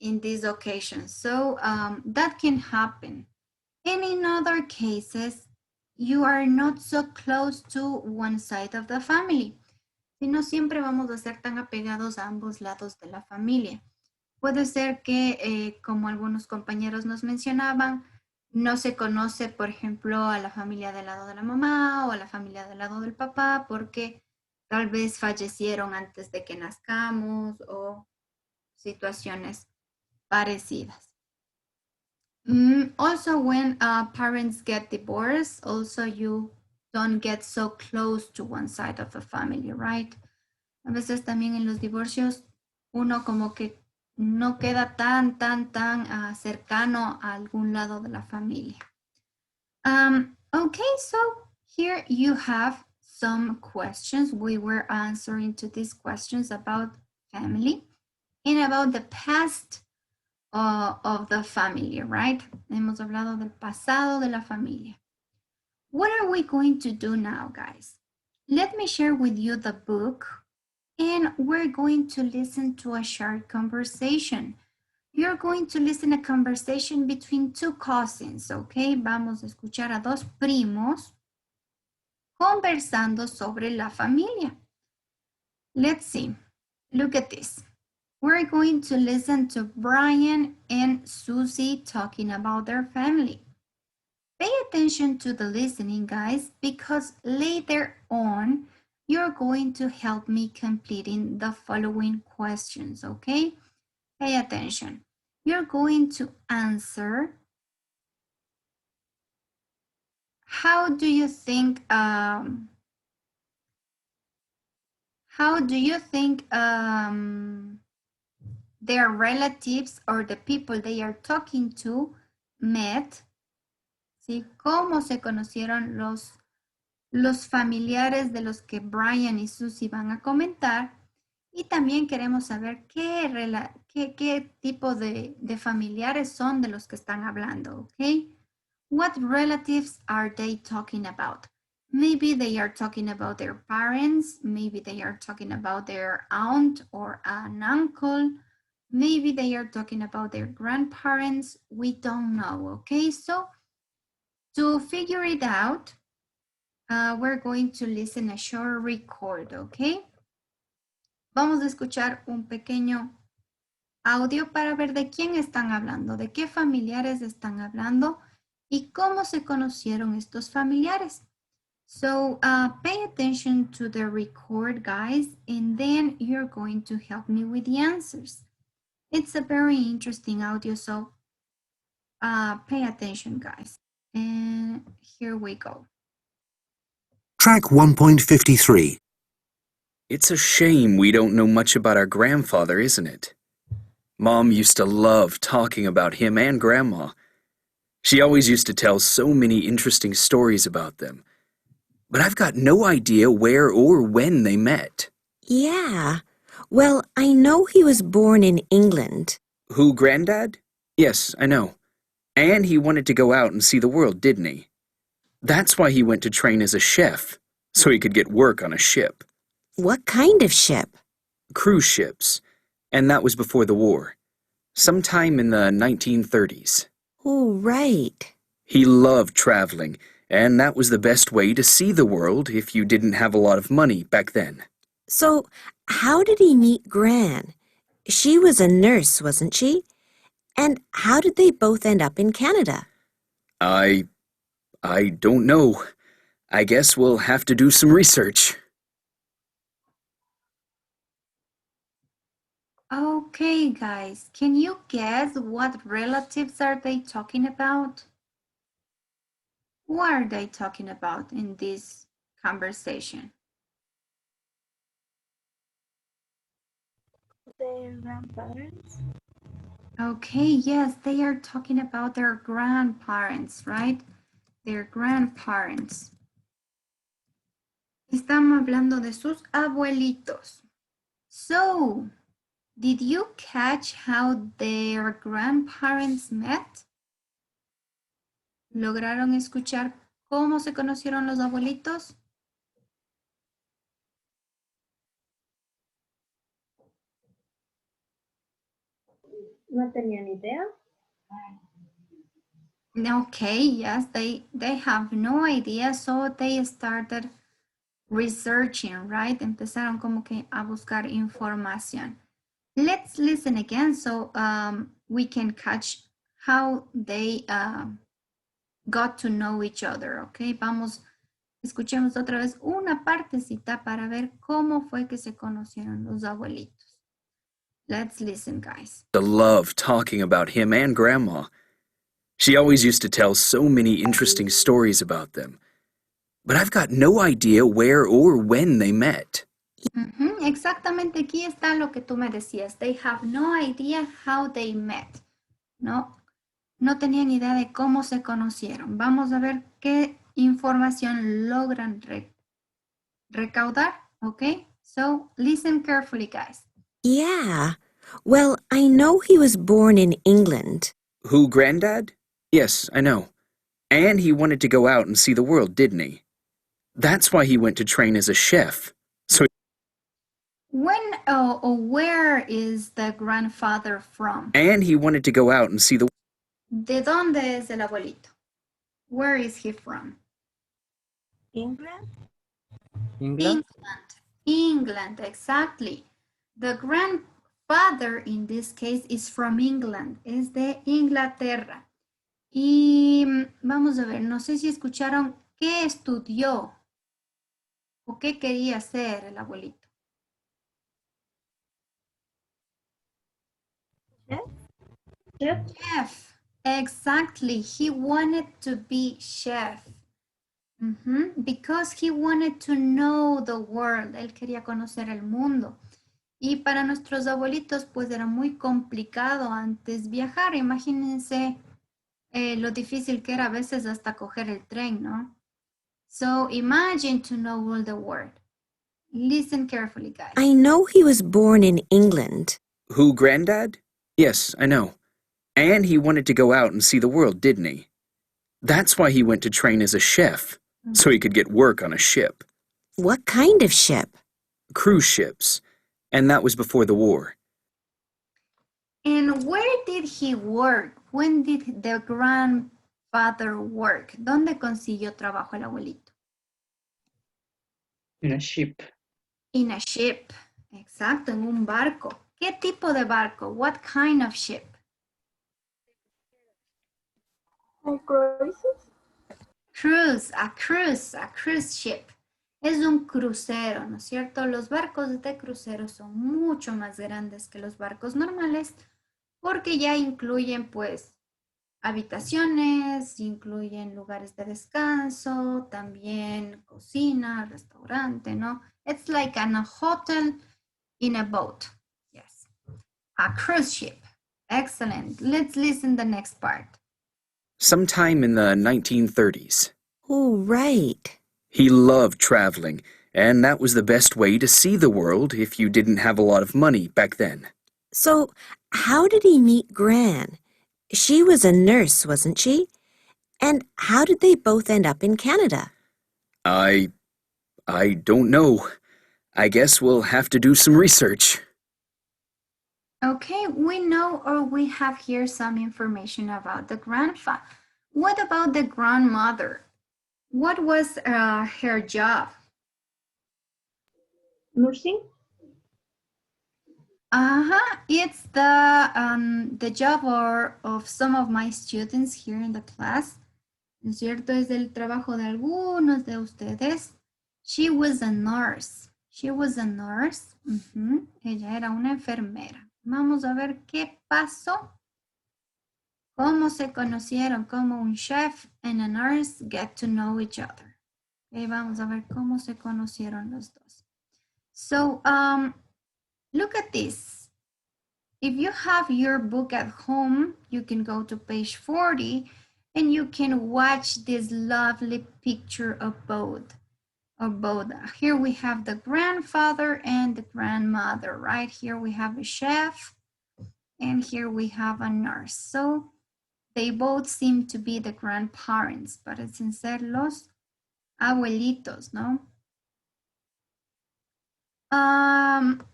in these occasions. So that can happen. And in other cases, you are not so close to one side of the family. Si no siempre vamos a ser tan apegados a ambos lados de la familia. Puede ser que, como algunos compañeros nos mencionaban, no se conoce, por ejemplo, a la familia del lado de la mamá o a la familia del lado del papá porque tal vez fallecieron antes de que nazcamos o situaciones parecidas. Also, when parents get divorced, also you don't get so close to one side of the family, right? A veces también en los divorcios uno como que no queda tan cercano a algún lado de la familia. Okay, so here you have some questions. We were answering to these questions about family and about the past of the family, right? Hemos hablado del pasado de la familia. What are we going to do now, guys? Let me share with you the book and we're going to listen to a short conversation. You're going to listen a conversation between two cousins, okay? Vamos a escuchar a dos primos conversando sobre la familia. Let's see. Look at this. We're going to listen to Brian and Susie talking about their family. Pay attention to the listening, guys, because later on, you're going to help me completing the following questions, okay? Pay attention. You're going to answer, how do you think their relatives or the people they are talking to met? ¿Sí? ¿Cómo se conocieron los familiares de los que Brian y Susie van a comentar? Y también queremos saber qué tipo de familiares son de los que están hablando, ¿ok? What relatives are they talking about? Maybe they are talking about their parents. Maybe they are talking about their aunt or an uncle. Maybe they are talking about their grandparents. We don't know, okay? So to figure it out, we're going to listen a short record, okay? Vamos a escuchar un pequeño audio para ver de quién están hablando, de qué familiares están hablando y cómo se conocieron estos familiares. So pay attention to the record, guys, and then you're going to help me with the answers. It's a very interesting audio, so pay attention, guys. And here we go. Track 1.53. It's a shame we don't know much about our grandfather, isn't it? Mom used to love talking about him and Grandma. She always used to tell so many interesting stories about them. But I've got no idea where or when they met. Yeah. Well, I know he was born in England. Who, Granddad? Yes, I know. And he wanted to go out and see the world, didn't he? That's why he went to train as a chef, so he could get work on a ship. What kind of ship? Cruise ships. And that was before the war. Sometime in the 1930s. Oh, right. He loved traveling, and that was the best way to see the world if you didn't have a lot of money back then. So, how did he meet Gran? She was a nurse, wasn't she? And how did they both end up in Canada? I don't know. I guess we'll have to do some research. Okay, guys, can you guess what relatives are they talking about? Who are they talking about in this conversation? Their grandparents. Okay, yes, they are talking about their grandparents, right? Their grandparents. Estamos hablando de sus abuelitos. So, did you catch how their grandparents met? ¿Lograron escuchar cómo se conocieron los abuelitos? No tenía ni idea. Okay, yes, they have no idea, so they started researching, right? Empezaron como que a buscar información. Let's listen again so we can catch how they got to know each other, okay? Vamos, escuchemos otra vez una partecita para ver cómo fue que se conocieron los abuelitos. Let's listen, guys. I love talking about him and Grandma. She always used to tell so many interesting stories about them. But I've got no idea where or when they met. Exactamente, aquí está lo que tú me decías. They have no idea how they met. No tenían idea de cómo se conocieron. Vamos a ver qué información logran recaudar, ¿ok? So, listen carefully, guys. Yeah. Well, I know he was born in England. Who, Granddad? Yes, I know. And he wanted to go out and see the world, didn't he? That's why he went to train as a chef. So When or where is the grandfather from? And he wanted to go out and see the... ¿De dónde es el abuelito? Where is he from? England. England, exactly. The grandfather father in this case is from England, es de Inglaterra. Y vamos a ver, no sé si escucharon qué estudió o qué quería ser el abuelito. Chef. Exactly. He wanted to be chef. Because he wanted to know the world. Él quería conocer el mundo. Y para nuestros abuelitos, pues era muy complicado antes viajar. Imagínense lo difícil que era a veces hasta coger el tren, ¿no? So imagine to know all the world. Listen carefully, guys. I know he was born in England. Who, Granddad? Yes, I know. And he wanted to go out and see the world, didn't he? That's why he went to train as a chef, so he could get work on a ship. What kind of ship? Cruise ships. And that was before the war. And where did he work? When did the grandfather work? ¿Dónde consiguió trabajo el abuelito? In a ship. In a ship. Exacto, en un barco. ¿Qué tipo de barco? What kind of ship? Cruise, a cruise ship. Es un crucero, ¿no es cierto? Los barcos de crucero son mucho más grandes que los barcos normales porque ya incluyen pues habitaciones, incluyen lugares de descanso, también cocina, restaurante, ¿no? It's like a hotel in a boat. Yes. A cruise ship. Excellent. Let's listen the next part. Sometime in the 1930s. Oh, right. He loved traveling, and that was the best way to see the world if you didn't have a lot of money back then. So, how did he meet Gran? She was a nurse, wasn't she? And how did they both end up in Canada? I don't know. I guess we'll have to do some research. Okay, we know or we have here some information about the grandpa. What about the grandmother? What was her job? Nursing? It's the job of some of my students here in the class. ¿No es cierto? Es el trabajo de algunos de ustedes. She was a nurse. She was a nurse. Ella era una enfermera. Vamos a ver qué pasó. ¿Cómo se conocieron? Cómo un chef and a nurse get to know each other. Okay, vamos a ver cómo se conocieron los dos. So, look at this. If you have your book at home, you can go to page 40 and you can watch this lovely picture of both. Here we have the grandfather and the grandmother. Right here we have a chef and here we have a nurse. So they both seem to be the grandparents, parecen ser los abuelitos, ¿no?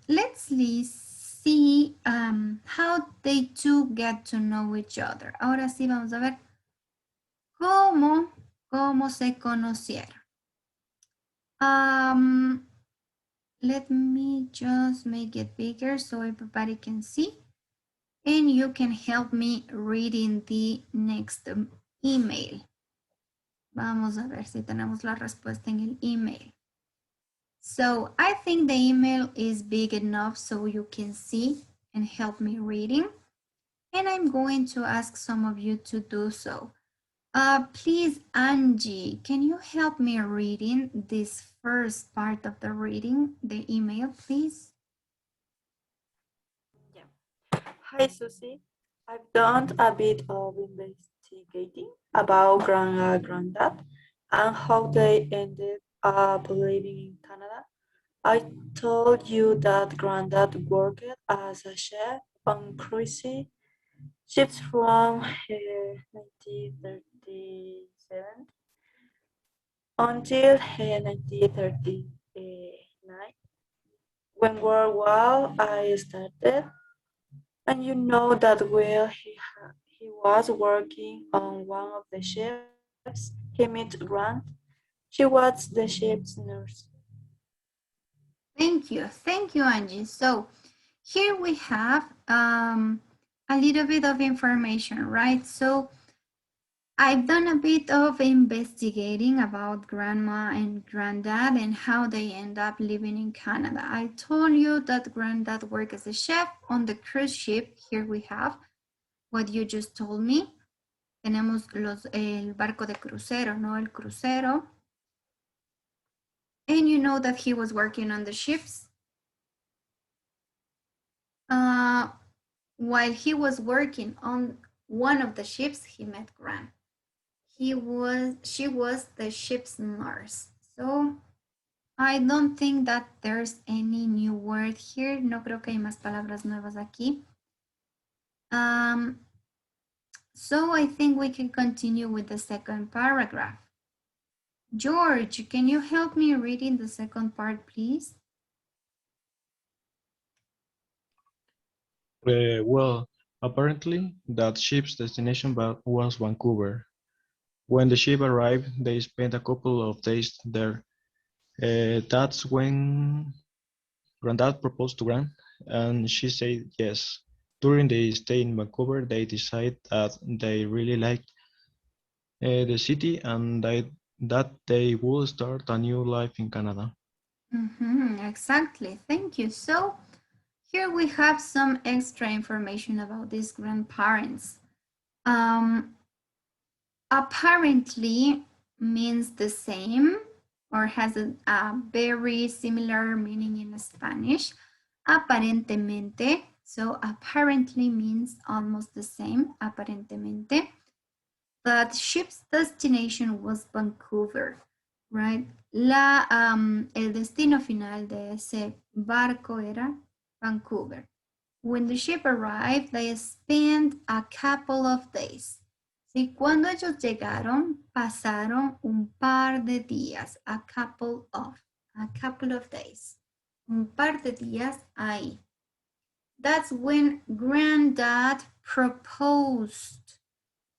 Let's see how they two get to know each other. Ahora sí vamos a ver cómo se conocieron. Let me just make it bigger so everybody can see. And you can help me reading the next email. Vamos a ver si tenemos la respuesta en el email. So I think the email is big enough so you can see and help me reading. And I'm going to ask some of you to do so. Please, Angie, can you help me reading this first part of the reading, the email, please? Hi, Susie. I've done a bit of investigating about Granddad and how they ended up living in Canada. I told you that Granddad worked as a chef on cruise ships from 1937 until 1939, when World War I started. And you know that while he was working on one of the ships, he met Grant. She was the ship's nurse. Thank you, Angie. So Here we have a little bit of information, right? So I've done a bit of investigating about grandma and granddad and how they end up living in Canada. I told you that granddad worked as a chef on the cruise ship. Here we have what you just told me. Tenemos el barco de crucero, ¿no? El crucero. And you know that he was working on the ships. While he was working on one of the ships, he met Gran. She was the ship's nurse. So I don't think that there's any new word here. No creo que hay más palabras nuevas aquí. So I think we can continue with the second paragraph. George, can you help me reading the second part, please? Well, apparently that ship's destination was Vancouver. When the ship arrived, they spent a couple of days there. That's when Grandad proposed to Gran, and she said yes. During the stay in Vancouver, they decided that they really liked the city and that they would start a new life in Canada. Exactly, thank you. So here we have some extra information about these grandparents. Apparently means the same or has a very similar meaning in Spanish. Aparentemente, so apparently means almost the same, aparentemente. But ship's destination was Vancouver, right? El destino final de ese barco era Vancouver. When the ship arrived, they spent a couple of days. ¿Sí? Cuando ellos llegaron, pasaron un par de días, a couple of days. Un par de días ahí. That's when Granddad proposed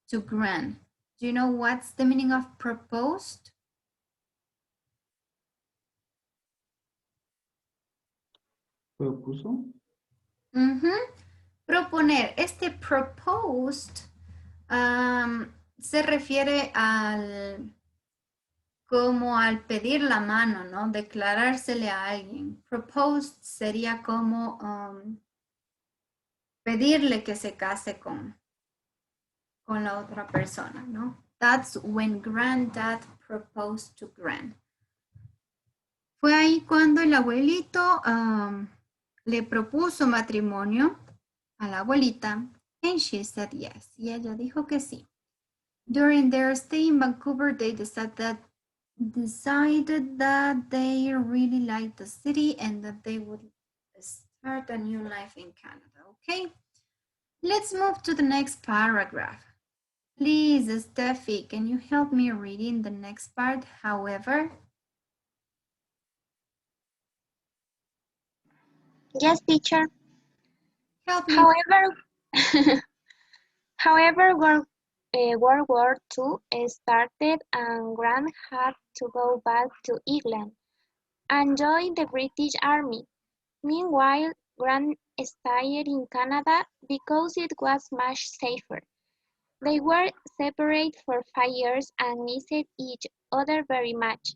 to Gran. Do you know what's the meaning of proposed? ¿Propuso? Proponer. Este proposed se refiere como al pedir la mano, ¿no? Declarársele a alguien. Proposed sería como pedirle que se case con la otra persona, ¿no? That's when Granddad proposed to Gran. Fue ahí cuando el abuelito le propuso matrimonio a la abuelita, and she said yes. Y ella dijo que sí. During their stay in Vancouver, they decided that they really liked the city and that they would start a new life in Canada, okay? Let's move to the next paragraph. Please, Steffi, can you help me reading the next part? However. Yes, teacher. Help me. However, World War II started and Grant had to go back to England and join the British Army. Meanwhile, Grant stayed in Canada because it was much safer. They were separate for 5 years and missed each other very much.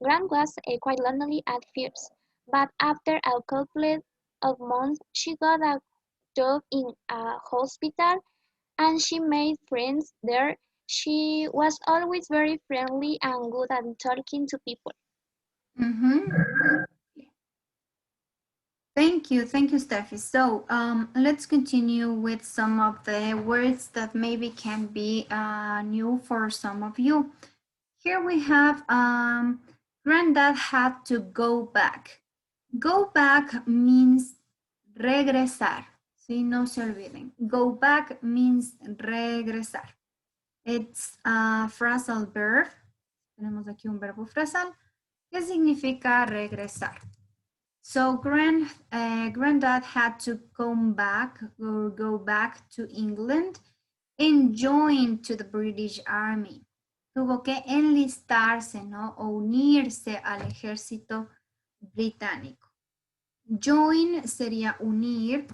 Grant was quite lonely at first, but after a couple of months, she got a job in a hospital and she made friends there. She was always very friendly and good at talking to people. Thank you, Steffi. So let's continue with some of the words that maybe can be new for some of you. Here we have Granddad had to go back. Go back means regresar. Sí, no se olviden. Go back means regresar. It's a phrasal verb. Tenemos aquí un verbo frasal que significa regresar. So Granddad had to come back or go back to England and join to the British Army. Tuvo que enlistarse, ¿no? O unirse al ejército británico. Join sería unir,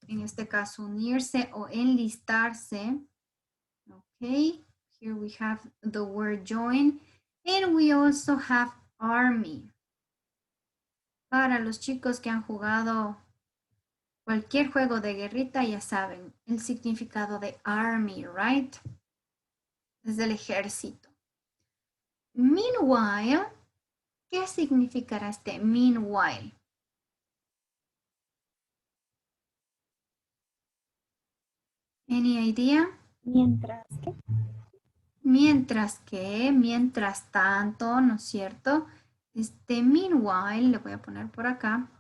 en este caso unirse o enlistarse. Okay, here we have the word join. And we also have army. Para los chicos que han jugado cualquier juego de guerrita, ya saben el significado de army, right? Es del ejército. Meanwhile, ¿qué significará este meanwhile? Any idea? Mientras que. Mientras tanto, ¿no es cierto? Este meanwhile, le voy a poner por acá.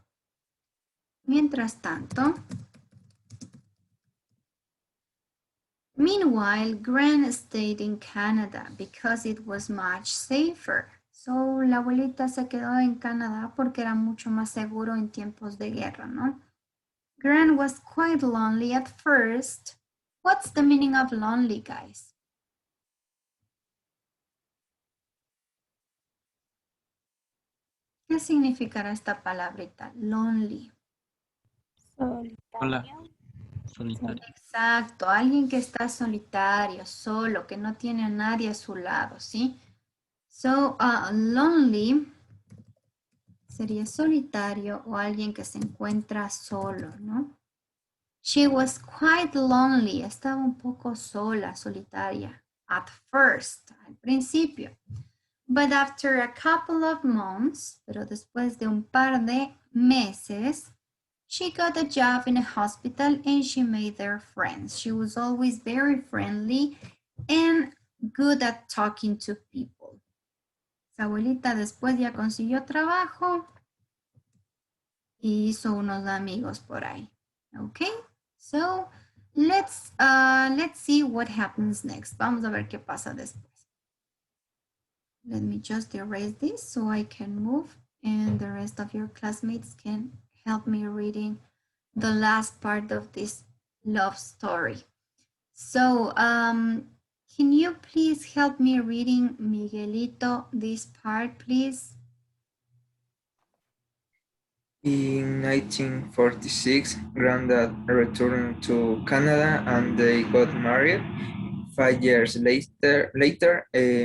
Mientras tanto. Meanwhile, Gran stayed in Canada because it was much safer. So, la abuelita se quedó en Canadá porque era mucho más seguro en tiempos de guerra, ¿no? Gran was quite lonely at first. What's the meaning of lonely, guys? ¿Qué significará esta palabrita? Lonely. Hola, solitario. Exacto, alguien que está solitario, solo, que no tiene a nadie a su lado, ¿sí? So, lonely sería solitario o alguien que se encuentra solo, ¿no? She was quite lonely, estaba un poco sola, solitaria, at first, al principio. But after a couple of months, pero después de un par de meses, she got a job in a hospital and she made their friends. She was always very friendly and good at talking to people. Su abuelita después ya consiguió trabajo y hizo unos amigos por ahí. Okay, so let's see what happens next. Vamos a ver qué pasa después. Let me just erase this so I can move and the rest of your classmates can help me reading the last part of this love story. So, can you please help me reading, Miguelito, this part, please? In 1946, Granddad returned to Canada and they got married. 5 years later,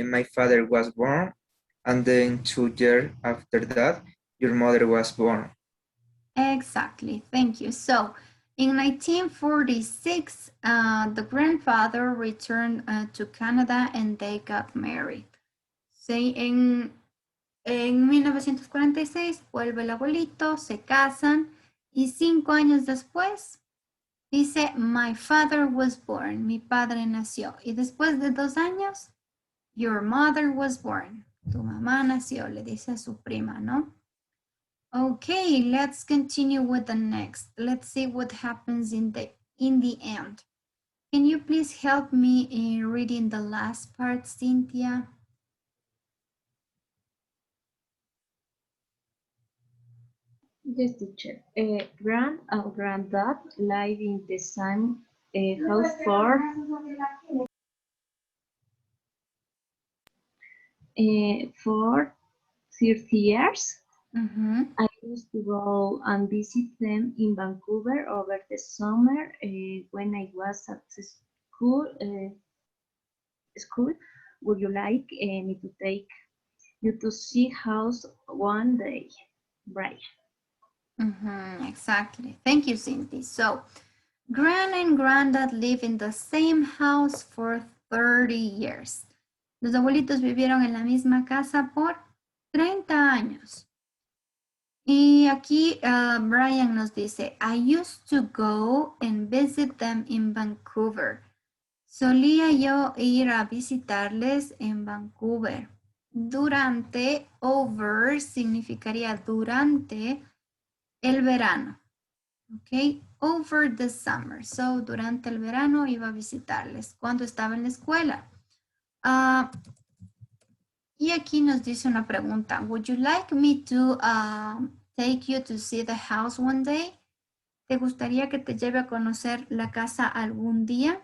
my father was born, and then 2 years after that, your mother was born. Exactly, thank you. So, in 1946, the grandfather returned to Canada and they got married. Sí, en 1946 vuelve el abuelito, se casan y 5 años después dice, my father was born, mi padre nació. Y después de 2 años, your mother was born, tu mamá nació, le dice a su prima, ¿no? Okay, let's continue with the next. Let's see what happens in the end. Can you please help me in reading the last part, Cynthia? Yes, teacher. Grand and granddad live in the same house for 30 years. I used to go and visit them in Vancouver over the summer when I was at school. Would you like me to take you to see house one day, Brian? Exactly. Thank you, Cindy. So, Gran and Granddad live in the same house for 30 years. Los abuelitos vivieron en la misma casa por 30 años. Y aquí Brian nos dice, I used to go and visit them in Vancouver. Solía yo ir a visitarles en Vancouver. Durante, over, significaría durante el verano. Ok, over the summer. So, durante el verano iba a visitarles cuando estaba en la escuela. Y aquí nos dice una pregunta. Would you like me to take you to see the house one day? ¿Te gustaría que te lleve a conocer la casa algún día?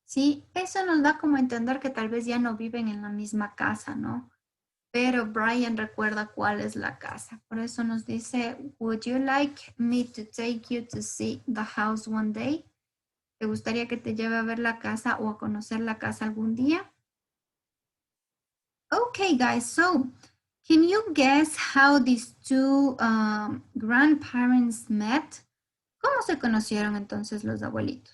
Sí, eso nos da como a entender que tal vez ya no viven en la misma casa, ¿no? Pero Brian recuerda cuál es la casa. Por eso nos dice, would you like me to take you to see the house one day? ¿Te gustaría que te lleve a ver la casa o a conocer la casa algún día? Okay, guys, so can you guess how these two grandparents met? ¿Cómo se conocieron entonces los abuelitos?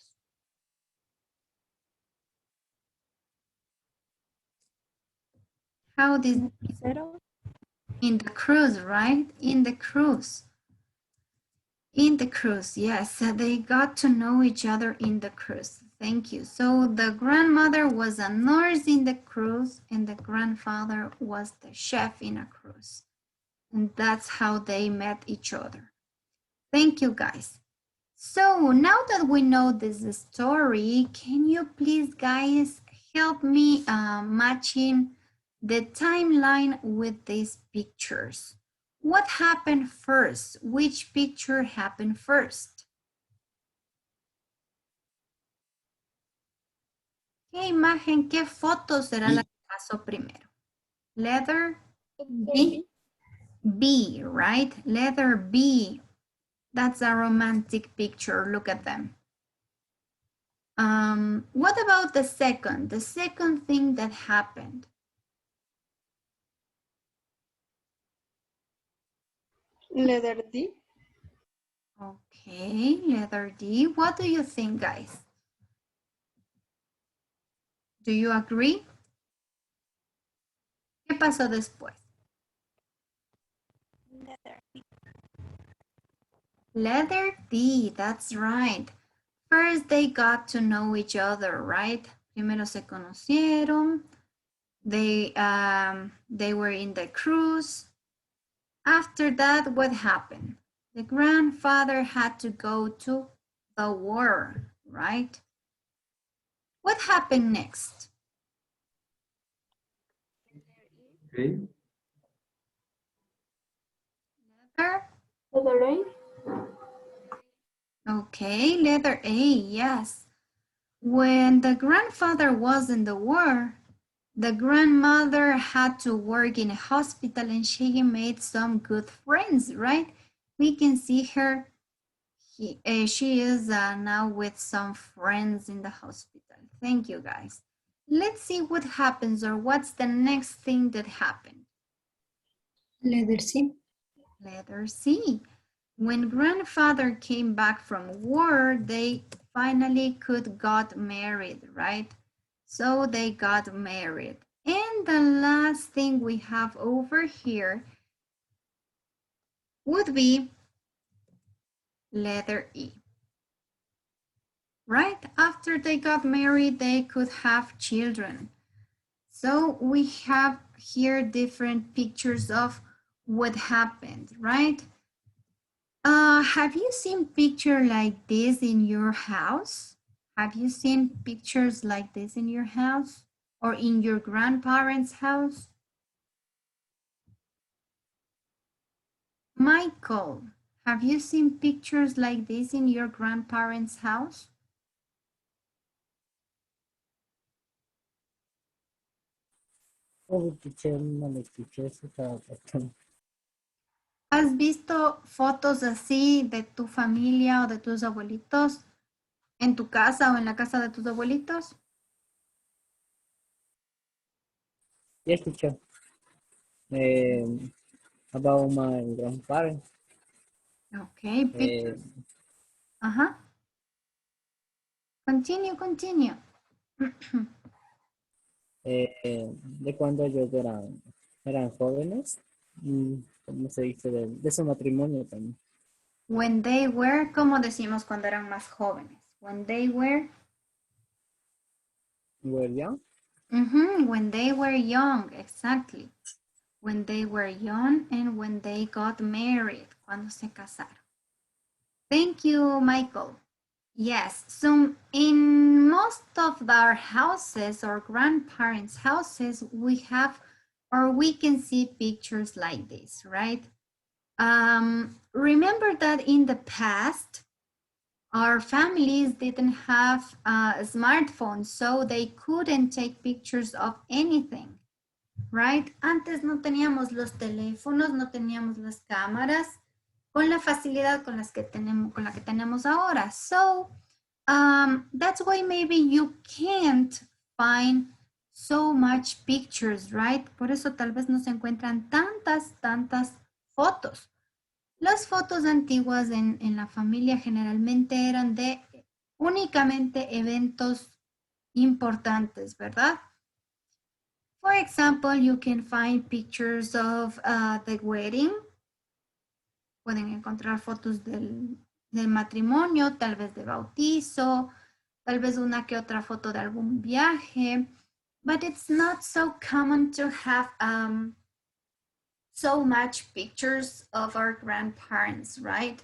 How did in the cruise, right? In the cruise. In the cruise, yes. They got to know each other in the cruise. Thank you. So the grandmother was a nurse in the cruise and the grandfather was the chef in a cruise. And that's how they met each other. Thank you, guys. So now that we know this story, can you please, guys, help me matching the timeline with these pictures? What happened first? Which picture happened first? ¿Qué imagen, qué foto será la que pasó primero? Letter B? B, right? Letter B. That's a romantic picture. Look at them. What about the second? The second thing that happened? Letter D. Okay, letter D. What do you think, guys? Do you agree? ¿Qué pasó después? Letter D, that's right. First, they got to know each other, right? Primero se conocieron. They were in the cruise. After that, what happened? The grandfather had to go to the war, right? What happened next? Okay. Letter A. Okay, letter A, yes. When the grandfather was in the war, the grandmother had to work in a hospital and she made some good friends, right? We can see her. She is now with some friends in the hospital. Thank you, guys. Let's see what happens or what's the next thing that happened. Letter C. Letter C. When grandfather came back from war, they finally could got married, right? So they got married. And the last thing we have over here would be letter E. Right? After they got married, they could have children. So we have here different pictures of what happened, right? Have you seen pictures like this in your house? Have you seen pictures like this in your house or in your grandparents' house? Michael, have you seen pictures like this in your grandparents' house? Oh, teacher, no me escuché, se estaba cortando. ¿Has visto fotos así de tu familia o de tus abuelitos en tu casa o en la casa de tus abuelitos? Yes, teacher. About my grandparents. Okay, pictures. Uh-huh. Continue. De cuando ellos eran jóvenes, ¿cómo se dice? De su matrimonio también. When they were, ¿cómo decimos cuando eran más jóvenes? When they were? Were young? When they were young, exactly. When they were young and when they got married, cuando se casaron. Thank you, Michael. Yes, so in most of our houses or grandparents' houses, we have or we can see pictures like this, right? Remember that in the past, our families didn't have smartphones, so they couldn't take pictures of anything. right? Antes no teníamos los teléfonos, no teníamos las cámaras con la facilidad con la que tenemos ahora. So, that's why maybe you can't find so much pictures, right? Por eso tal vez no se encuentran tantas fotos. Las fotos antiguas en la familia generalmente eran de únicamente eventos importantes, ¿verdad? For example, you can find pictures of the wedding. Pueden encontrar fotos del matrimonio, tal vez de bautizo, tal vez una que otra foto de algún viaje. But it's not so common to have so much pictures of our grandparents, right?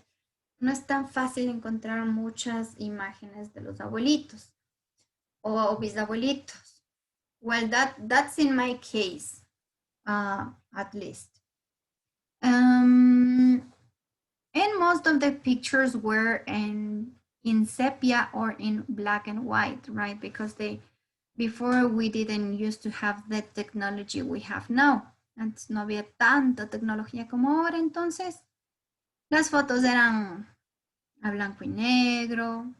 No es tan fácil encontrar muchas imágenes de los abuelitos o bisabuelitos. Well, that's in my case, at least. And most of the pictures were in sepia or in black and white, right? Because before we didn't used to have the technology we have now. Antes no había tanta tecnología como ahora, entonces las fotos eran a blanco y negro.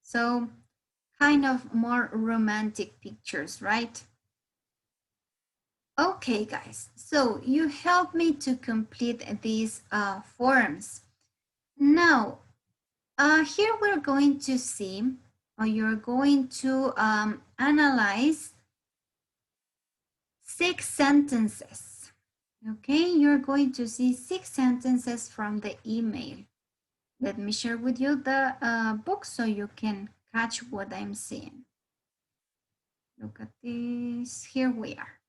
So kind of more romantic pictures, right? Okay, guys, so you helped me to complete these forms. Now, here we're going to see, or you're going to analyze 6 sentences. Okay, you're going to see 6 sentences from the email. Let me share with you the book so you can catch what I'm saying. Look at this. Here we are.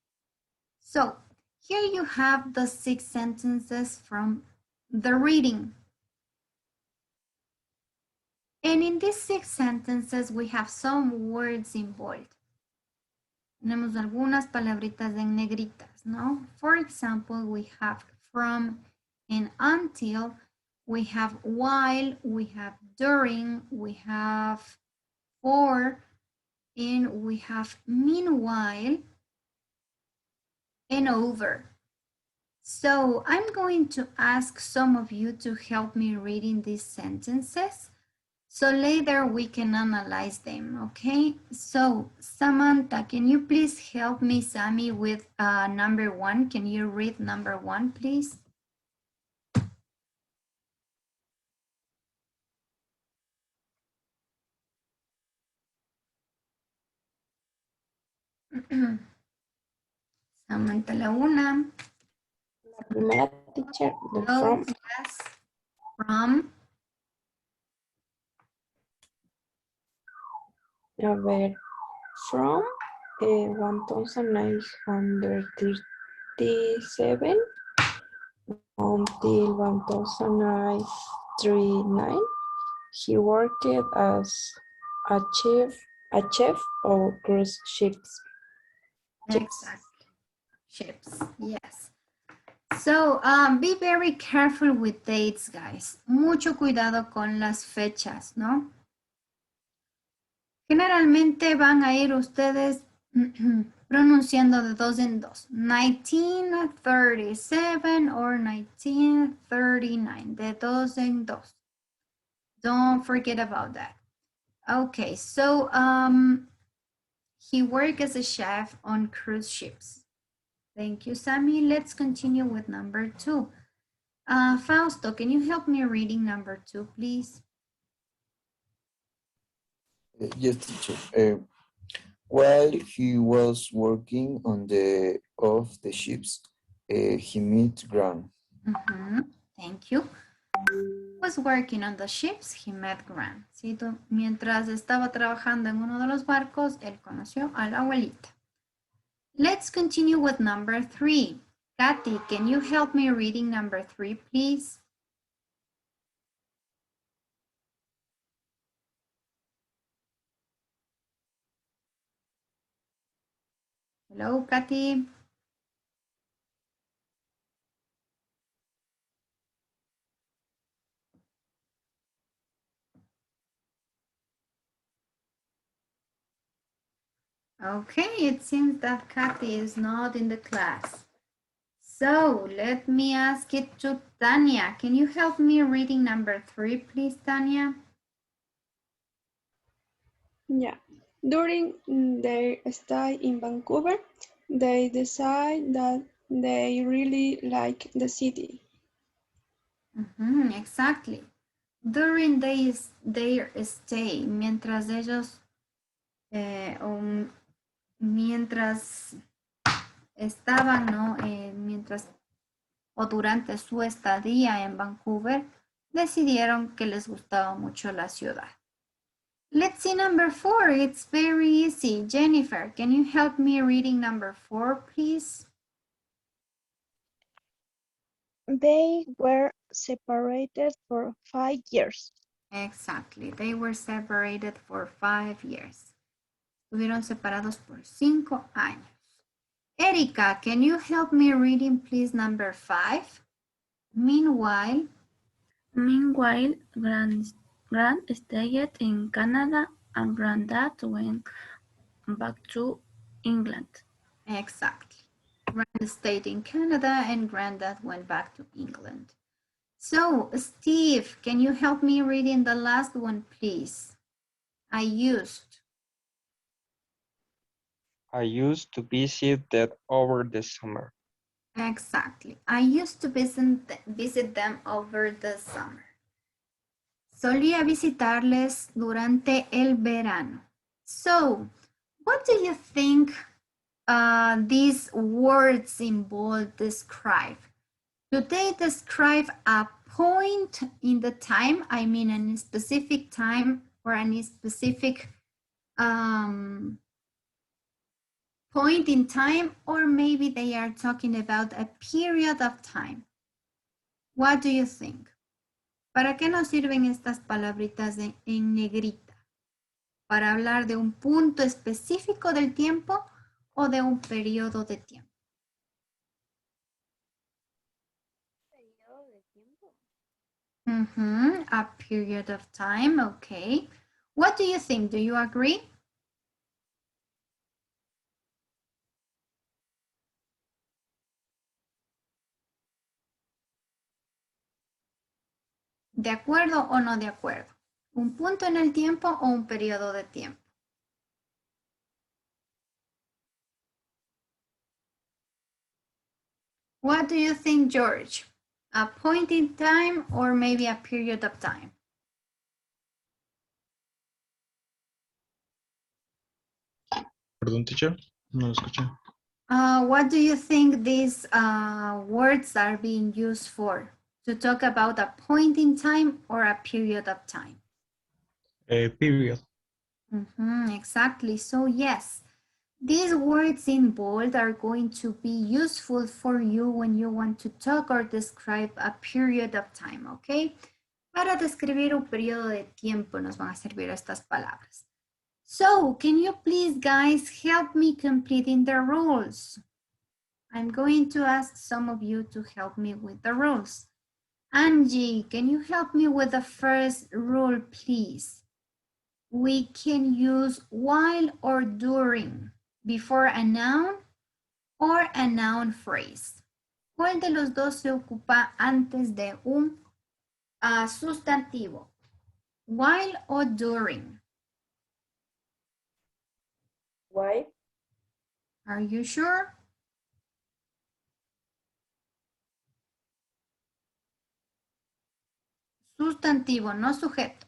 So here you have the 6 sentences from the reading. And in these 6 sentences, we have some words in bold. Tenemos algunas palabritas en negritas, no? For example, we have from and until, we have while, we have during, we have for, and we have meanwhile, and over. So I'm going to ask some of you to help me reading these sentences. So later we can analyze them, okay? So Samantha, can you please help me, Sammy, with number 1? Can you read number 1, please? Samantha, la 1. La primera, teacher, the Oh, from. yes. From. A ver, from 1937 until 1939, he worked as a chef of cruise ships. Exactly. Ships, yes. So be very careful with dates, guys. Mucho cuidado con las fechas, ¿no? Generalmente van a ir ustedes pronunciando de 2 en 2. 1937 or 1939. De 2 en 2. Don't forget about that. Okay, so he worked as a chef on cruise ships. Thank you, Sammy. Let's continue with number 2. Fausto, can you help me reading number 2, please? Yes, teacher. While he was working on the ships, he met Grant. Thank you. Was working on the ships, he met Grant. ¿Sí? Mientras estaba trabajando en uno de los barcos, él conoció a la abuelita. Let's continue with number 3. Kathy, can you help me reading number 3, please? Hello, Kathy. Okay, it seems that Kathy is not in the class. So let me ask it to Tanya. Can you help me reading number 3, please, Tanya? Yeah. During their stay in Vancouver, they decide that they really like the city. Exactly. During their stay, mientras ellos, mientras estaban, ¿no? Mientras o durante su estadía en Vancouver, decidieron que les gustaba mucho la ciudad. Let's see number 4. It's very easy. Jennifer, can you help me reading number 4, please? They were separated for 5 years. Exactly. They were separated for 5 years. Estuvieron separados por 5 años. Erika, can you help me reading, please, number 5? Meanwhile, Grand stayed in Canada and Granddad went back to England. exactly. Grand stayed in Canada and Granddad went back to England. So, Steve, can you help me reading the last one, please? I used to visit that over the summer. Exactly. I used to visit them over the summer. Solía visitarles durante el verano. So, what do you think these words in bold describe? Do they describe a point in the time? I mean, a specific time or any specific point in time, or maybe they are talking about a period of time. What do you think? ¿Para qué nos sirven estas palabritas en negrita? ¿Para hablar de un punto específico del tiempo o de un periodo de tiempo? A period of time, okay. What do you think? Do you agree? ¿De acuerdo o no de acuerdo? ¿Un punto en el tiempo o un periodo de tiempo? What do you think, George? A point in time or maybe a period of time? Perdón, teacher, no lo escuché. What do you think these words are being used for? To talk about a point in time or a period of time? Period. Exactly. So yes, these words in bold are going to be useful for you when you want to talk or describe a period of time, okay? Para describir un periodo de tiempo nos van a servir estas palabras. So, can you please, guys, help me completing the rules? I'm going to ask some of you to help me with the rules. Angie, can you help me with the first rule, please? We can use while or during before a noun or a noun phrase. ¿Cuál de los dos se ocupa antes de un sustantivo? While or during? Why? Are you sure? Sustantivo, no sujeto.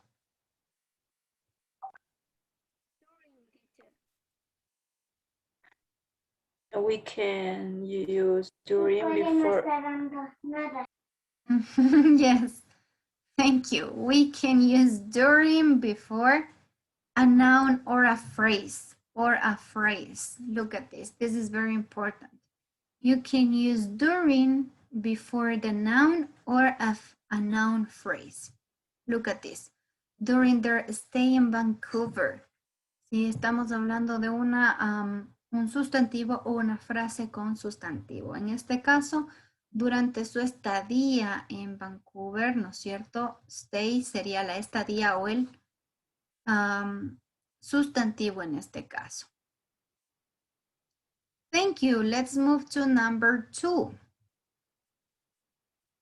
We can use during before. Yes, thank you. We can use during before a noun or a phrase. Look at this. This is very important. You can use during before the noun or a noun phrase. Look at this. During their stay in Vancouver. Si estamos hablando de un sustantivo o una frase con sustantivo. En este caso, durante su estadía en Vancouver, ¿no es cierto? Stay sería la estadía o el sustantivo en este caso. Thank you. Let's move to number 2.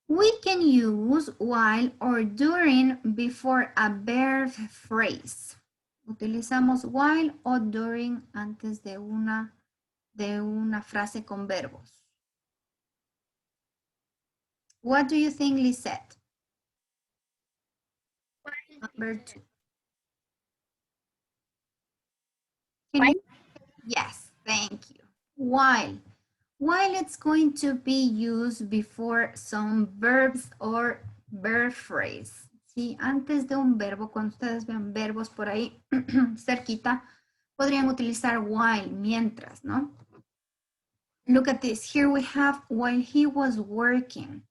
We can use while or during before a verb phrase. Utilizamos while o during antes de una frase con verbos. What do you think, Lisette? Number 2. Can you? Yes, thank you. While. While it's going to be used before some verbs or verb phrase. ¿Sí? Antes de un verbo, cuando ustedes vean verbos por ahí cerquita, podrían utilizar while, mientras, ¿no? Look at this. Here we have while he was working.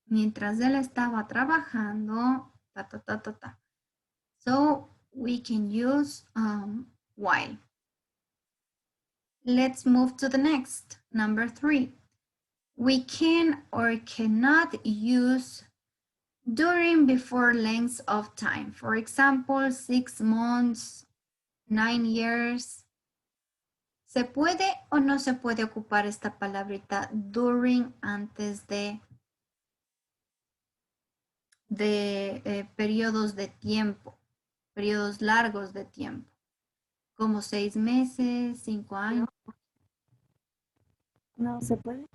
Mientras él estaba trabajando, ta, ta, ta, ta, ta. So we can use while. Let's move to the next, number 3. We can or cannot use during before lengths of time. For example, 6 months, 9 years. ¿Se puede o no se puede ocupar esta palabrita during antes de periodos de tiempo, periodos largos de tiempo, como 6 meses, 5 años? No se puede.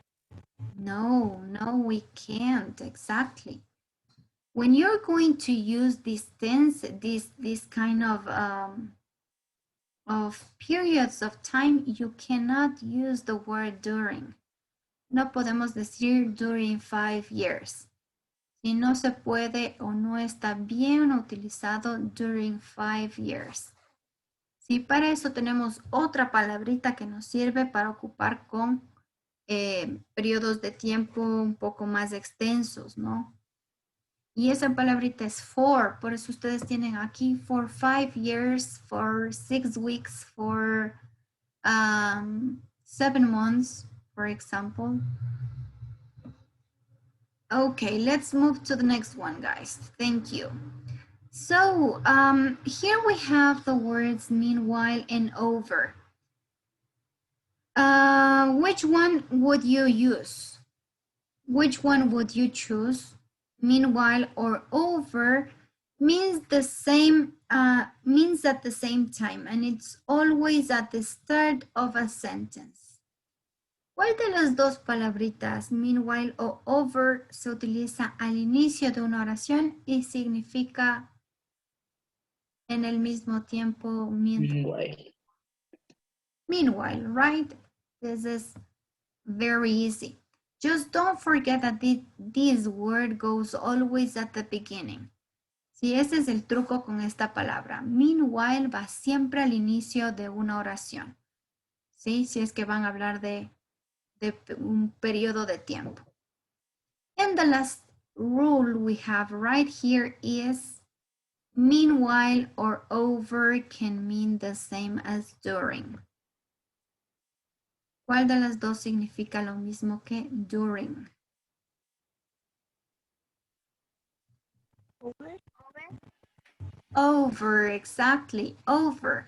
No, we can't, exactly. When you're going to use this tense, this kind of periods of time, you cannot use the word during. No podemos decir during 5 years. Si no se puede o no está bien utilizado during 5 years. Sí, para eso tenemos otra palabrita que nos sirve para ocupar con periodos de tiempo un poco más extensos, ¿no? Y esa palabrita es for, por eso ustedes tienen aquí for 5 years, for 6 weeks, for 7 months, for example. Okay, let's move to the next one, guys. Thank you. So here we have the words meanwhile and over. Which one would you use? Which one would you choose? Meanwhile or over means the same, means at the same time, and it's always at the start of a sentence. ¿Cuál de las dos palabritas, meanwhile o over, se utiliza al inicio de una oración y significa en el mismo tiempo mientras? Meanwhile, right? This is very easy. Just don't forget that this word goes always at the beginning. Sí, ese es el truco con esta palabra. Meanwhile va siempre al inicio de una oración. Sí, si es que van a hablar de un periodo de tiempo. And the last rule we have right here is meanwhile or over can mean the same as during. ¿Cuál de las dos significa lo mismo que during? Over, exactly, over.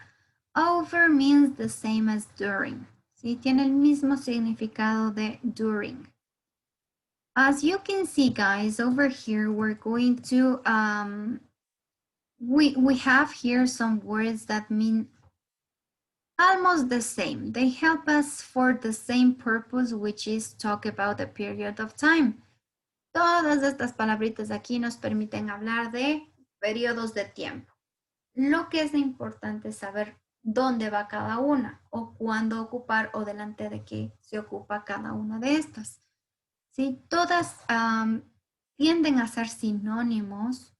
Over means the same as during. Sí, tiene el mismo significado de during. As you can see, guys, over here, we're going to, we have here some words that mean almost the same. They help us for the same purpose, which is talk about the period of time. Todas estas palabritas aquí nos permiten hablar de periodos de tiempo. Lo que es importante es saber dónde va cada una o cuándo ocupar o delante de qué se ocupa cada una de estas. ¿Sí? Todas tienden a ser sinónimos,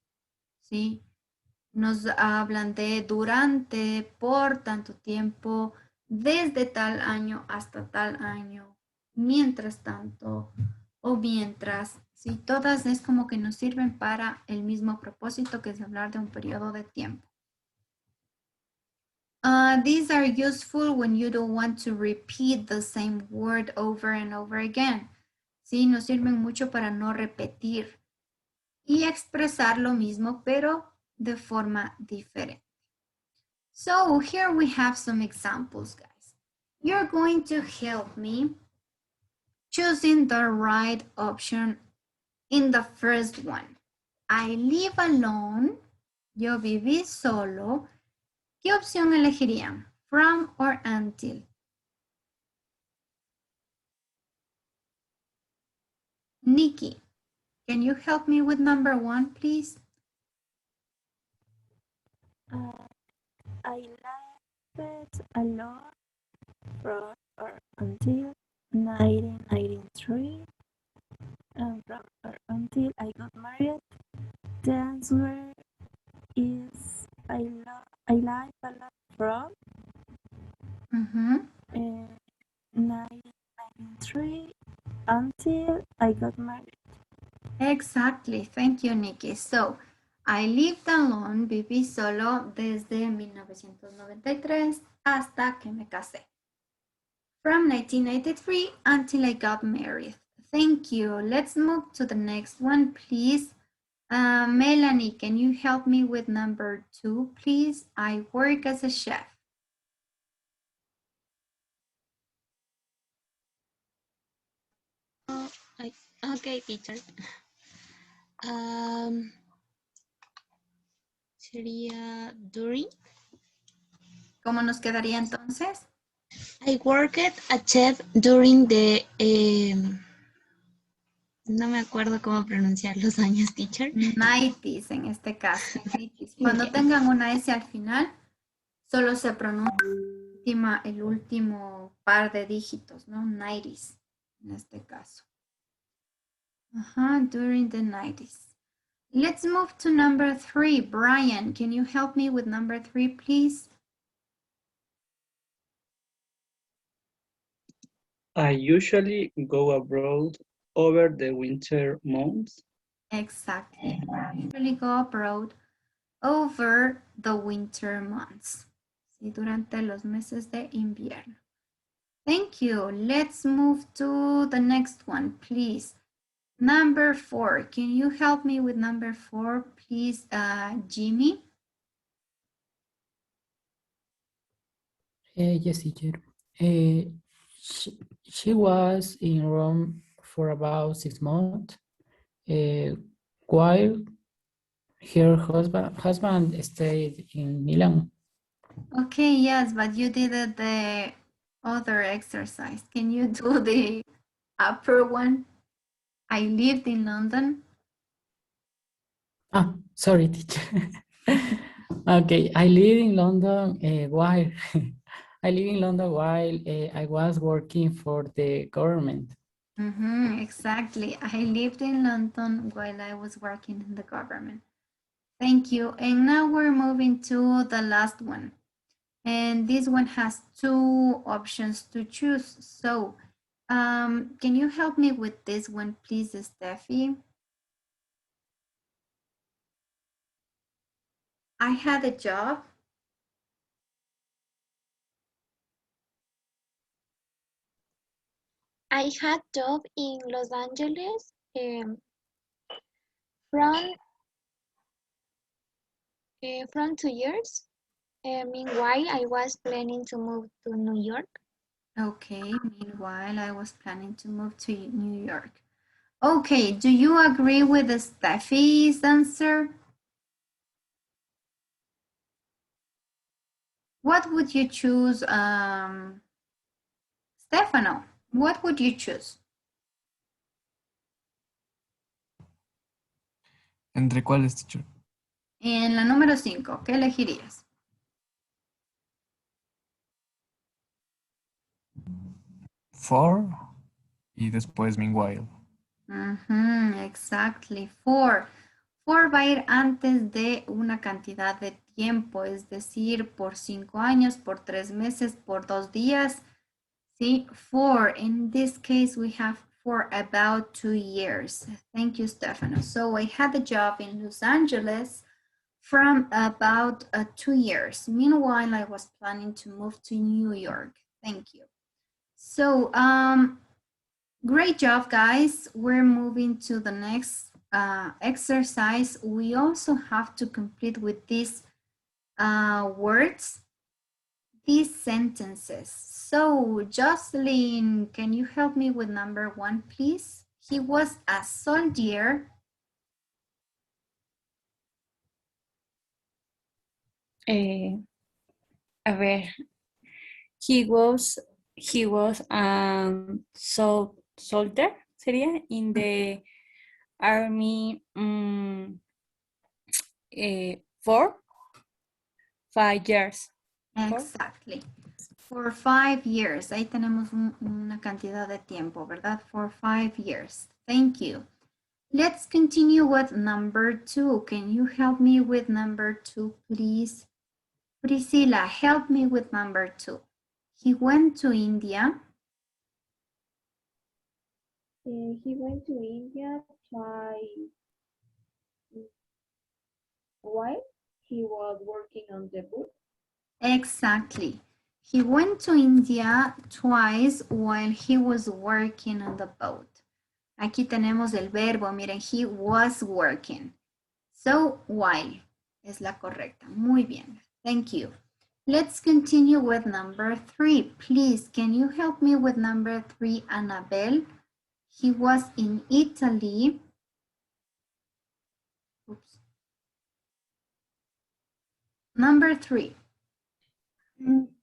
¿sí? Nos hablan de durante, por tanto tiempo, desde tal año hasta tal año, mientras tanto o mientras. ¿Sí? Todas es como que nos sirven para el mismo propósito, que es hablar de un periodo de tiempo. These are useful when you don't want to repeat the same word over and over again. Sí, nos sirven mucho para no repetir y expresar lo mismo, pero de forma diferente. So here we have some examples, guys. You're going to help me choosing the right option in the first one. I live alone. Yo viví solo. ¿Qué opción elegirían? From or until? Nikki, can you help me with number 1, please? I lived alone from or until 1993, and from or until I got married. The answer is I live alone from 1993 until I got married. Exactly. Thank you, Nikki. So, I lived alone, viví solo desde 1993 hasta que me casé. From 1993 until I got married. Thank you. Let's move to the next one, please. Melanie, can you help me with number 2, please? I work as a chef. Okay, teacher. Sería during. ¿Cómo nos quedaría entonces? I worked a chef during the... no me acuerdo cómo pronunciar los años, teacher. 90s en este caso. 90s. Cuando tengan una S al final, solo se pronuncia el último par de dígitos, ¿no? 90s en este caso. During the 90s. Let's move to number 3. Brian, can you help me with number 3, please? I usually go abroad over the winter months. Exactly. I usually go abroad over the winter months. Sí, durante los meses de invierno. Thank you. Let's move to the next one, please. Number 4. Can you help me with number 4, please, Jimmy? Yes, teacher. She was in Rome for about 6 months, while her husband stayed in Milan. Okay, yes, but you did the other exercise. Can you do the upper one? I lived in London. Sorry, teacher. Okay, I live in London while I live in London while I was working for the government. Exactly. I lived in London while I was working in the government. Thank you. And now we're moving to the last one. And this one has 2 options to choose. So can you help me with this one, please, Steffi? I had a job. I had job in Los Angeles from 2 years. Meanwhile, I was planning to move to New York. Okay, meanwhile, I was planning to move to New York. Okay, do you agree with Steffi's answer? What would you choose, Stefano? What would you choose? ¿Entre cuáles, teacher? En la número 5, ¿qué elegirías? For y después meanwhile. Exactly, for. For va a ir antes de una cantidad de tiempo, es decir, por 5 años, por 3 meses, por 2 días. See, for, in this case, we have for about 2 years. Thank you, Stefano. So I had a job in Los Angeles from about 2 years. Meanwhile, I was planning to move to New York. Thank you. So, great job, guys. We're moving to the next exercise. We also have to complete with these words. these sentences. So, Jocelyn, can you help me with number 1, please? He was a soldier. A ver, he was soldier sería in the army for 5 years. Exactly. For 5 years. Ahí tenemos una cantidad de tiempo, ¿verdad? For 5 years. Thank you. Let's continue with number 2. Can you help me with number 2, please? Priscilla, help me with number 2. He went to India. He went to India twice while he was working on the book. Exactly. He went to India twice while he was working on the boat. Aquí tenemos el verbo, miren, he was working. So, while es la correcta. Muy bien. Thank you. Let's continue with number 3. Please, can you help me with number 3, Annabelle? He was in Italy. Oops. Number 3.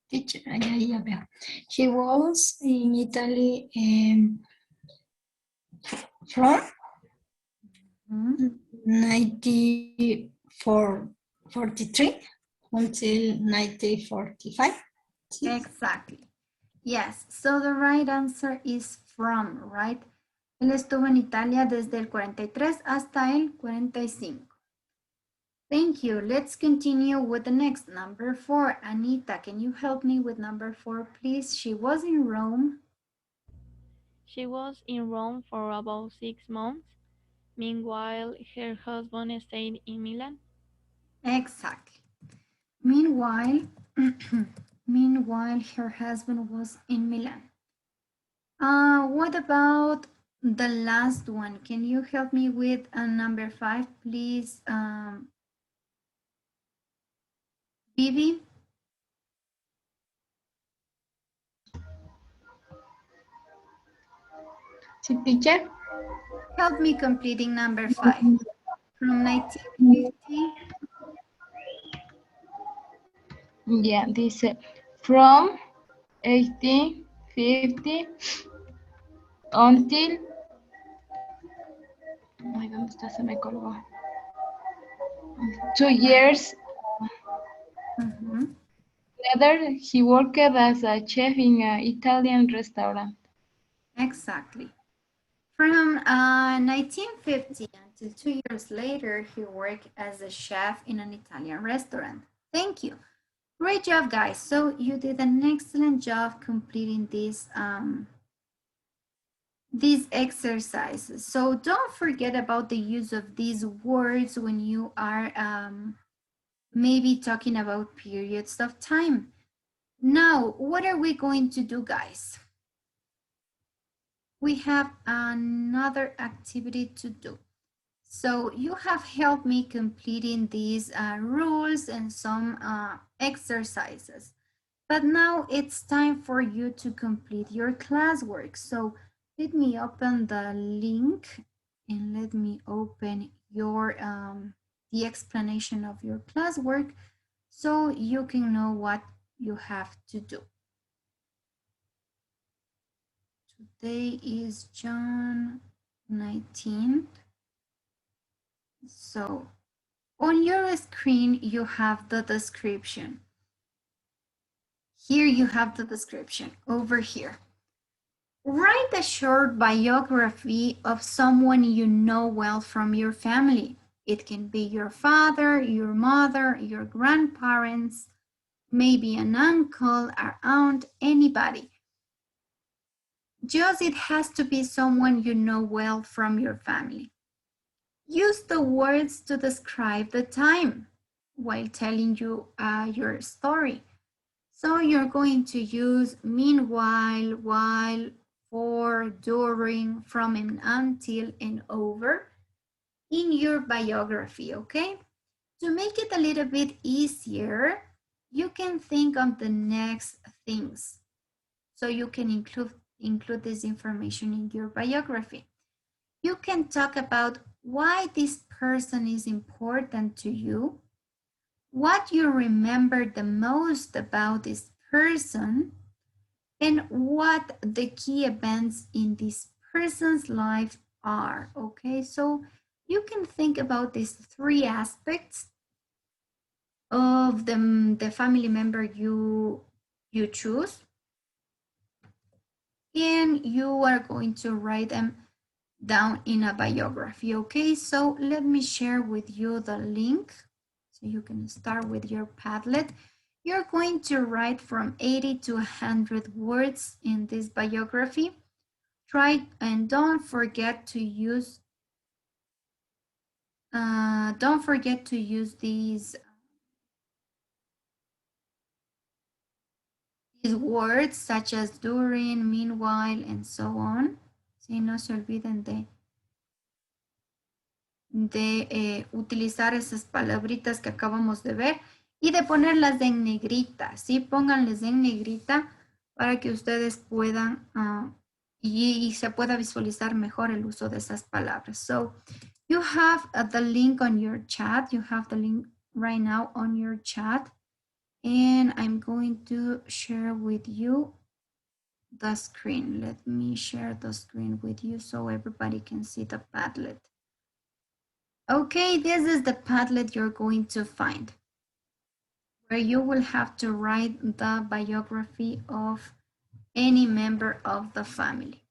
Teacher, ya veo. He was in Italy from 1943 until 1945. Exactly. Yes, so the right answer is from, right? Él estuvo en Italia desde el 43 hasta el 45. Thank you. Let's continue with the next, number 4. Anita, can you help me with number 4, please? She was in Rome. She was in Rome for about 6 months. Meanwhile, her husband stayed in Milan. Exactly. Meanwhile, meanwhile, her husband was in Milan. What about the last one? Can you help me with number 5, please? Vivi? Sí, teacher. Help me completing number 5. From 1950. Yeah, dice from 1850 until. Ay, ¿dónde está? Se me colgó. 2 years. Later, he worked as a chef in an Italian restaurant. Exactly. From 1950 until 2 years later, he worked as a chef in an Italian restaurant. Thank you. Great job, guys. So you did an excellent job completing these exercises. So don't forget about the use of these words when you are maybe talking about periods of time. Now, what are we going to do, guys? We have another activity to do. So you have helped me completing these rules and some exercises. But now it's time for you to complete your classwork. So let me open the link and let me open your the explanation of your classwork so you can know what you have to do. Today is June 19th. So on your screen, you have the description. Here you have the description over here. Write a short biography of someone you know well from your family. It can be your father, your mother, your grandparents, maybe an uncle, or aunt, anybody. Just it has to be someone you know well from your family. Use the words to describe the time while telling you your story. So you're going to use meanwhile, while, for, during, from, and until, and over in your biography, okay? To make it a little bit easier, you can think of the next things. So you can include this information in your biography. You can talk about why this person is important to you, what you remember the most about this person, and what the key events in this person's life are. Okay, so you can think about these three aspects of the family member you choose, and you are going to write them down in a biography. Okay, so let me share with you the link so you can start with your Padlet. You're going to write from 80 to 100 words in this biography. Try and don't forget to use these words such as during, meanwhile, and so on. Si no se olviden de utilizar esas palabritas que acabamos de ver y de ponerlas en negrita, ¿sí? Pónganles en negrita para que ustedes puedan y se pueda visualizar mejor el uso de esas palabras. So, you have the link on your chat. You have the link right now on your chat. And I'm going to share with you the screen. Let me share the screen with you so everybody can see the Padlet. Okay, this is the Padlet you're going to find, where you will have to write the biography of any member of the family.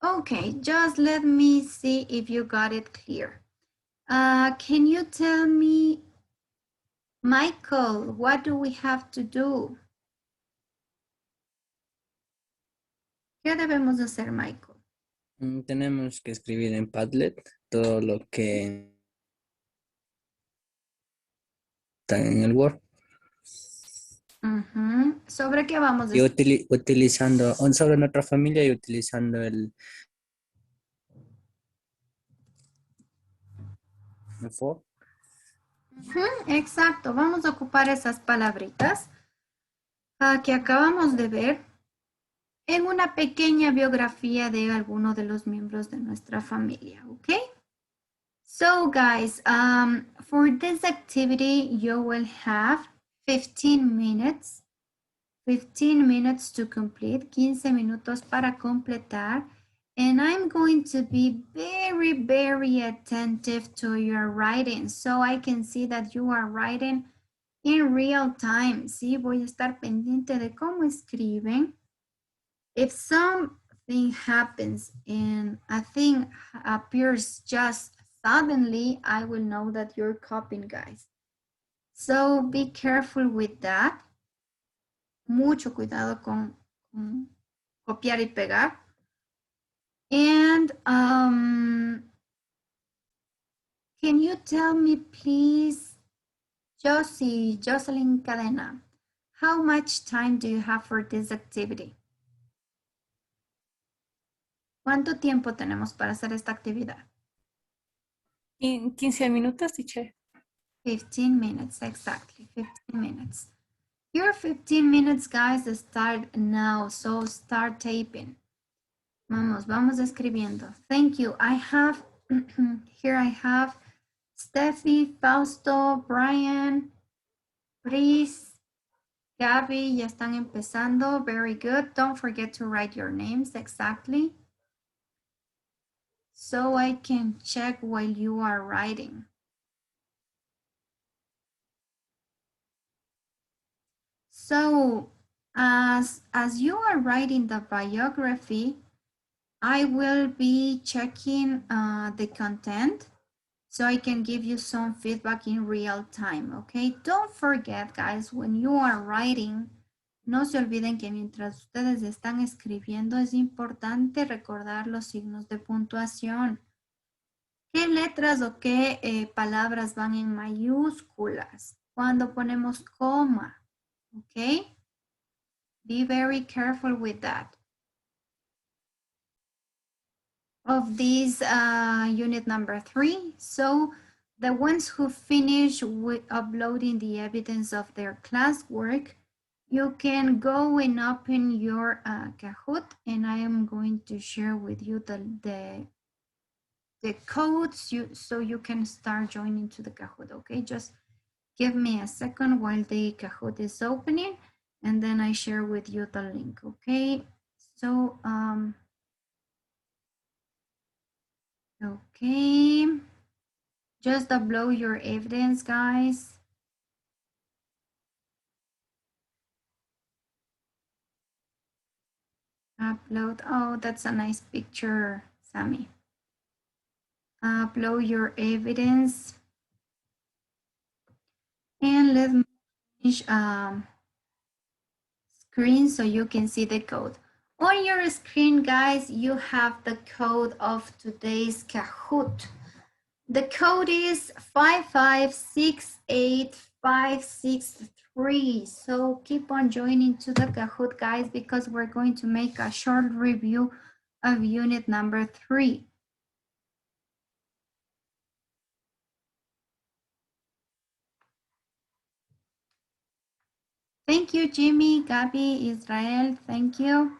Okay, just let me see if you got it clear. Can you tell me, Michael, what do we have to do? ¿Qué debemos hacer, Michael? Tenemos que escribir en Padlet todo lo que está en el Word. ¿Sobre qué vamos a Y utilizando sobre nuestra familia y utilizando el for. Exacto, vamos a ocupar esas palabritas que acabamos de ver en una pequeña biografía de alguno de los miembros de nuestra familia, ¿ok? So guys, for this activity, you will have 15 minutes to complete, 15 minutos para completar. And I'm going to be very, very attentive to your writing so I can see that you are writing in real time. Sí, voy a estar pendiente de cómo escriben. If something happens and a thing appears just suddenly, I will know that you're copying, guys. So be careful with that. Mucho cuidado con copiar y pegar. And can you tell me, please, Jocelyn Cadena, how much time do you have for this activity? ¿Cuánto tiempo tenemos para hacer esta actividad? 15 minutos, teacher. 15 minutes, exactly, 15 minutes. Your 15 minutes, guys, start now, so start taping. Vamos escribiendo. Thank you. I have, here I have Steffi, Fausto, Brian, Chris, Gabby, ya están empezando. Very good. Don't forget to write your names exactly, so I can check while you are writing. So as you are writing the biography, I will be checking the content so I can give you some feedback in real time, okay? Don't forget, guys, when you are writing, no se olviden que mientras ustedes están escribiendo es importante recordar los signos de puntuación. ¿Qué letras o qué palabras van en mayúsculas? Cuando ponemos coma, ¿ok? Be very careful with that. Of this unit number 3. So the ones who finish with uploading the evidence of their classwork, you can go and open your Kahoot, and I am going to share with you the codes so you can start joining to the Kahoot, okay? Just give me a second while the Kahoot is opening, and then I share with you the link, okay? So, okay. Just upload your evidence, guys. Upload, oh, that's a nice picture, Sammy. Upload your evidence. And let me finish screen so you can see the code. On your screen, guys, you have the code of today's Kahoot. The code is 5568563. So keep on joining to the Kahoot, guys, because we're going to make a short review of unit number 3. Thank you, Jimmy, Gabby, Israel. Thank you.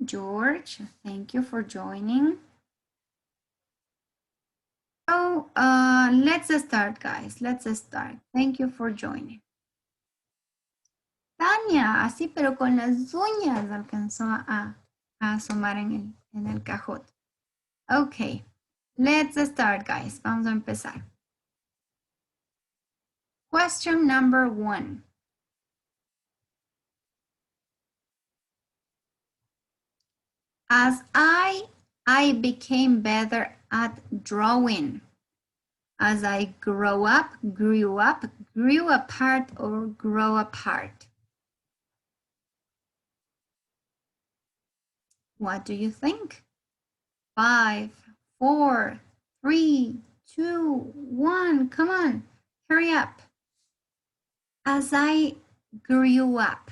George, thank you for joining. So let's start, guys. Let's start. Thank you for joining. Tania, así pero con las uñas alcanzó a asomar en el Kahoot. Okay, let's start, guys. Vamos a empezar. Question number 1. As I became better at drawing. As I grew up, grew apart, or grow apart. What do you think? 5, 4, 3, 2, 1. Come on, hurry up. As I grew up.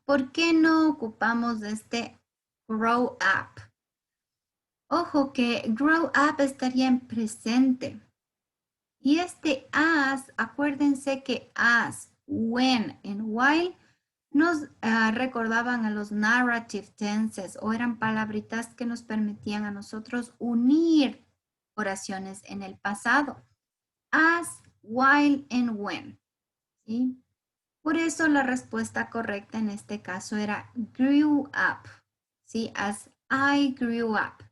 ¿Por qué no ocupamos este grow up? Ojo que grow up estaría en presente. Y este as, acuérdense que as, when, and while nos recordaban a los narrative tenses o eran palabritas que nos permitían a nosotros unir oraciones en el pasado. As, while, and when. ¿Sí? Por eso la respuesta correcta en este caso era grew up. ¿Sí? As I grew up.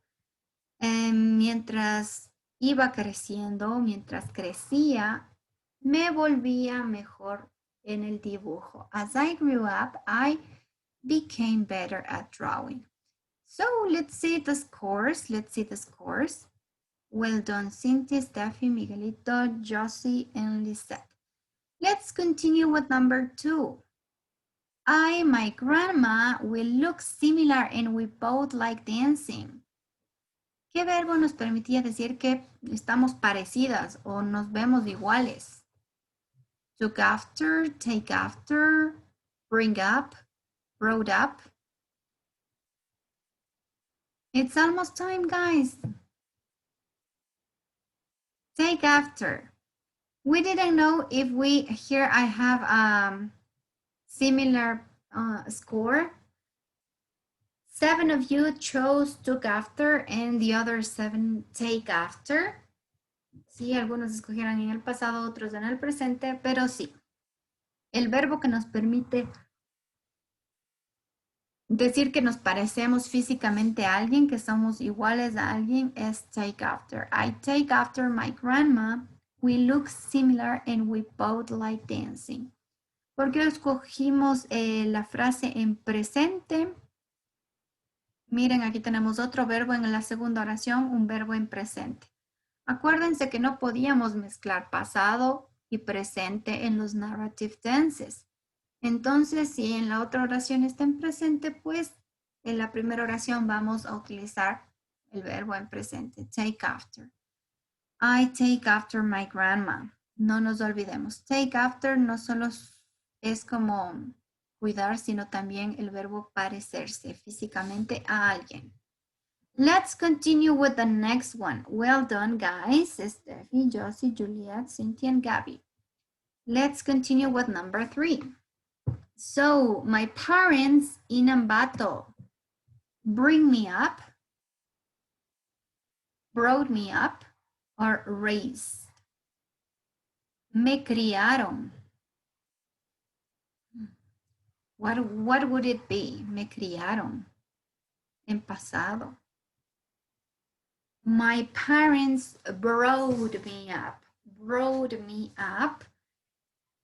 Mientras iba creciendo, mientras crecía, me volvía mejor en el dibujo. As I grew up, I became better at drawing. So let's see the scores. Let's see the scores. Well done, Cynthia, Steffi, Miguelito, Josie, and Lisette. Let's continue with number 2. My grandma will look similar and we both like dancing. ¿Qué verbo nos permitía decir que estamos parecidas o nos vemos iguales? Took after, take after, bring up, brought up. It's almost time, guys. Take after. We didn't know if here I have similar score. 7 of you chose took after and the other 7 take after. Sí, algunos escogieron en el pasado, otros en el presente, pero sí. El verbo que nos permite decir que nos parecemos físicamente a alguien, que somos iguales a alguien, es take after. I take after my grandma. We look similar and we both like dancing. ¿Por qué escogimos la frase en presente? Miren, aquí tenemos otro verbo en la segunda oración, un verbo en presente. Acuérdense que no podíamos mezclar pasado y presente en los narrative tenses. Entonces, si en la otra oración está en presente, pues en la primera oración vamos a utilizar el verbo en presente, take after. I take after my grandma. No nos olvidemos. Take after no solo es como cuidar, sino también el verbo parecerse físicamente a alguien. Let's continue with the next one. Well done, guys. Steffi, Josie, Juliet, Cynthia, and Gabby. Let's continue with number 3. So, my parents in Ambato bring me up, brought me up, or raised. Me criaron. What would it be? Me criaron. En pasado. My parents brought me up. Brought me up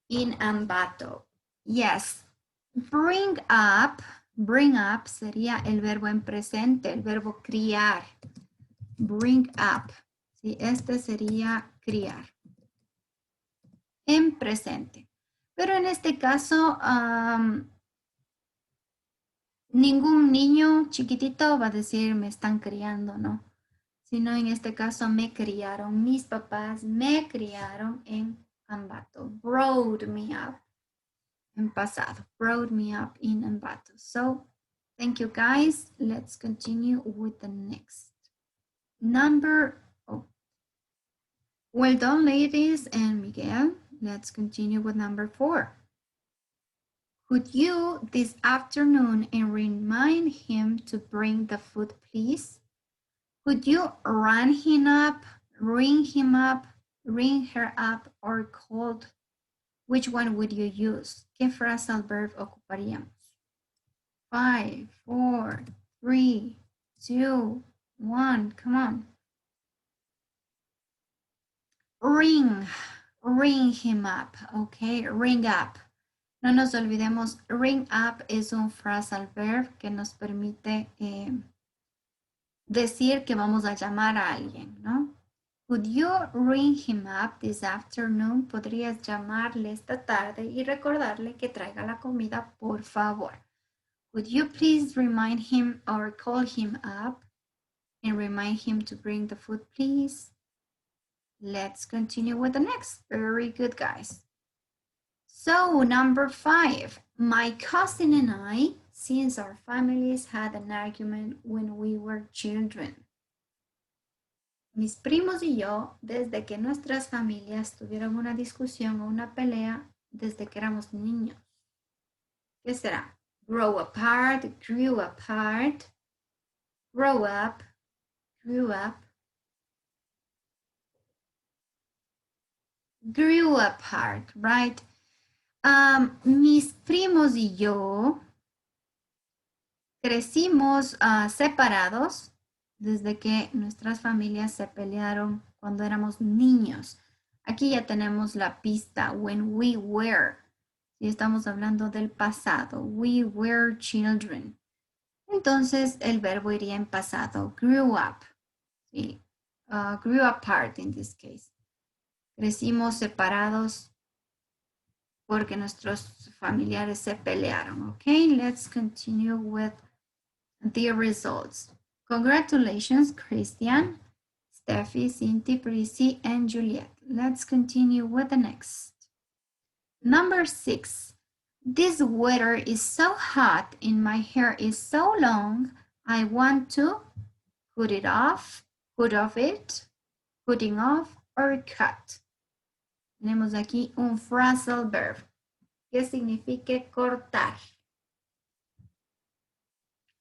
in Ambato. Yes. Bring up sería el verbo en presente, el verbo criar. Bring up. Sí, este sería criar. En presente. Pero en este caso, ningún niño chiquitito va a decir me están criando, ¿no? Sino en este caso me criaron, mis papás me criaron en Ambato. Brought me up en pasado. Brought me up in Ambato. So, thank you guys. Let's continue with the next. Well done, ladies and Miguel. Let's continue with number 4. Could you this afternoon and remind him to bring the food, please? Could you run him up, ring him up, ring her up, or called? Which one would you use? ¿Qué frasal verb ocuparíamos? 5, 4, 3, 2, 1. Come on. Ring him up. Okay, ring up. No nos olvidemos, ring up es un phrasal verb que nos permite decir que vamos a llamar a alguien, ¿no? Could you ring him up this afternoon? Podrías llamarle esta tarde y recordarle que traiga la comida, por favor. Could you please remind him or call him up and remind him to bring the food, please? Let's continue with the next. Very good, guys. So, number 5. My cousin and I, since our families had an argument when we were children. Mis primos y yo, desde que nuestras familias tuvieron una discusión o una pelea desde que éramos niños. ¿Qué será? Grow apart, grew apart, grow up, grew up, grew apart, right? Mis primos y yo crecimos separados desde que nuestras familias se pelearon cuando éramos niños. Aquí ya tenemos la pista, when we were. Si estamos hablando del pasado, we were children. Entonces el verbo iría en pasado, grew up. ¿Sí? Grew apart in this case. Crecimos separados porque nuestros familiares se pelearon. Okay, let's continue with the results. Congratulations, Christian, Steffi, Cinti, Prissy, and Juliet. Let's continue with the next. Number 6. This weather is so hot and my hair is so long. I want to put it off, put off it, putting off, or cut. Tenemos aquí un phrasal verb que significa cortar.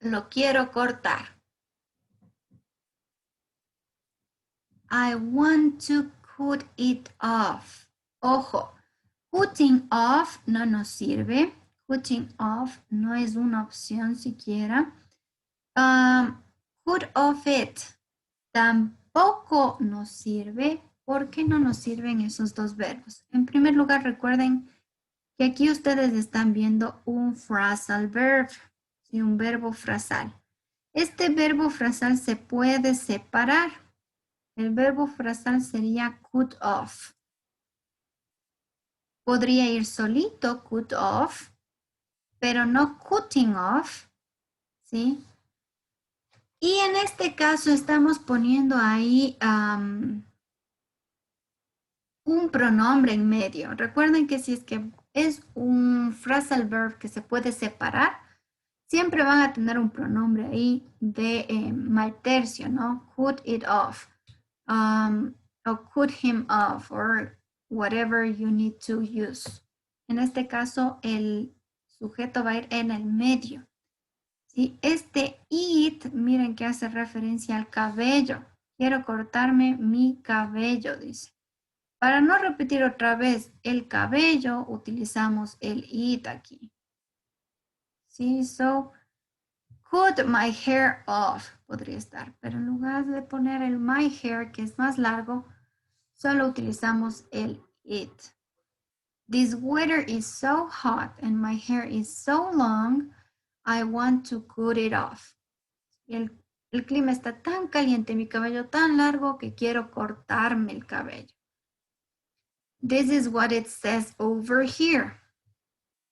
Lo quiero cortar. I want to cut it off. Ojo, cutting off no nos sirve. Cutting off no es una opción siquiera. Cut off it tampoco nos sirve. ¿Por qué no nos sirven esos dos verbos? En primer lugar, recuerden que aquí ustedes están viendo un phrasal verb, ¿sí? Un verbo frasal. Este verbo frasal se puede separar. El verbo frasal sería cut off. Podría ir solito, cut off, pero no cutting off, ¿sí? Y en este caso estamos poniendo ahí un pronombre en medio. Recuerden que si es que es un phrasal verb que se puede separar, siempre van a tener un pronombre ahí de maltercio, ¿no? Cut it off, or cut him off, or whatever you need to use. En este caso, el sujeto va a ir en el medio. ¿Sí? Este it, miren que hace referencia al cabello. Quiero cortarme mi cabello, dice. Para no repetir otra vez el cabello, utilizamos el it aquí. ¿Sí? So, cut my hair off podría estar, pero en lugar de poner el my hair, que es más largo, solo utilizamos el it. This weather is so hot and my hair is so long, I want to cut it off. El clima está tan caliente, mi cabello tan largo que quiero cortarme el cabello. This is what it says over here.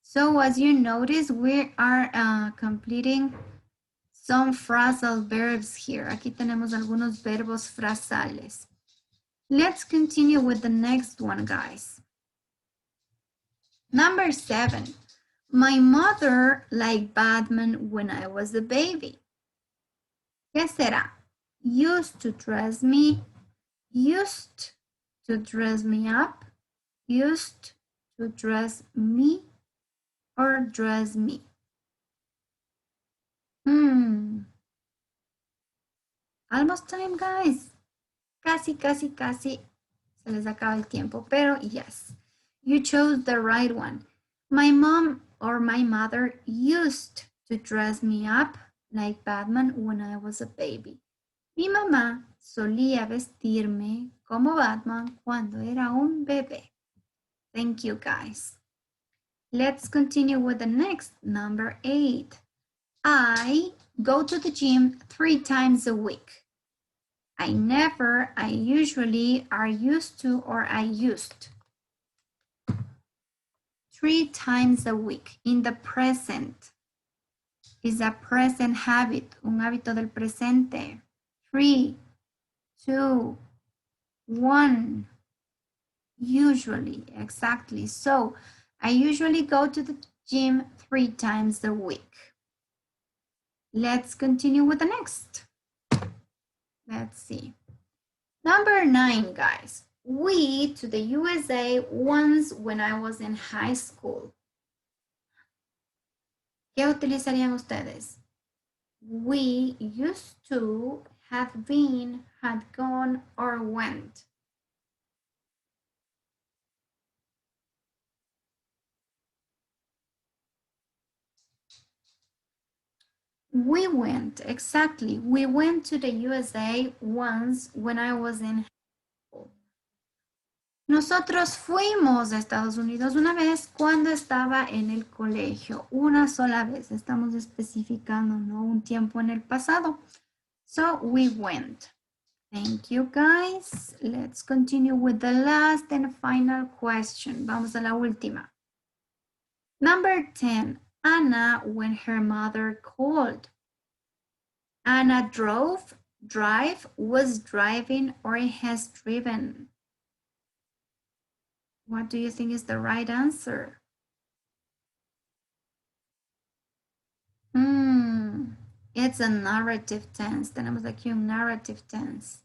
So as you notice, we are completing some phrasal verbs here. Aquí tenemos algunos verbos frasales. Let's continue with the next one, guys. Number 7. My mother liked Batman when I was a baby. ¿Qué será? Used to dress me, used to dress me up, used to dress me, or dress me. Almost time, guys. Casi se les acaba el tiempo, pero yes, you chose the right one. My mom or my mother used to dress me up like Batman when I was a baby. Mi mamá solía vestirme como Batman cuando era un bebé. Thank you, guys. Let's continue with the next, number 8. I go to the gym 3 times a week. I never, I usually, are used to, or I used. 3 times a week in the present. Is a present habit, un hábito del presente. 3, 2, 1. Usually, exactly. So, I usually go to the gym 3 times a week. Let's continue with the next. Let's see. Number 9, guys. We to the USA once when I was in high school. ¿Qué utilizarían ustedes? We used to, had been, had gone, or went. We went, exactly. We went to the USA once when I was in high school. Nosotros fuimos a Estados Unidos una vez cuando estaba en el colegio. Una sola vez. Estamos especificando, ¿no? Un tiempo en el pasado. So we went. Thank you, guys. Let's continue with the last and final question. Vamos a la última. Number 10. Anna when her mother called. Anna drove, drive, was driving, or has driven. What do you think is the right answer? It's a narrative tense. Tenemos aquí un narrative tense.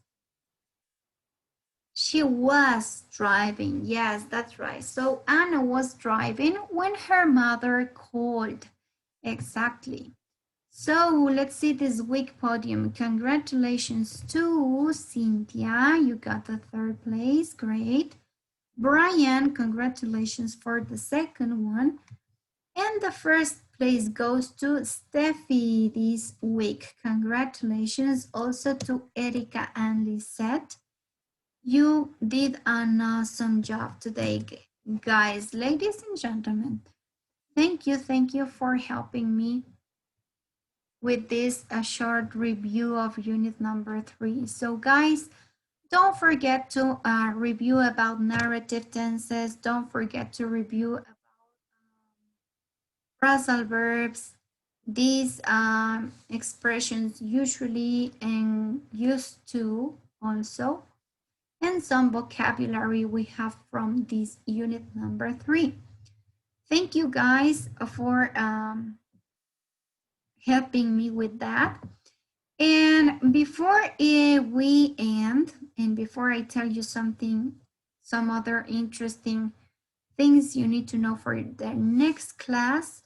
She was driving. Yes, that's right. So Anna was driving when her mother called. Exactly. So let's see this week podium. Congratulations to Cynthia. You got the 3rd place. Great. Brian, congratulations for the 2nd one. And the 1st place goes to Steffi this week. Congratulations also to Erika and Lisette. You did an awesome job today, guys. Ladies and gentlemen, thank you for helping me with this short review of unit number 3. So guys, don't forget to review about narrative tenses. Don't forget to review about phrasal verbs. These expressions usually and used to also. And some vocabulary we have from this unit number 3. Thank you guys for helping me with that. And before we end, and before I tell you something, some other interesting things you need to know for the next class,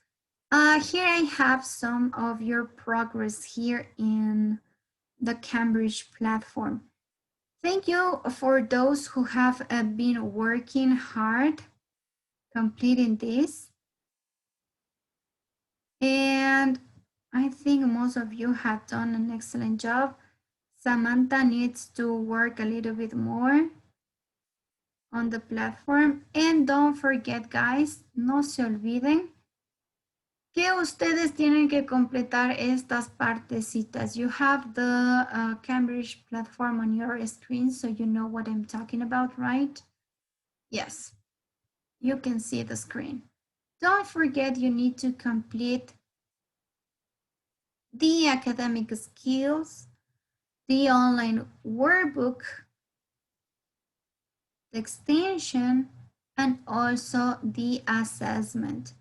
here I have some of your progress here in the Cambridge platform. Thank you for those who have been working hard completing this. And I think most of you have done an excellent job. Samantha needs to work a little bit more on the platform. And don't forget, guys, no se olviden que ustedes tienen que completar estas partecitas. You have the Cambridge platform on your screen, so you know what I'm talking about, right? Yes, you can see the screen. Don't forget you need to complete the academic skills, the online workbook, the extension, and also the assessment.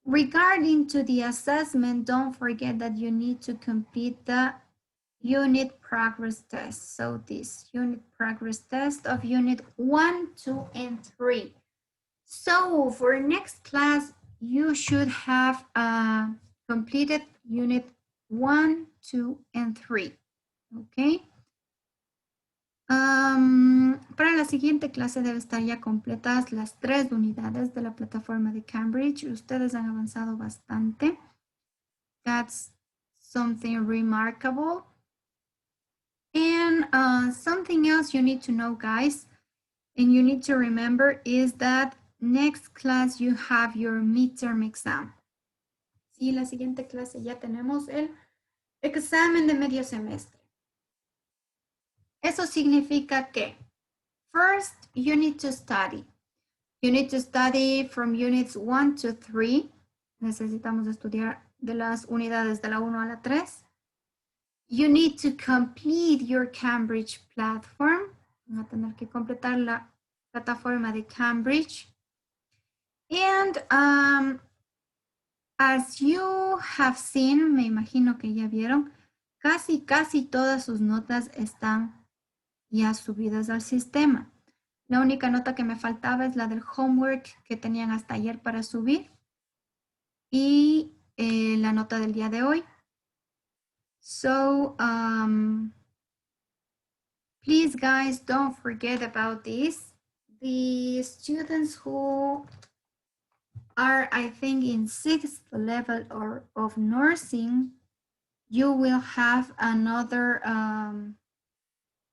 Regarding to the assessment, don't forget that you need to complete the unit progress test. So this unit progress test of unit 1, 2, and 3. So for next class, you should have completed unit 1, 2, and 3. Okay. Para la siguiente clase debe estar ya completas las 3 unidades de la plataforma de Cambridge. Ustedes han avanzado bastante. That's something remarkable. And something else you need to know, guys, and you need to remember is that next class you have your midterm exam. Sí, la siguiente clase ya tenemos el examen de medio semestre. Eso significa que first you need to study. You need to study from units 1 to 3. Necesitamos estudiar de las unidades de la 1 a la 3. You need to complete your Cambridge platform. Van a tener que completar la plataforma de Cambridge. And as you have seen, me imagino que ya vieron, casi todas sus notas están ya subidas al sistema. La única nota que me faltaba es la del homework que tenían hasta ayer para subir y la nota del día de hoy. So, please guys, don't forget about this. The students who are, I think, in 6th level of nursing, you will have another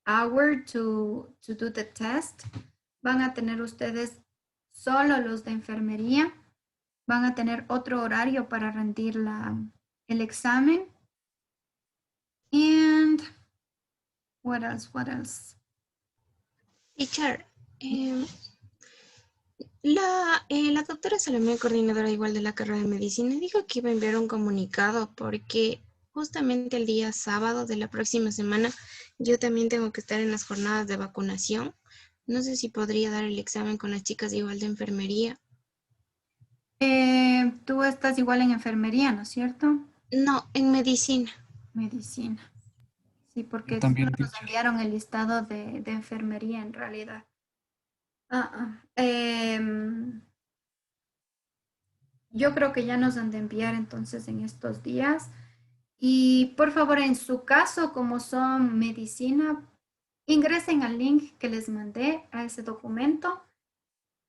hour to do the test. Van a tener ustedes solo los de enfermería. Van a tener otro horario para rendir el examen. And what else? Teacher, la doctora Salomé, coordinadora igual de la carrera de medicina, dijo que iba a enviar un comunicado porque justamente el día sábado de la próxima semana yo también tengo que estar en las jornadas de vacunación. No sé si podría dar el examen con las chicas igual de enfermería. Tú estás igual en enfermería, ¿no es cierto? No, en medicina. Medicina. Sí, porque también, nos enviaron el listado de enfermería en realidad. Yo creo que ya nos han de enviar entonces en estos días. Y por favor, en su caso, como son medicina, ingresen al link que les mandé a ese documento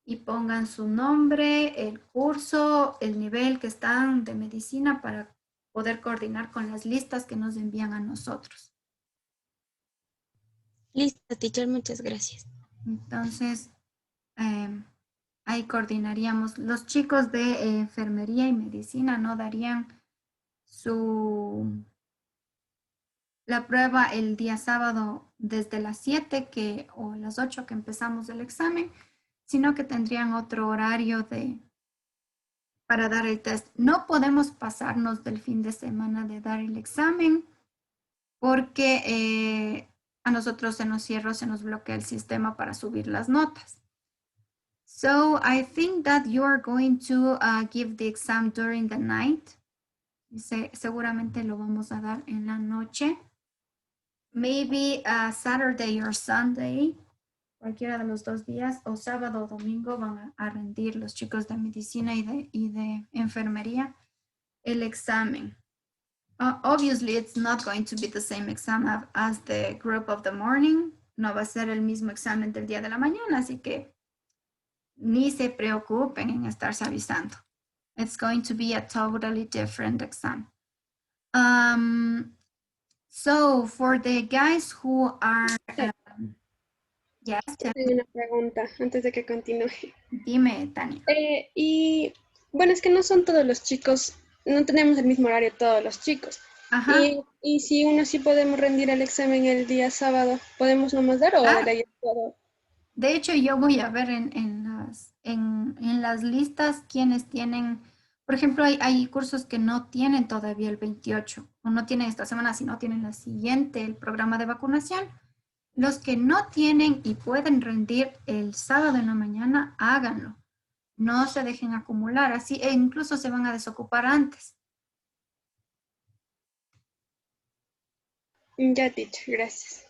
y pongan su nombre, el curso, el nivel que están de medicina para poder coordinar con las listas que nos envían a nosotros. Listo, teacher, muchas gracias. Entonces, ahí coordinaríamos. Los chicos de enfermería y medicina no darían la prueba el día sábado desde las 7 o las 8 que empezamos el examen, sino que tendrían otro horario para dar el test. No podemos pasarnos del fin de semana de dar el examen porque a nosotros se nos bloquea el sistema para subir las notas. So I think that you are going to give the exam during the night. Seguramente lo vamos a dar en la noche. Maybe Saturday or Sunday, cualquiera de los 2 días, o sábado o domingo van a rendir los chicos de medicina y de enfermería el examen. Obviously, it's not going to be the same exam as the group of the morning. No va a ser el mismo examen del día de la mañana, así que ni se preocupen en estarse avisando. It's going to be a totally different exam. So for the guys who are... yes, Tengo una pregunta antes de que continúe. Dime, Tania. Y bueno, es que no son todos los chicos, no tenemos el mismo horario todos los chicos. Ajá. Y si uno sí podemos rendir el examen el día sábado, ¿podemos nomás dar o de la todo? De hecho, yo voy a ver en las listas quienes tienen, por ejemplo, hay cursos que no tienen todavía el 28 o no tienen esta semana, sino tienen la siguiente, el programa de vacunación. Los que no tienen y pueden rendir el sábado en la mañana, háganlo. No se dejen acumular, así e incluso se van a desocupar antes. Ya, teacher, gracias.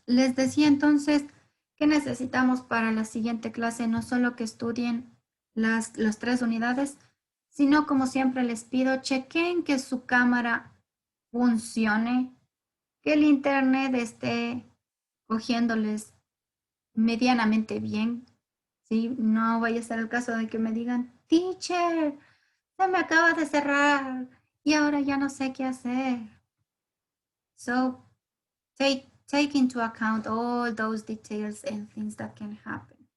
Les decía entonces que necesitamos para la siguiente clase no solo que estudien las 3 unidades, sino como siempre les pido, chequen que su cámara funcione, que el internet esté cogiéndoles medianamente bien, ¿sí? No vaya a ser el caso de que me digan, teacher, se me acaba de cerrar y ahora ya no sé qué hacer. So, take into account all those details and things that can happen.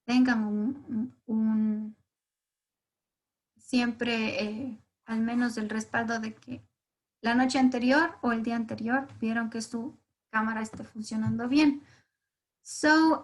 Tengan siempre al menos el respaldo de que la noche anterior o el día anterior vieron que su cámara esté funcionando bien. So,